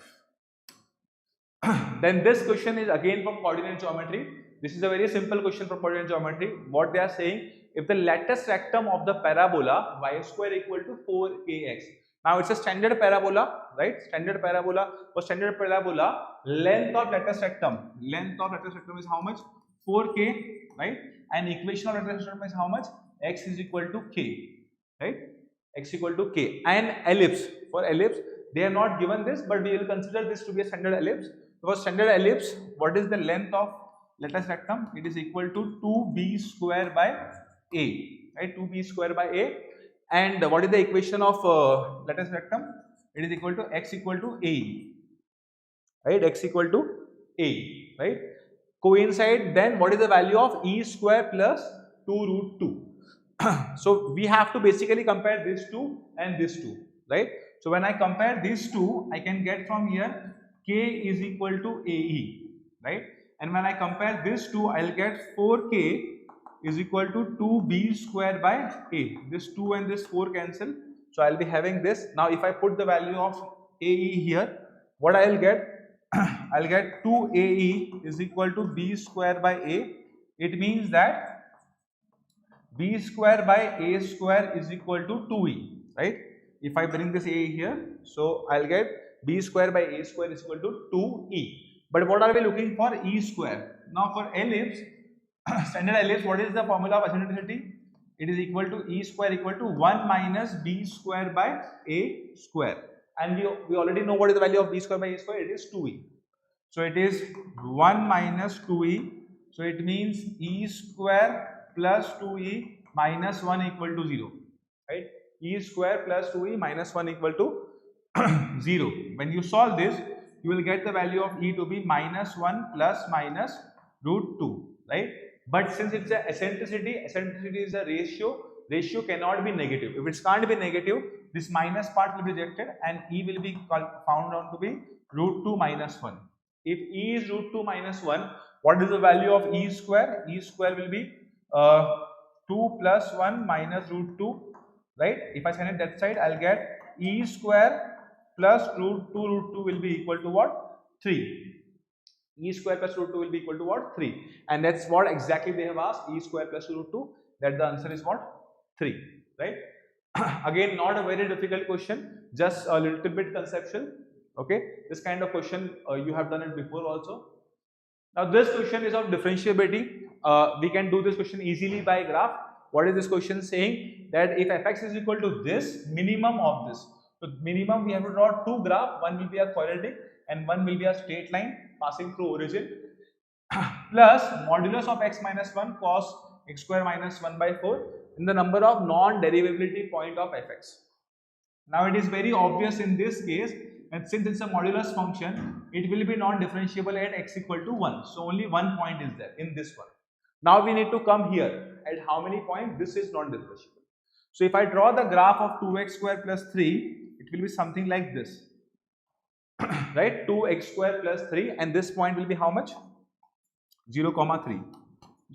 Then this question is again from coordinate geometry. This is a very simple question from coordinate geometry. What they are saying, if the lattice rectum of the parabola y square equal to 4ax. Now it's a standard parabola, right? Standard parabola. For standard parabola, length of lattice rectum is how much? 4k, right? And equation of lattice rectum is how much? X is equal to k, right? X equal to k. And ellipse, for ellipse they have not given this, but we will consider this to be a standard ellipse. For standard ellipse, what is the length of lattice rectum? It is equal to 2b square by a, right? 2b square by a. And what is the equation of lattice rectum? It is equal to x equal to a, right? X equal to a, right? Coincide, then what is the value of e square plus 2 root 2? So we have to basically compare this two and this two, right? So when I compare these two, I can get from here k is equal to ae, right? And when I compare this two, I'll get 4k is equal to 2b square by a. This 2 and this 4 cancel, so I'll be having this. Now if I put the value of ae here, what I'll get? I'll get 2ae is equal to b square by a. It means that b square by a square is equal to 2e, right? If I bring this a here, so I'll get b square by a square is equal to 2e. But what are we looking for? E square. Now for ellipse, standard ellipse, what is the formula of eccentricity? It is equal to e square equal to 1 minus b square by a square. And we already know what is the value of b square by a square. It is 2e. So it is 1 minus 2e. So it means e square plus 2e minus 1 equal to 0, right? E square plus 2e minus 1 equal to 0. When you solve this, you will get the value of e to be minus 1 plus minus root 2, right? But since it's a eccentricity is a ratio cannot be negative. If it can't be negative, this minus part will be rejected and e will be found out to be root 2 minus 1. If e is root 2 minus 1, What is the value of E square? E square will be 2 plus 1 minus root 2, right? If I send it that side, I'll get E square plus root 2 will be equal to what? 3. E square plus root 2 will be equal to what? 3. And that's what exactly they have asked, E square plus root 2. That the answer is what? 3, right? Again, not a very difficult question, just a little bit conceptual. Okay, this kind of question you have done it before also. Now this question is of differentiability. We can do this question easily by graph. What is this question saying? That if fx is equal to this, minimum of this. So minimum we have to draw two graphs. One will be a quadratic and one will be a straight line passing through origin. Plus modulus of x minus 1 cos x square minus 1 by 4 in the number of non-derivability point of fx. Now it is very obvious in this case, and since it's a modulus function, it will be non-differentiable at x equal to 1. So only one point is there in this one. Now we need to come here at how many points this is non-differentiable. So if I draw the graph of 2x square plus 3, it will be something like this. Right, 2x square plus 3, and this point will be how much? 0, 3.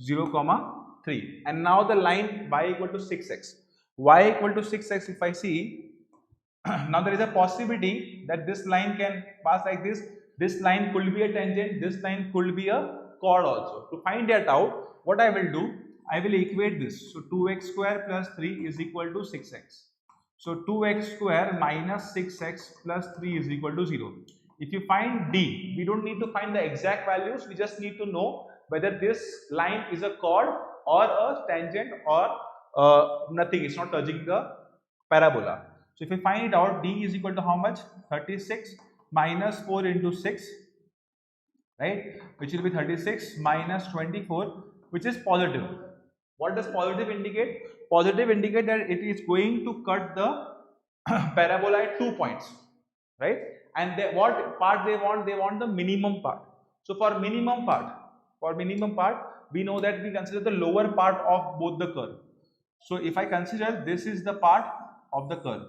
0, 3. And now the line y equal to 6x. Y equal to 6x, if I see, now there is a possibility that this line can pass like this. This line could be a tangent, this line could be a chord also. To find that out, what I will do, I will equate this. So 2x square plus 3 is equal to 6x. So 2x square minus 6x plus 3 is equal to 0. If you find d, we don't need to find the exact values, we just need to know whether this line is a chord or a tangent or nothing, it's not touching the parabola. So if we find it out, d is equal to how much? 36 minus 4 into 6, right, which will be 36 minus 24, which is positive. What does positive indicate? Positive indicate that it is going to cut the parabola at 2 points, right? And what part they want? They want the minimum part. So for minimum part, we know that we consider the lower part of both the curve. So if I consider this is the part of the curve,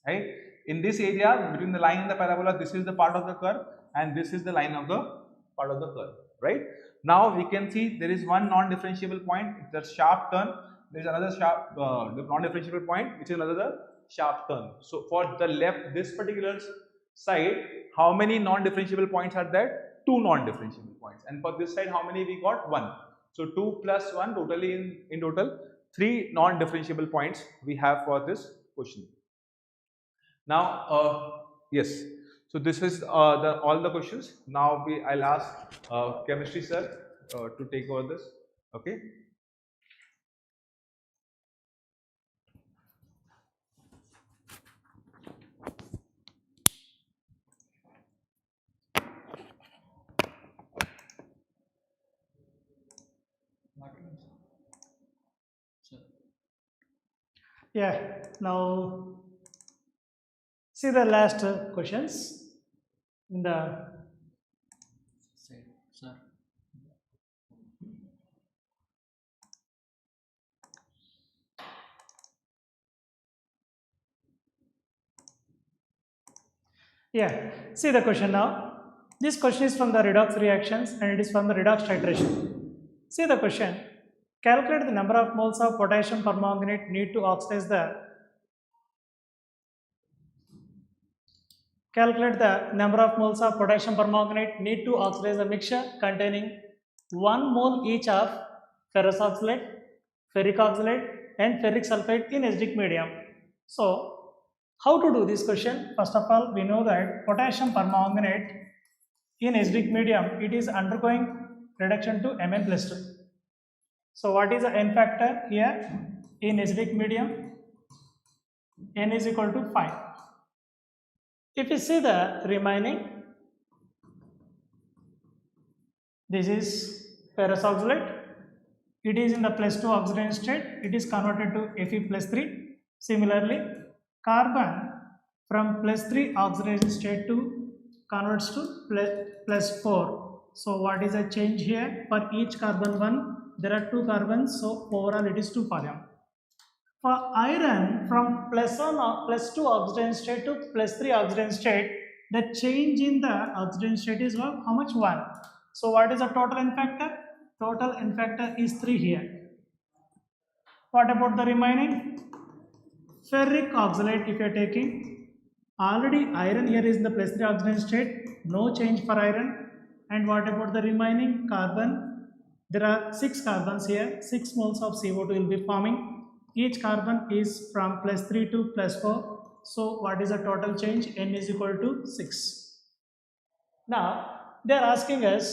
right? In this area between the line and the parabola, this is the part of the curve, and this is the line of the part of the curve, right? Now we can see there is one non-differentiable point, it's a sharp turn. There is another sharp non-differentiable point, which is another sharp turn. So for the left, this particular side, how many non-differentiable points are there? 2 non-differentiable points. And for this side, how many we got? 1. So 2 plus 1, totally in total 3 non-differentiable points we have for this question. Now, yes. So this is all the questions. Now I'll ask chemistry sir to take over this. Okay. Yeah, now see the last questions in the Sir. yeah, see the question now. This question is from the redox reactions and it is from the redox titration. See the question. Calculate the number of moles of potassium permanganate need to oxidize the mixture containing 1 mole each of ferrous oxalate, ferric oxalate and ferric sulfate in acidic medium. So how to do this question? First of all, we know that potassium permanganate in acidic medium, it is undergoing reduction to Mn plus 2. So what is the N factor here? In acidic medium, N is equal to 5. If you see the remaining, this is ferrous oxalate, it is in the plus 2 oxidation state, it is converted to Fe plus 3. Similarly, carbon from plus 3 oxidation state to converts to plus 4. So what is the change here? For each carbon 1, there are 2 carbons, so overall it is 2 for them. For iron, from plus 2 oxidation state to plus 3 oxidation state, the change in the oxidation state is how much? 1. So what is the total n factor? Total n factor is 3 here. What about the remaining? Ferric oxalate if you are taking, already iron here is in the +3 oxidation state, no change for iron. And what about the remaining carbon? There are 6 carbons here, 6 moles of CO2 will be forming. Each carbon is from +3 to +4. So what is the total change? N is equal to 6. Now they are asking us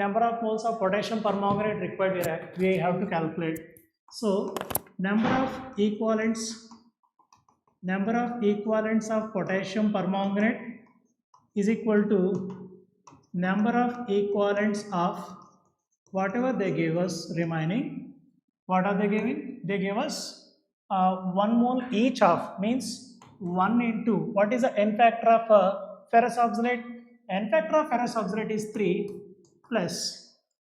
number of moles of potassium permanganate required, we have to calculate. So number of equivalents of potassium permanganate is equal to number of equivalents of whatever they gave us remaining. What are they giving? They gave us 1 mole each of, means 1 into, what is the n factor of ferrous oxalate? N factor of ferrous oxalate is 3 plus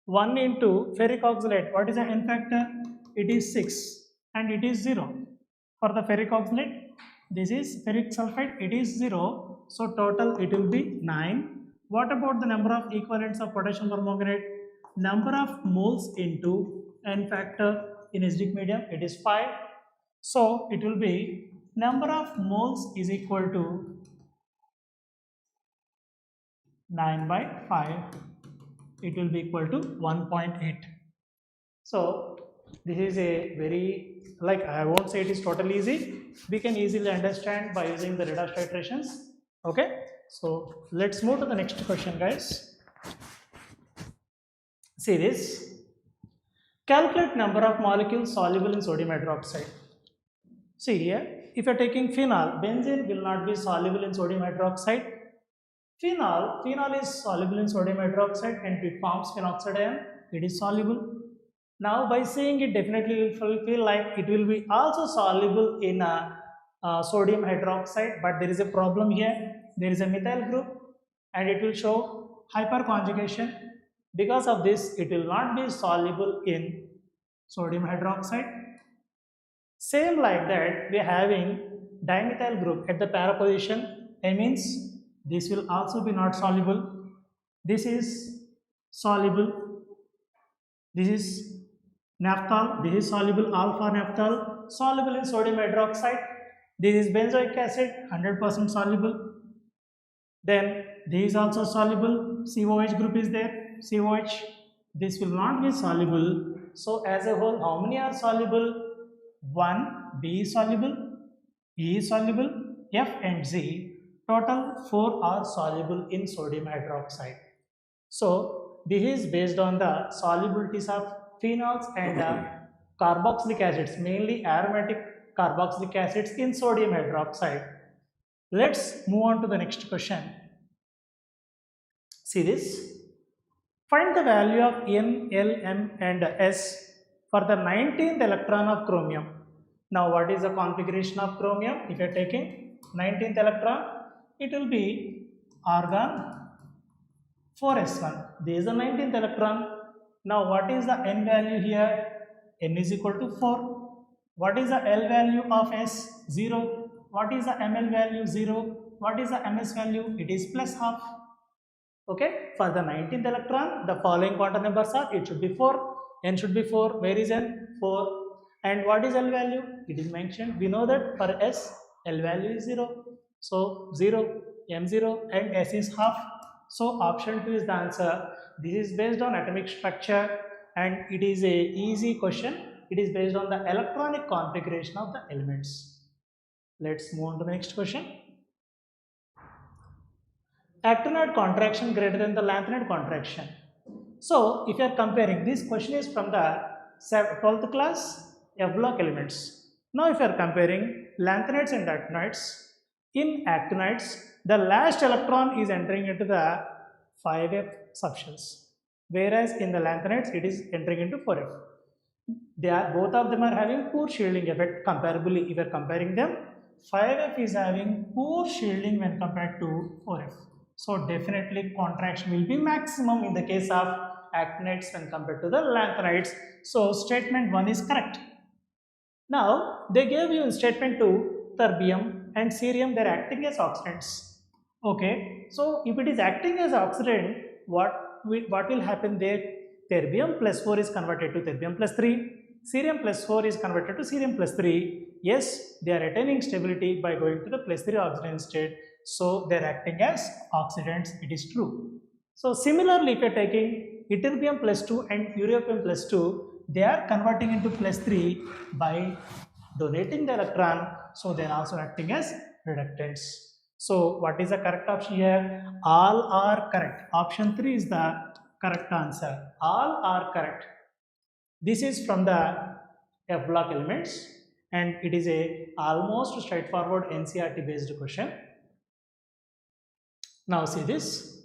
1 into ferric oxalate. What is the n factor? It is 6 and it is 0. For the ferric oxalate, this is ferric sulfide, it is 0. So total it will be 9. What about the number of equivalents of potassium permanganate? Number of moles into n factor in acidic medium, it is 5. So it will be number of moles is equal to 9 by 5. It will be equal to 1.8. So this is a very, like, I won't say it is totally easy. We can easily understand by using the redox titrations. Okay, so let's move to the next question, guys. See this. Calculate number of molecules soluble in sodium hydroxide. See here, if you are taking phenol, benzene will not be soluble in sodium hydroxide. Phenol is soluble in sodium hydroxide and it forms phenoxide ion. It is soluble. Now by seeing it, definitely you will feel like it will be also soluble in sodium hydroxide, but there is a problem here. There is a methyl group and it will show hyperconjugation. Because of this, it will not be soluble in sodium hydroxide. Same like that, we are having dimethyl group at the para position. Amines, this will also be not soluble. This is soluble. This is naphthol. This is soluble alpha naphthol, soluble in sodium hydroxide. This is benzoic acid, 100% soluble. Then this is also soluble. COH group is there. COH, this will not be soluble. So as a whole, how many are soluble? 1, B is soluble, E is soluble, F and Z. Total 4 are soluble in sodium hydroxide. So this is based on the solubilities of phenols and carboxylic acids, mainly aromatic carboxylic acids in sodium hydroxide. Let's move on to the next question. See this. Find the value of N, L, M and S for the 19th electron of chromium. Now what is the configuration of chromium? If you are taking 19th electron, it will be argon 4s1. This is the 19th electron. Now what is the N value here? N is equal to 4. What is the L value of S? 0. What is the Ml value? 0. What is the Ms value? It is plus half. Okay, for the 19th electron, the following quantum numbers are, it should be 4, N should be 4, where is N? 4. And what is L value? It is mentioned, we know that for S, L value is 0. So 0, M0 and S is half. So option 2 is the answer. This is based on atomic structure and it is a easy question. It is based on the electronic configuration of the elements. Let's move on to the next question. Actinide contraction greater than the lanthanide contraction. So if you are comparing, this question is from the 12th class F block elements. Now if you are comparing lanthanides and actinides, in actinides the last electron is entering into the 5f subshells, whereas in the lanthanides it is entering into 4f. Both of them are having poor shielding effect. Comparably, if you are comparing them, 5f is having poor shielding when compared to 4f. So definitely contraction will be maximum in the case of actinides when compared to the lanthanides. So statement 1 is correct. Now they gave you in statement 2 terbium and cerium, they are acting as oxidants. Okay, so if it is acting as oxidant, what will happen there? Terbium plus 4 is converted to terbium plus 3. Cerium plus 4 is converted to cerium plus 3. Yes, they are attaining stability by going to the plus 3 oxidation state. So they are acting as oxidants. It is true. So similarly, if you are taking ytterbium plus 2 and europium plus 2, they are converting into plus 3 by donating the electron. So they are also acting as reductants. So what is the correct option here? All are correct. Option 3 is the correct answer. All are correct. This is from the F block elements and it is a almost straightforward NCERT based question. Now see this.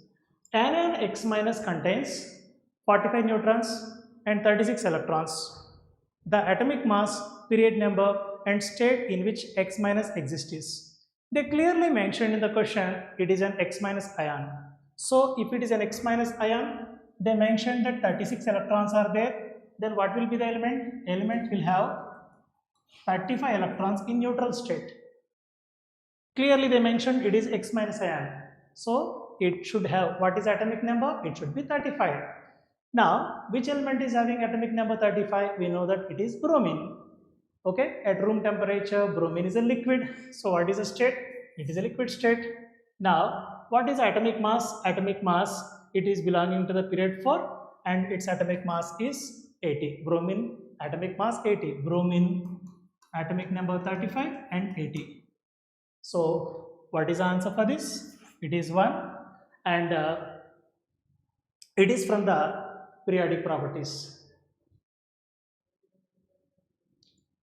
Anion X minus contains 45 neutrons and 36 electrons. The atomic mass, period number and state in which X minus exists is. They clearly mentioned in the question it is an X minus ion. So if it is an X minus ion, they mentioned that 36 electrons are there. Then what will be the element? Element will have 35 electrons in neutral state. Clearly they mentioned it is X minus ion. So it should have, what is atomic number? It should be 35. Now, which element is having atomic number 35? We know that it is bromine. Okay, at room temperature, bromine is a liquid. So what is the state? It is a liquid state. Now, what is atomic mass? Atomic mass, it is belonging to the period 4 and its atomic mass is 80. Bromine, atomic mass 80. Bromine, atomic number 35 and 80. So, what is the answer for this? It is 1 and it is from the periodic properties.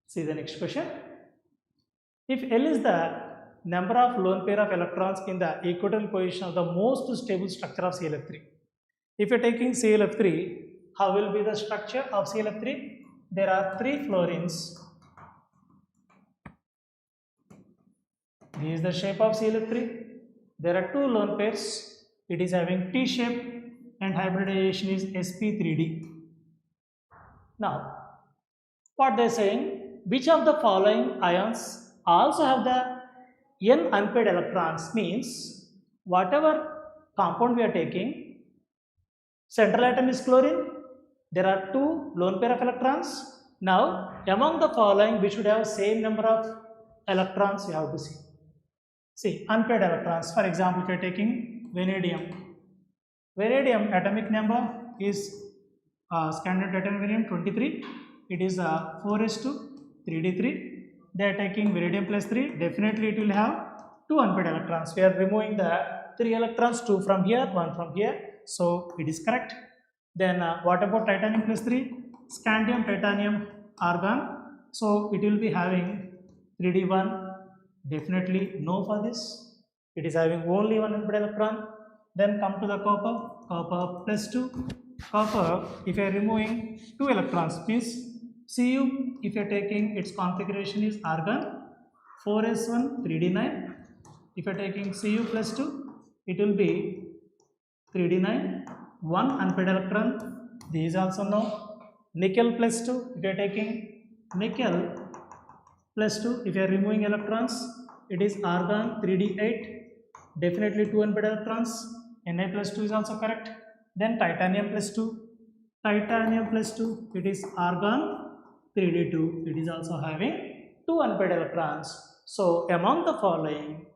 See the next question. If L is the number of lone pair of electrons in the equatorial position of the most stable structure of ClF3. If you are taking ClF3, how will be the structure of ClF3? There are 3 fluorines. This is the shape of ClF3. There are 2 lone pairs. It is having T shape and hybridization is sp3d. Now, what they are saying? Which of the following ions also have the n unpaired electrons? Means whatever compound we are taking, central atom is chlorine. There are 2 lone pair of electrons. Now, among the following, we should have same number of electrons. You have to see. See, unpaired electrons. For example, if you are taking vanadium. Vanadium atomic number is standard atom vanadium 23. It is 4s2 3d3. They are taking vanadium plus 3. Definitely it will have 2 unpaired electrons. We are removing the 3 electrons, 2 from here, 1 from here. So it is correct. Then what about titanium plus 3? Scandium, titanium, argon. So it will be having 3d1. Definitely no for this. It is having only 1 unpaired electron. Then come to the copper. Copper plus 2. Copper, if you are removing 2 electrons, means Cu, if you are taking its configuration is argon 4s1 3d9. If you are taking Cu plus 2, it will be 3d9, 1 unpaired electron. This is also no. Nickel plus 2, if you are taking nickel plus 2, if you are removing electrons, it is argon 3d8. Definitely 2 unpaired electrons. Na plus 2 is also correct. Then titanium plus 2. Titanium plus 2, it is argon 3d2. It is also having 2 unpaired electrons. So among the following,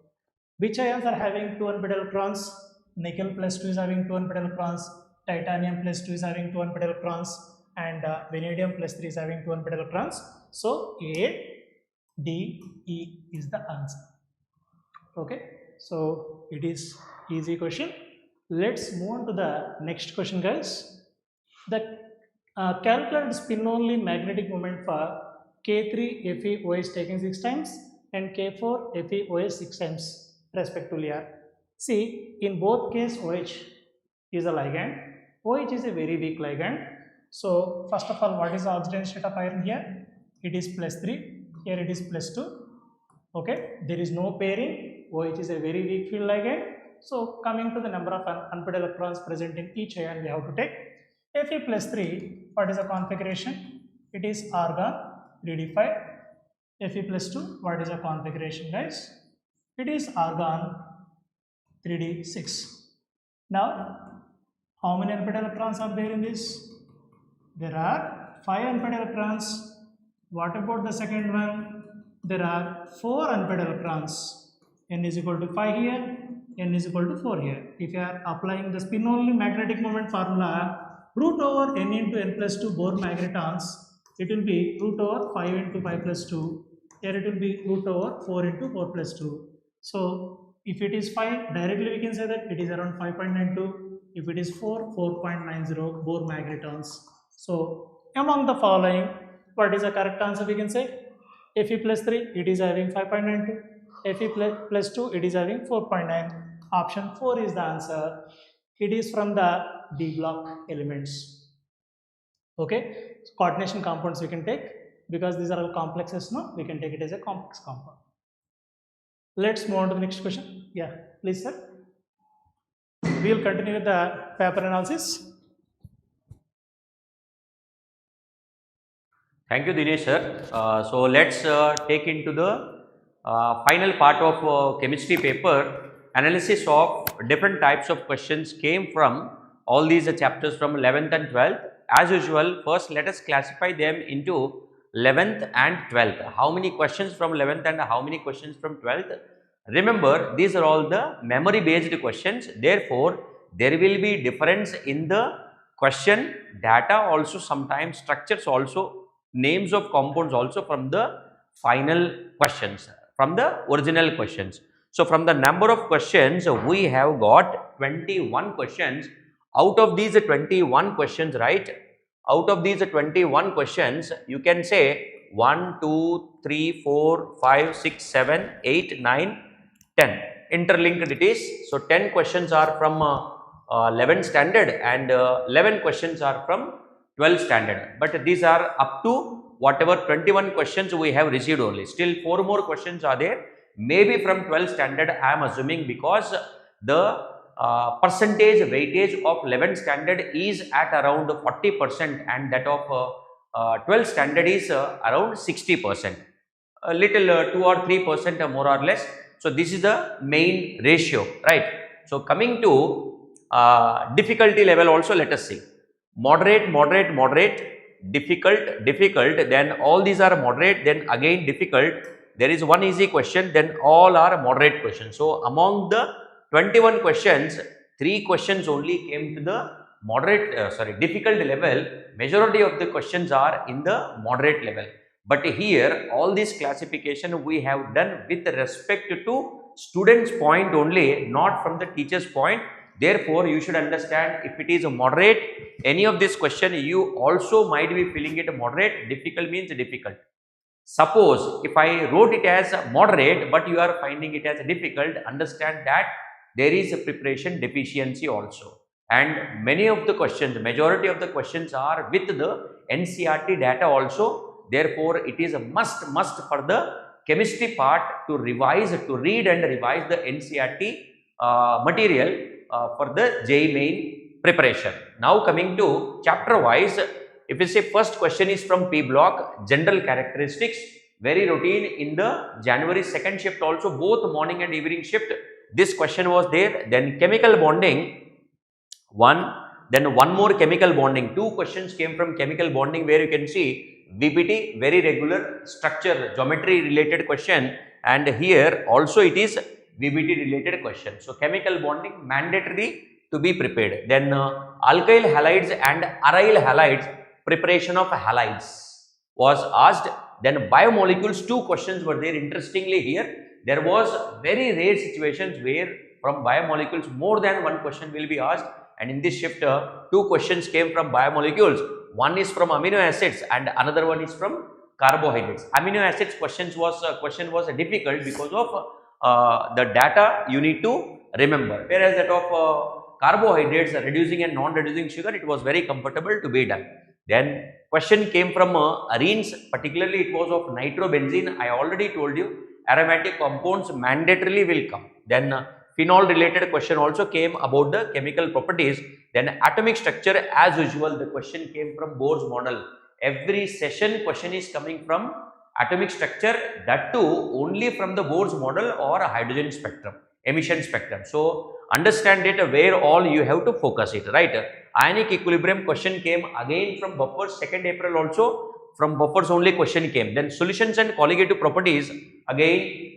which ions are having 2 unpaired electrons? Nickel plus 2 is having 2 unpaired electrons. Titanium plus 2 is having 2 unpaired electrons. And vanadium plus 3 is having 2 unpaired electrons. So A, D, E is the answer. Okay. So it is easy question. Let's move on to the next question, guys. The calculated spin only magnetic moment for K3 FeOH taken 6 times and K4 FeOH 6 times respectively are. See, in both case OH is a ligand. OH is a very weak ligand. So first of all, what is the oxidation state of iron here? It is plus 3. Here it is plus 2. Okay, there is no pairing. OH is a very weak field ligand. So coming to the number of unpaired electrons present in each ion, we have to take Fe plus 3. What is the configuration? It is argon 3d5. Fe plus 2. What is the configuration, guys? It is argon 3d6. Now, How many unpaired electrons are there in this? There are 5 unpaired electrons. What about the second one? There are 4 unpaired electrons. N is equal to 5 here, N is equal to 4 here. If you are applying the spin only magnetic moment formula, root over N into N plus 2 Bohr magnetons, it will be root over 5 into 5 plus 2. Here it will be root over 4 into 4 plus 2. So if it is 5, directly we can say that it is around 5.92. If it is 4, 4.90 Bohr magnetons. So among the following, what is the correct answer we can say? Fe plus 3, it is having 5.92. Fe plus 2, it is having 4.9. Option 4 is the answer. It is from the D block elements. Okay, so coordination compounds we can take, because these are all complexes, no? We can take it as a complex compound. Let's move on to the next question. Yeah, please, sir. We will continue with the paper analysis. Thank you, Dinesh sir. So let's take into the final part of chemistry paper. Analysis of different types of questions came from all these chapters from 11th and 12th. As usual, first let us classify them into 11th and 12th. How many questions from 11th and how many questions from 12th? Remember, these are all the memory based questions. Therefore, there will be difference in the question data also, sometimes structures also, names of compounds also from the final questions, from the original questions. So, from the number of questions, we have got 21 questions. Out of these 21 questions, right? Out of these 21 questions, you can say 1, 2, 3, 4, 5, 6, 7, 8, 9, 10. Interlinked it is. So, 10 questions are from 11 standard and 11 questions are from 12 standard. But these are up to whatever 21 questions we have received only. Still 4 more questions are there. Maybe from 12 standard I am assuming, because the percentage weightage of 11 standard is at around 40% and that of 12 standard is around 60%. A little 2 or 3% more or less. So, this is the main ratio, right? So, coming to difficulty level also, let us see. Moderate, moderate, moderate, difficult, difficult, then all these are moderate, then again difficult. There is one easy question, then all are moderate questions. So, among the 21 questions, 3 questions only came to the moderate, difficult level. Majority of the questions are in the moderate level. But here, all this classification we have done with respect to students' point only, not from the teacher's point. Therefore, you should understand, if it is a moderate, any of this question, you also might be feeling it moderate. Difficult means difficult. Suppose if I wrote it as moderate, but you are finding it as difficult, understand that there is a preparation deficiency also. And many of the questions, majority of the questions are with the NCERT data also. Therefore, it is a must for the chemistry part to revise, to read and revise the NCERT material for the JEE Main preparation. Now, coming to chapter wise, if you say first question is from P block, general characteristics, very routine in the January 2nd shift also, both morning and evening shift, this question was there. Then chemical bonding, one, then one more chemical bonding, 2 questions came from chemical bonding, where you can see VBT, very regular structure, geometry related question, and here also it is VBT related question. So, chemical bonding mandatory to be prepared. Then alkyl halides and aryl halides, preparation of halides was asked. Then biomolecules, 2 questions were there. Interestingly, here there was very rare situations where from biomolecules more than 1 question will be asked, and in this shift 2 questions came from biomolecules. One is from amino acids and another one is from carbohydrates. Amino acids question was difficult because of the data you need to remember, whereas that of carbohydrates, reducing and non-reducing sugar, it was very comfortable to be done. Then question came from arenes, particularly it was of nitrobenzene. I already told you aromatic compounds mandatorily will come. Then phenol related question also came about the chemical properties. Then atomic structure, as usual, the question came from Bohr's model. Every session question is coming from atomic structure, that too only from the Bohr's model or a hydrogen spectrum, emission spectrum. So, understand it where all you have to focus it, right? Ionic equilibrium question came again from buffers, 2nd April also from buffers only question came. Then solutions and colligative properties, again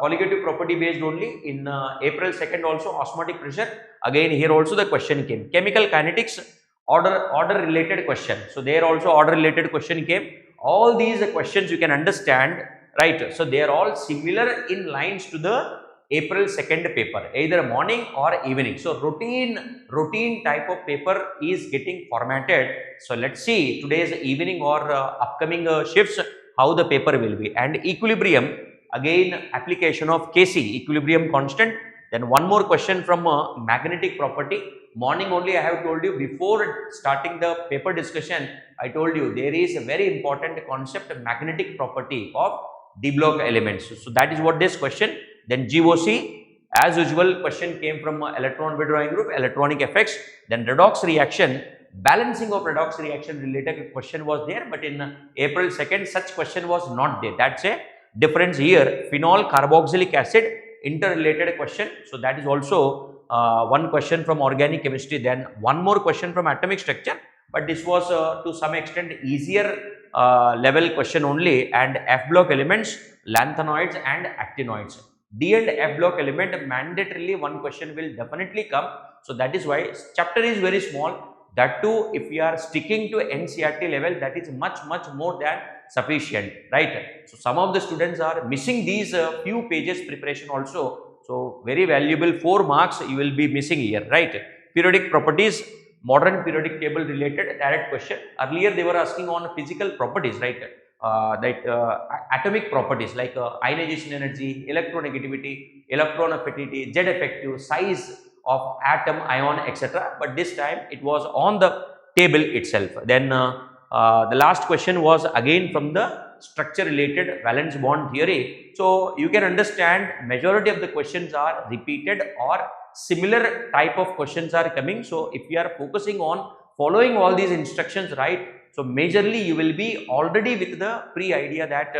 colligative property based only in April 2nd also. Osmotic pressure, again here also the question came. Chemical kinetics, order related question, so there also order related question came. All these questions you can understand, right? So they are all similar in lines to the April 2nd paper, either morning or evening. So routine type of paper is getting formatted. So let's see today's evening or upcoming shifts how the paper will be. And equilibrium, again application of Kc, equilibrium constant. Then one more question from magnetic property. Morning only I have told you, before starting the paper discussion, I told you there is a very important concept, magnetic property of d block elements. So that is what this question. Then GOC, as usual question came from electron withdrawing group, electronic effects. Then redox reaction, balancing of redox reaction related question was there, but in April 2nd such question was not there. That's a difference here. Phenol carboxylic acid, interrelated question. So that is also one question from organic chemistry. Then one more question from atomic structure, but this was to some extent easier level question only. And F block elements, lanthanoids and actinoids. D and F block element, mandatorily one question will definitely come. So that is why chapter is very small. That too, if we are sticking to NCERT level, that is much more than sufficient, right? So some of the students are missing these few pages preparation also. So very valuable 4 marks you will be missing here, right? Periodic properties, modern periodic table related direct question. Earlier they were asking on physical properties, right? Atomic properties like ionization energy, electronegativity, electron affinity, Z effective, size of atom, ion, etc. But this time it was on the table itself. Then the last question was again from the structure related valence bond theory. So you can understand majority of the questions are repeated or similar type of questions are coming. So if you are focusing on following all these instructions, right, so majorly you will be already with the pre idea that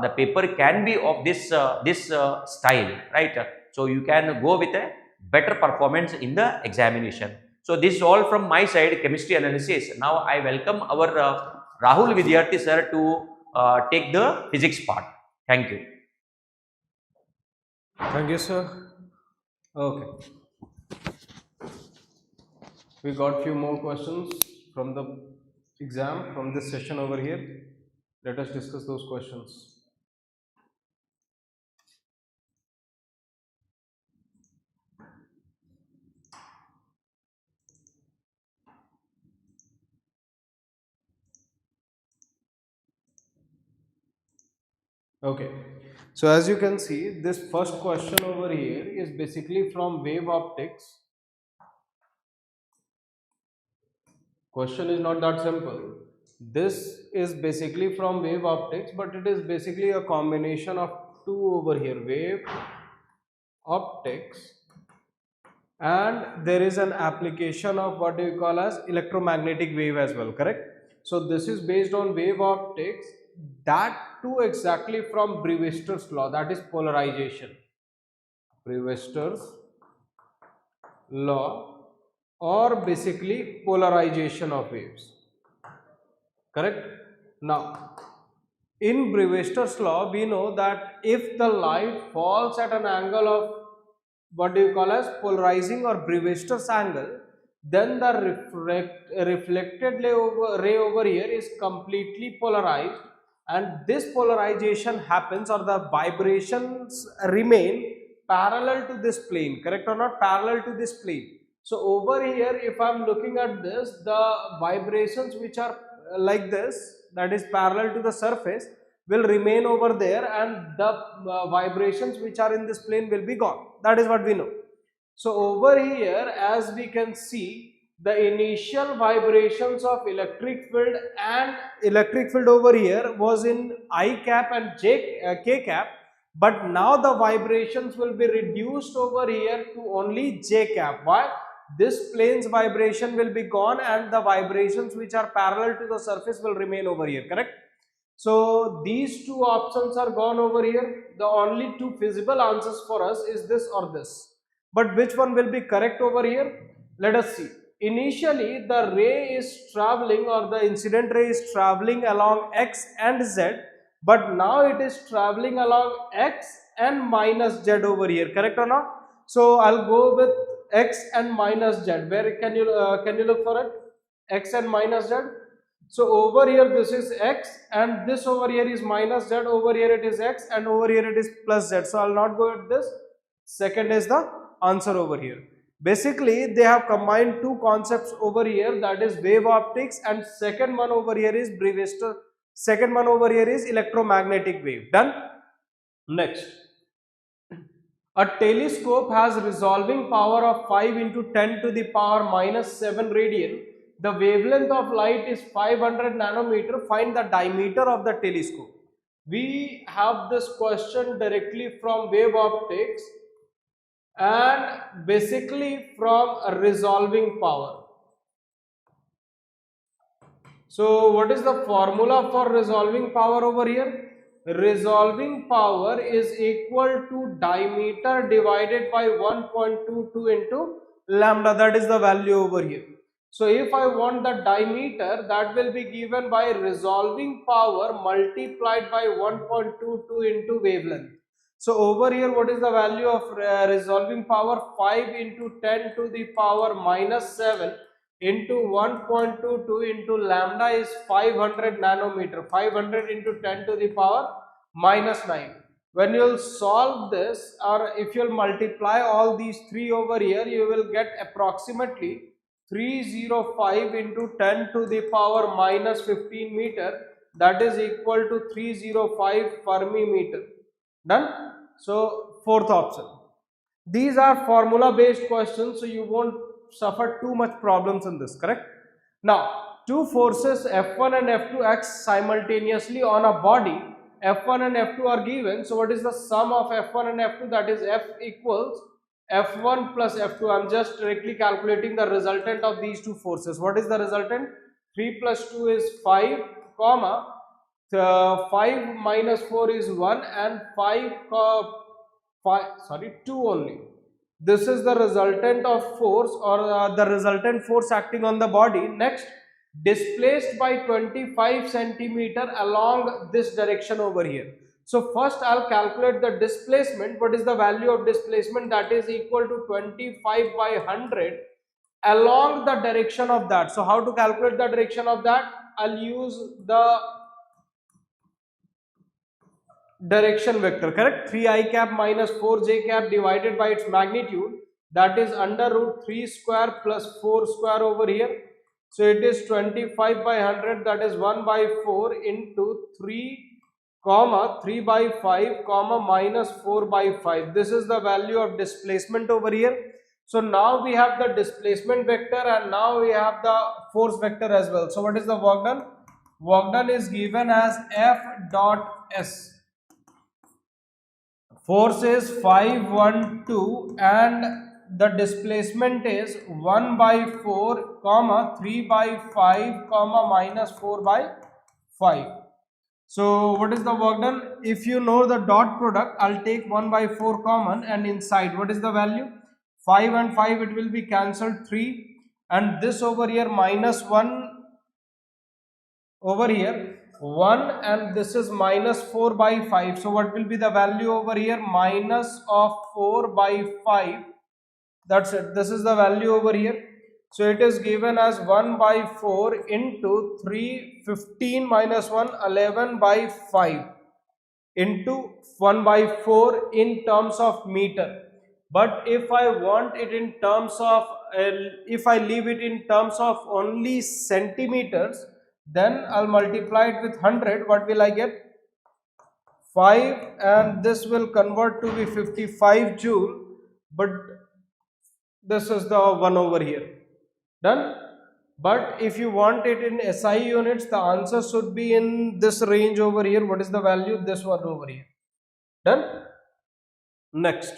the paper can be of this style, right? So you can go with a better performance in the examination. So this is all from my side, chemistry analysis. Now I welcome our Rahul Vidyarthi sir to take the physics part. Thank you. Thank you, sir. Okay. We got few more questions from the exam, from this session over here. Let us discuss those questions. Okay, so as you can see, this first question over here is basically from wave optics. Question is not that simple. This is basically from wave optics, but it is basically a combination of two over here, wave optics, and there is an application of what you call as electromagnetic wave as well, correct? So this is based on wave optics, that too exactly from Brevister's law, that is polarization. Brevister's law, or basically polarization of waves, correct? Now in Brevister's law we know that if the light falls at an angle of what do you call as polarizing or Brevister's angle, then the reflected ray over here is completely polarized, and this polarization happens or the vibrations remain parallel to this plane, correct or not? Parallel to this plane. So over here if I am looking at this, the vibrations which are like this, that is parallel to the surface, will remain over there, and the vibrations which are in this plane will be gone. That is what we know. So over here as we can see, the initial vibrations of electric field and electric field over here was in I cap and k cap, but now the vibrations will be reduced over here to only j cap. Why? This plane's vibration will be gone and the vibrations which are parallel to the surface will remain over here, correct? So these two options are gone over here. The only two feasible answers for us is this or this. But which one will be correct over here? Let us see. Initially the ray is traveling, or the incident ray is traveling along x and z, but now it is traveling along x and minus z over here, correct or not? So I'll go with x and minus z. Where can you look for it? X and minus z. So over here this is x, and this over here is minus z, over here it is x, and over here it is plus z. So I'll not go with this. Second is the answer over here. Basically they have combined two concepts over here, that is wave optics, and second one over here is Brewster. Second one over here is electromagnetic wave. Done? Next. A telescope has resolving power of 5 into 10 to the power minus 7 radian. The wavelength of light is 500 nanometer. Find the diameter of the telescope. We have this question directly from wave optics and basically from a resolving power. So what is the formula for resolving power over here? Resolving power is equal to diameter divided by 1.22 into lambda. That is the value over here. So if I want the diameter, that will be given by resolving power multiplied by 1.22 into wavelength. So over here, what is the value of resolving power? 5 into 10 to the power minus 7 into 1.22 into lambda is 500 nanometer. 500 into 10 to the power minus 9. When you will solve this, or if you will multiply all these three over here, you will get approximately 305 into 10 to the power minus 15 meter, that is equal to 305 Fermi meter. Done? So fourth option. These are formula based questions, so you won't suffer too much problems in this, correct? Now, two forces F1 and F2 act simultaneously on a body. F1 and F2 are given. So what is the sum of F1 and F2? That is F equals F1 plus F2. I am just directly calculating the resultant of these two forces. What is the resultant? 3 plus 2 is 5, comma 5 minus 4 is 1, and 2 only. This is the resultant of force, or the resultant force acting on the body. Next, displaced by 25 centimeter along this direction over here. So first I'll calculate the displacement. What is the value of displacement? That is equal to 25 by 100 along the direction of that. So how to calculate the direction of that? I'll use the direction vector, correct? 3i cap minus 4j cap divided by its magnitude, that is under root 3 square plus 4 square over here. So it is 25 by 100, that is 1 by 4 into 3 comma 3 by 5 comma minus 4 by 5. This is the value of displacement over here. So now we have the displacement vector, and now we have the force vector as well. So what is the work done? Work done is given as F dot S. Force is 512 and the displacement is 1 by 4 comma 3 by 5 comma minus 4 by 5. So what is the work done? If you know the dot product, I'll take 1 by 4 common, and inside what is the value? 5 and 5, it will be cancelled 3, and this over here minus 1 over here 1, and this is minus 4 by 5. So what will be the value over here? Minus of 4 by 5. That's it. This is the value over here. So it is given as 1 by 4 into 3, 15 minus 1, 11 by 5 into 1 by 4 in terms of meter. But if I want it in terms of, if I leave it in terms of only centimeters, then I'll multiply it with 100. What will I get? 5, and this will convert to be 55 joule, but this is the one over here. Done? But if you want it in SI units, the answer should be in this range over here. What is the value? This one over here. Done? Next.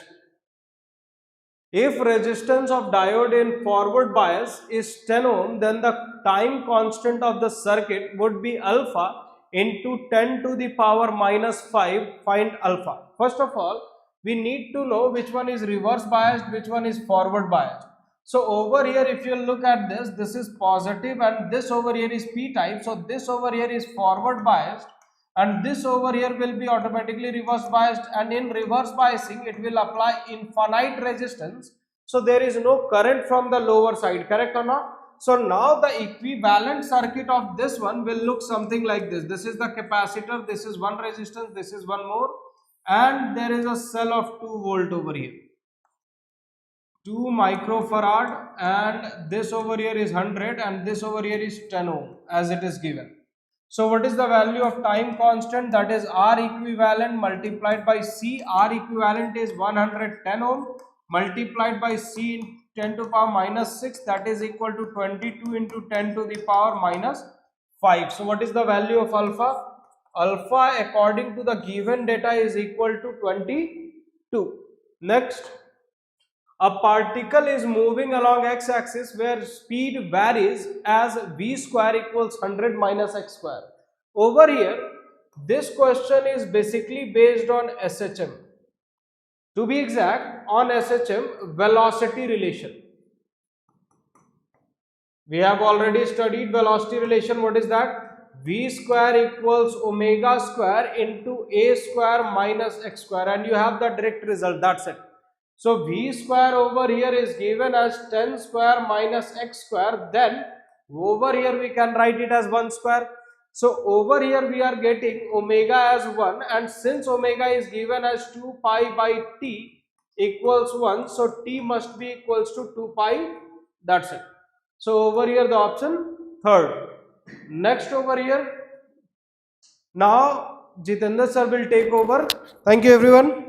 If resistance of diode in forward bias is 10 ohm, then the time constant of the circuit would be alpha into 10 to the power minus 5. Find alpha. First of all, we need to know which one is reverse biased, which one is forward biased. So over here, if you look at this, this is positive and this over here is p type. So this over here is forward biased and this over here will be automatically reverse biased, and in reverse biasing it will apply infinite resistance. So there is no current from the lower side, correct or not? So now the equivalent circuit of this one will look something like this. This is the capacitor, this is one resistance, this is one more, and there is a cell of 2 volt over here. 2 microfarad, and this over here is 100 and this over here is 10 ohm as it is given. So what is the value of time constant? That is R equivalent multiplied by C. R equivalent is 110 ohm multiplied by C in 10 to the power minus 6, that is equal to 22 into 10 to the power minus 5. So what is the value of alpha? Alpha according to the given data is equal to 22. Next, a particle is moving along x-axis where speed varies as v square equals 100 minus x square. Over here, this question is basically based on SHM. To be exact, on SHM, velocity relation. We have already studied velocity relation. What is that? V square equals omega square into a square minus x square, and you have the direct result. That's it. So v square over here is given as 10 square minus x square. Then over here we can write it as 1 square. So over here we are getting omega as 1, and since omega is given as 2 pi by t equals 1, so t must be equals to 2 pi. That's it. So over here the option third. Next over here, now Jitendra sir will take over. Thank you everyone.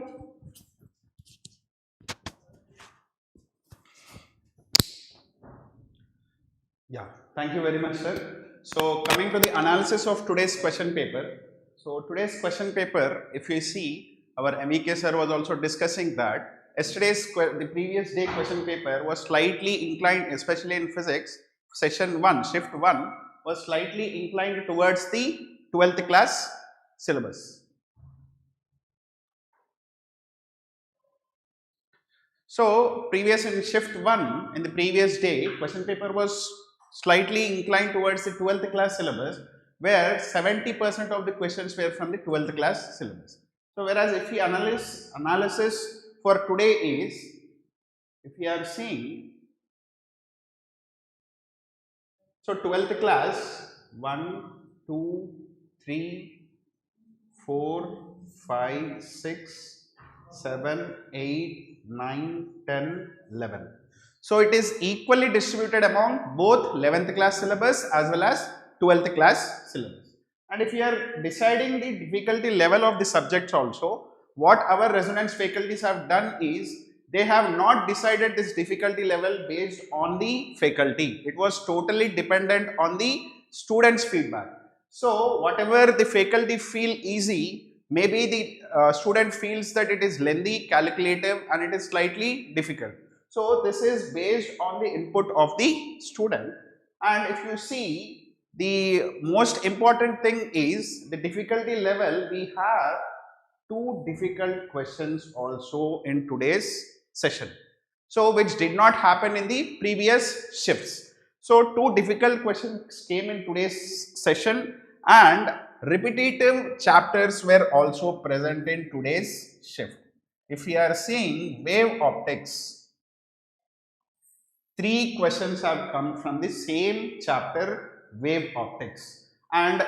Yeah, thank you very much, sir. So coming to the analysis of today's question paper. So today's question paper, if you see, our MEK sir was also discussing that the previous day question paper was slightly inclined, especially in physics, session 1, shift 1 was slightly inclined towards the 12th class syllabus. So previous in shift 1 in the previous day question paper was slightly inclined towards the 12th class syllabus, where 70% of the questions were from the 12th class syllabus. So whereas if we analysis for today is, if we are seeing, so 12th class 1, 2, 3, 4, 5, 6, 7, 8, 9, 10, 11. So it is equally distributed among both 11th class syllabus as well as 12th class syllabus. And if we are deciding the difficulty level of the subjects also, what our resonance faculties have done is, they have not decided this difficulty level based on the faculty. It was totally dependent on the students' feedback. So whatever the faculty feel easy, maybe the student feels that it is lengthy, calculative, and it is slightly difficult. So this is based on the input of the student. And if you see, the most important thing is the difficulty level. We have 2 difficult questions also in today's session, so which did not happen in the previous shifts. So 2 difficult questions came in today's session, and repetitive chapters were also present in today's shift. If we are seeing wave optics, 3 questions have come from the same chapter, wave optics, and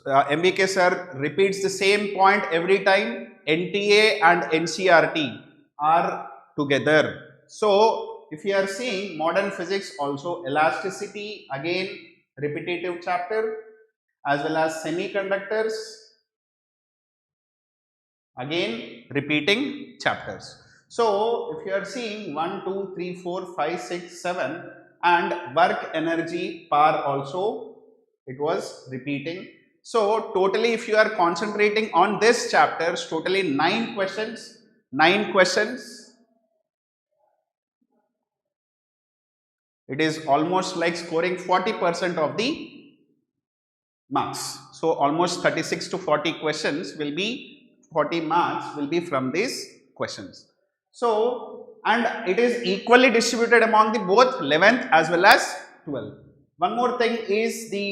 MBK sir repeats the same point every time. NTA and NCRT are together. So if you are seeing modern physics, also elasticity, again repetitive chapter, as well as semiconductors, again repeating chapters. So if you are seeing 1, 2, 3, 4, 5, 6, 7, and work, energy, power also, it was repeating. So totally if you are concentrating on this chapters, totally 9 questions, 9 questions. It is almost like scoring 40% of the marks. So almost 36 to 40 questions will be, 40 marks will be from these questions. So, and it is equally distributed among the both 11th as well as 12th. One more thing is the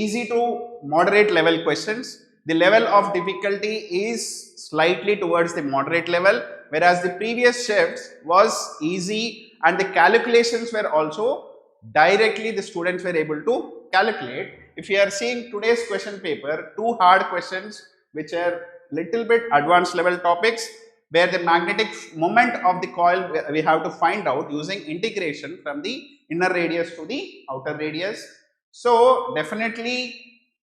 easy to moderate level questions. The level of difficulty is slightly towards the moderate level, whereas the previous shifts was easy and the calculations were also directly the students were able to calculate. If you are seeing today's question paper, two hard questions which are little bit advanced level topics, where the magnetic moment of the coil we have to find out using integration from the inner radius to the outer radius. So definitely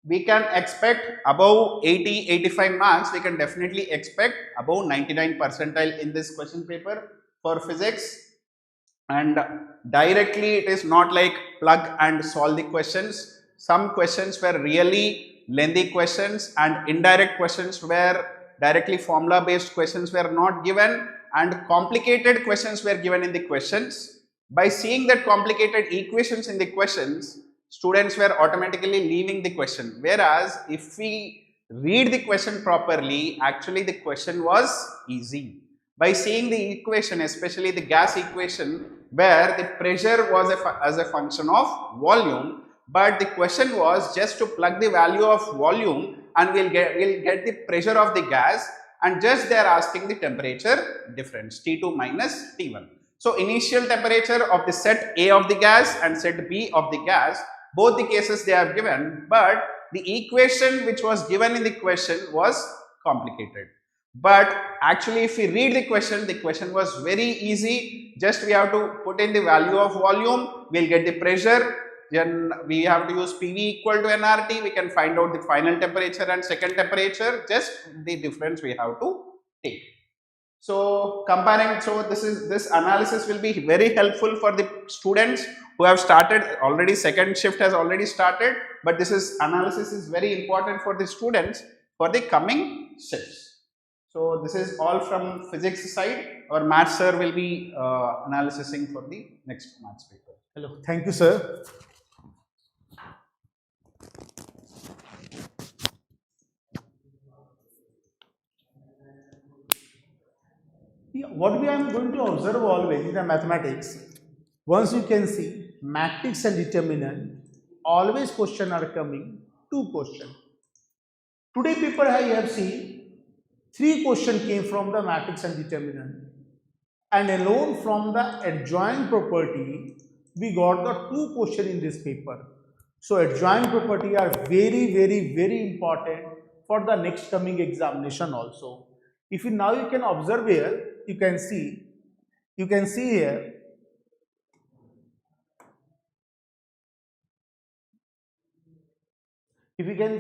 we can expect above 80-85 marks. We can definitely expect above 99 percentile in this question paper for physics. And directly it is not like plug and solve the questions. Some questions were really lengthy questions and indirect questions were directly formula based questions were not given and complicated questions were given in the questions. By seeing that complicated equations in the questions, students were automatically leaving the question, whereas if we read the question properly, actually the question was easy. By seeing the equation, especially the gas equation, where the pressure was as a function of volume, but the question was just to plug the value of volume and we'll get the pressure of the gas, and just they are asking the temperature difference T2 minus T1. So initial temperature of the set A of the gas and set B of the gas, both the cases they have given, but the equation which was given in the question was complicated. But actually if we read the question was very easy. Just we have to put in the value of volume, we'll get the pressure, then we have to use PV equal to nRT, we can find out the final temperature and second temperature, just the difference we have to take. So comparing, so this analysis will be very helpful for the students who have started already, second shift has already started, but analysis is very important for the students for the coming shifts. So this is all from physics side. Our maths sir will be analysing for the next maths paper. Hello, thank you, sir. Yeah, what we are going to observe always in the mathematics, once you can see matrix and determinant, always question are coming, two questions. Today paper I have seen 3 questions came from the matrix and determinant, and alone from the adjoint property we got the 2 questions in this paper. So adjoint property are very important for the next coming examination also. If you now you can observe here, you can see here, if you can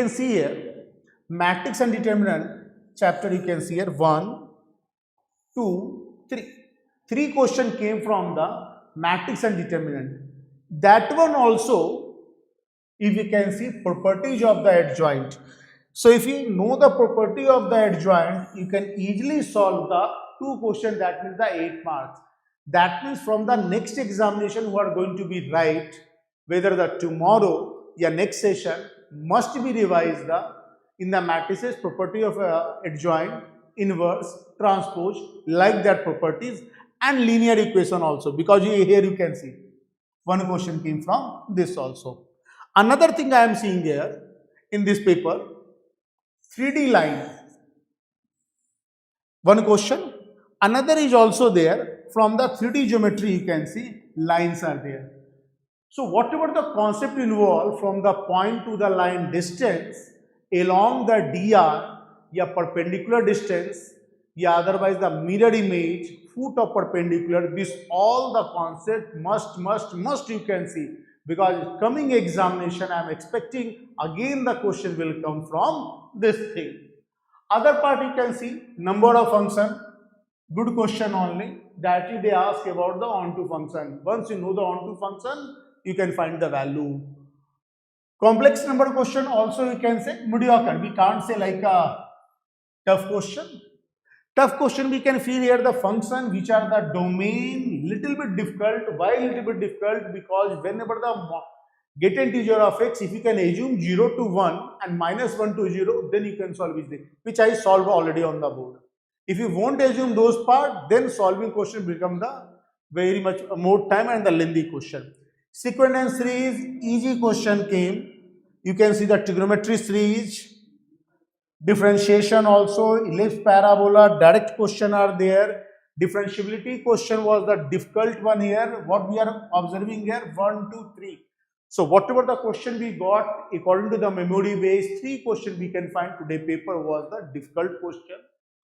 see here, matrix and determinant chapter, you can see here 1, 2, 3. 3 questions came from the matrix and determinant. That one also, if you can see properties of the adjoint. So if you know the property of the adjoint, you can easily solve the 2 questions, that means the 8 marks. That means from the next examination who are going to be right, whether the tomorrow or next session must be revised in the matrices property of adjoint, inverse, transpose, like that properties, and linear equation also, because here you can see 1 question came from this also. Another thing I am seeing here in this paper, 3D line, 1 question. Another is also there, from the 3D geometry you can see lines are there. So whatever the concept involved from the point to the line distance along the DR, या perpendicular distance, या otherwise the mirror image, foot of perpendicular, this all the concept must you can see, because coming examination I am expecting again the question will come from this thing. Other part you can see number of function, good question only, that they ask about the onto function. Once you know the onto function, you can find the value. Complex number question also you can say mediocre. We can't say like a tough question. Tough question we can feel here the function which are the domain little bit difficult. Why little bit difficult? Because whenever the get an integer of x, if you can assume 0 to 1 and minus 1 to 0, then you can solve it, which I solved already on the board. If you won't assume those parts, then solving question become the very much more time and the lengthy question. Sequential series, easy question came. You can see the trigonometry series, differentiation also, ellipse, parabola, direct question are there. Differentiability question was the difficult one here. What we are observing here, 1, 2, 3. So whatever the question we got, according to the memory base, 3 questions we can find today paper was the difficult question.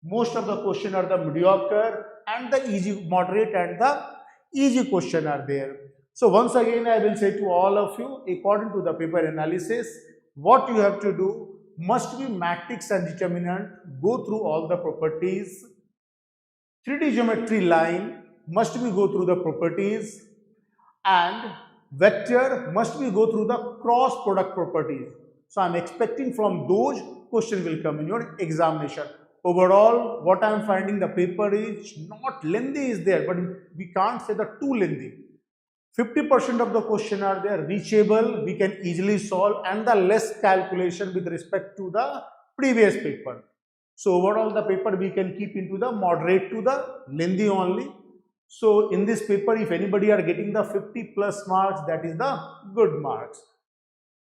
Most of the question are the mediocre and the easy, moderate and the easy question are there. So once again I will say to all of you, according to the paper analysis, what you have to do must be matrix and determinant, go through all the properties. 3D geometry line must be go through the properties, and vector must be go through the cross product properties. So I am expecting from those questions will come in your examination. Overall, what I am finding the paper is not lengthy is there, but we can't say the too lengthy. 50% of the question are there, reachable, we can easily solve, and the less calculation with respect to the previous paper. So overall the paper we can keep into the moderate to the lengthy only. So in this paper, if anybody are getting the 50 plus marks, that is the good marks.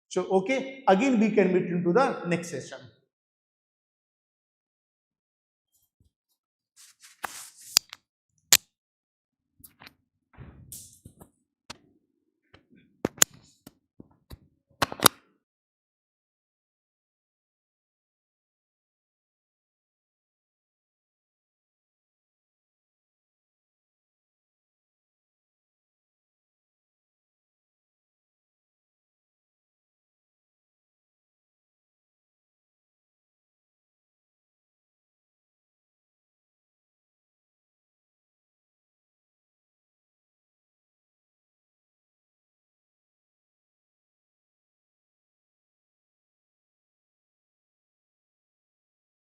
So okay, again we can meet into the next session.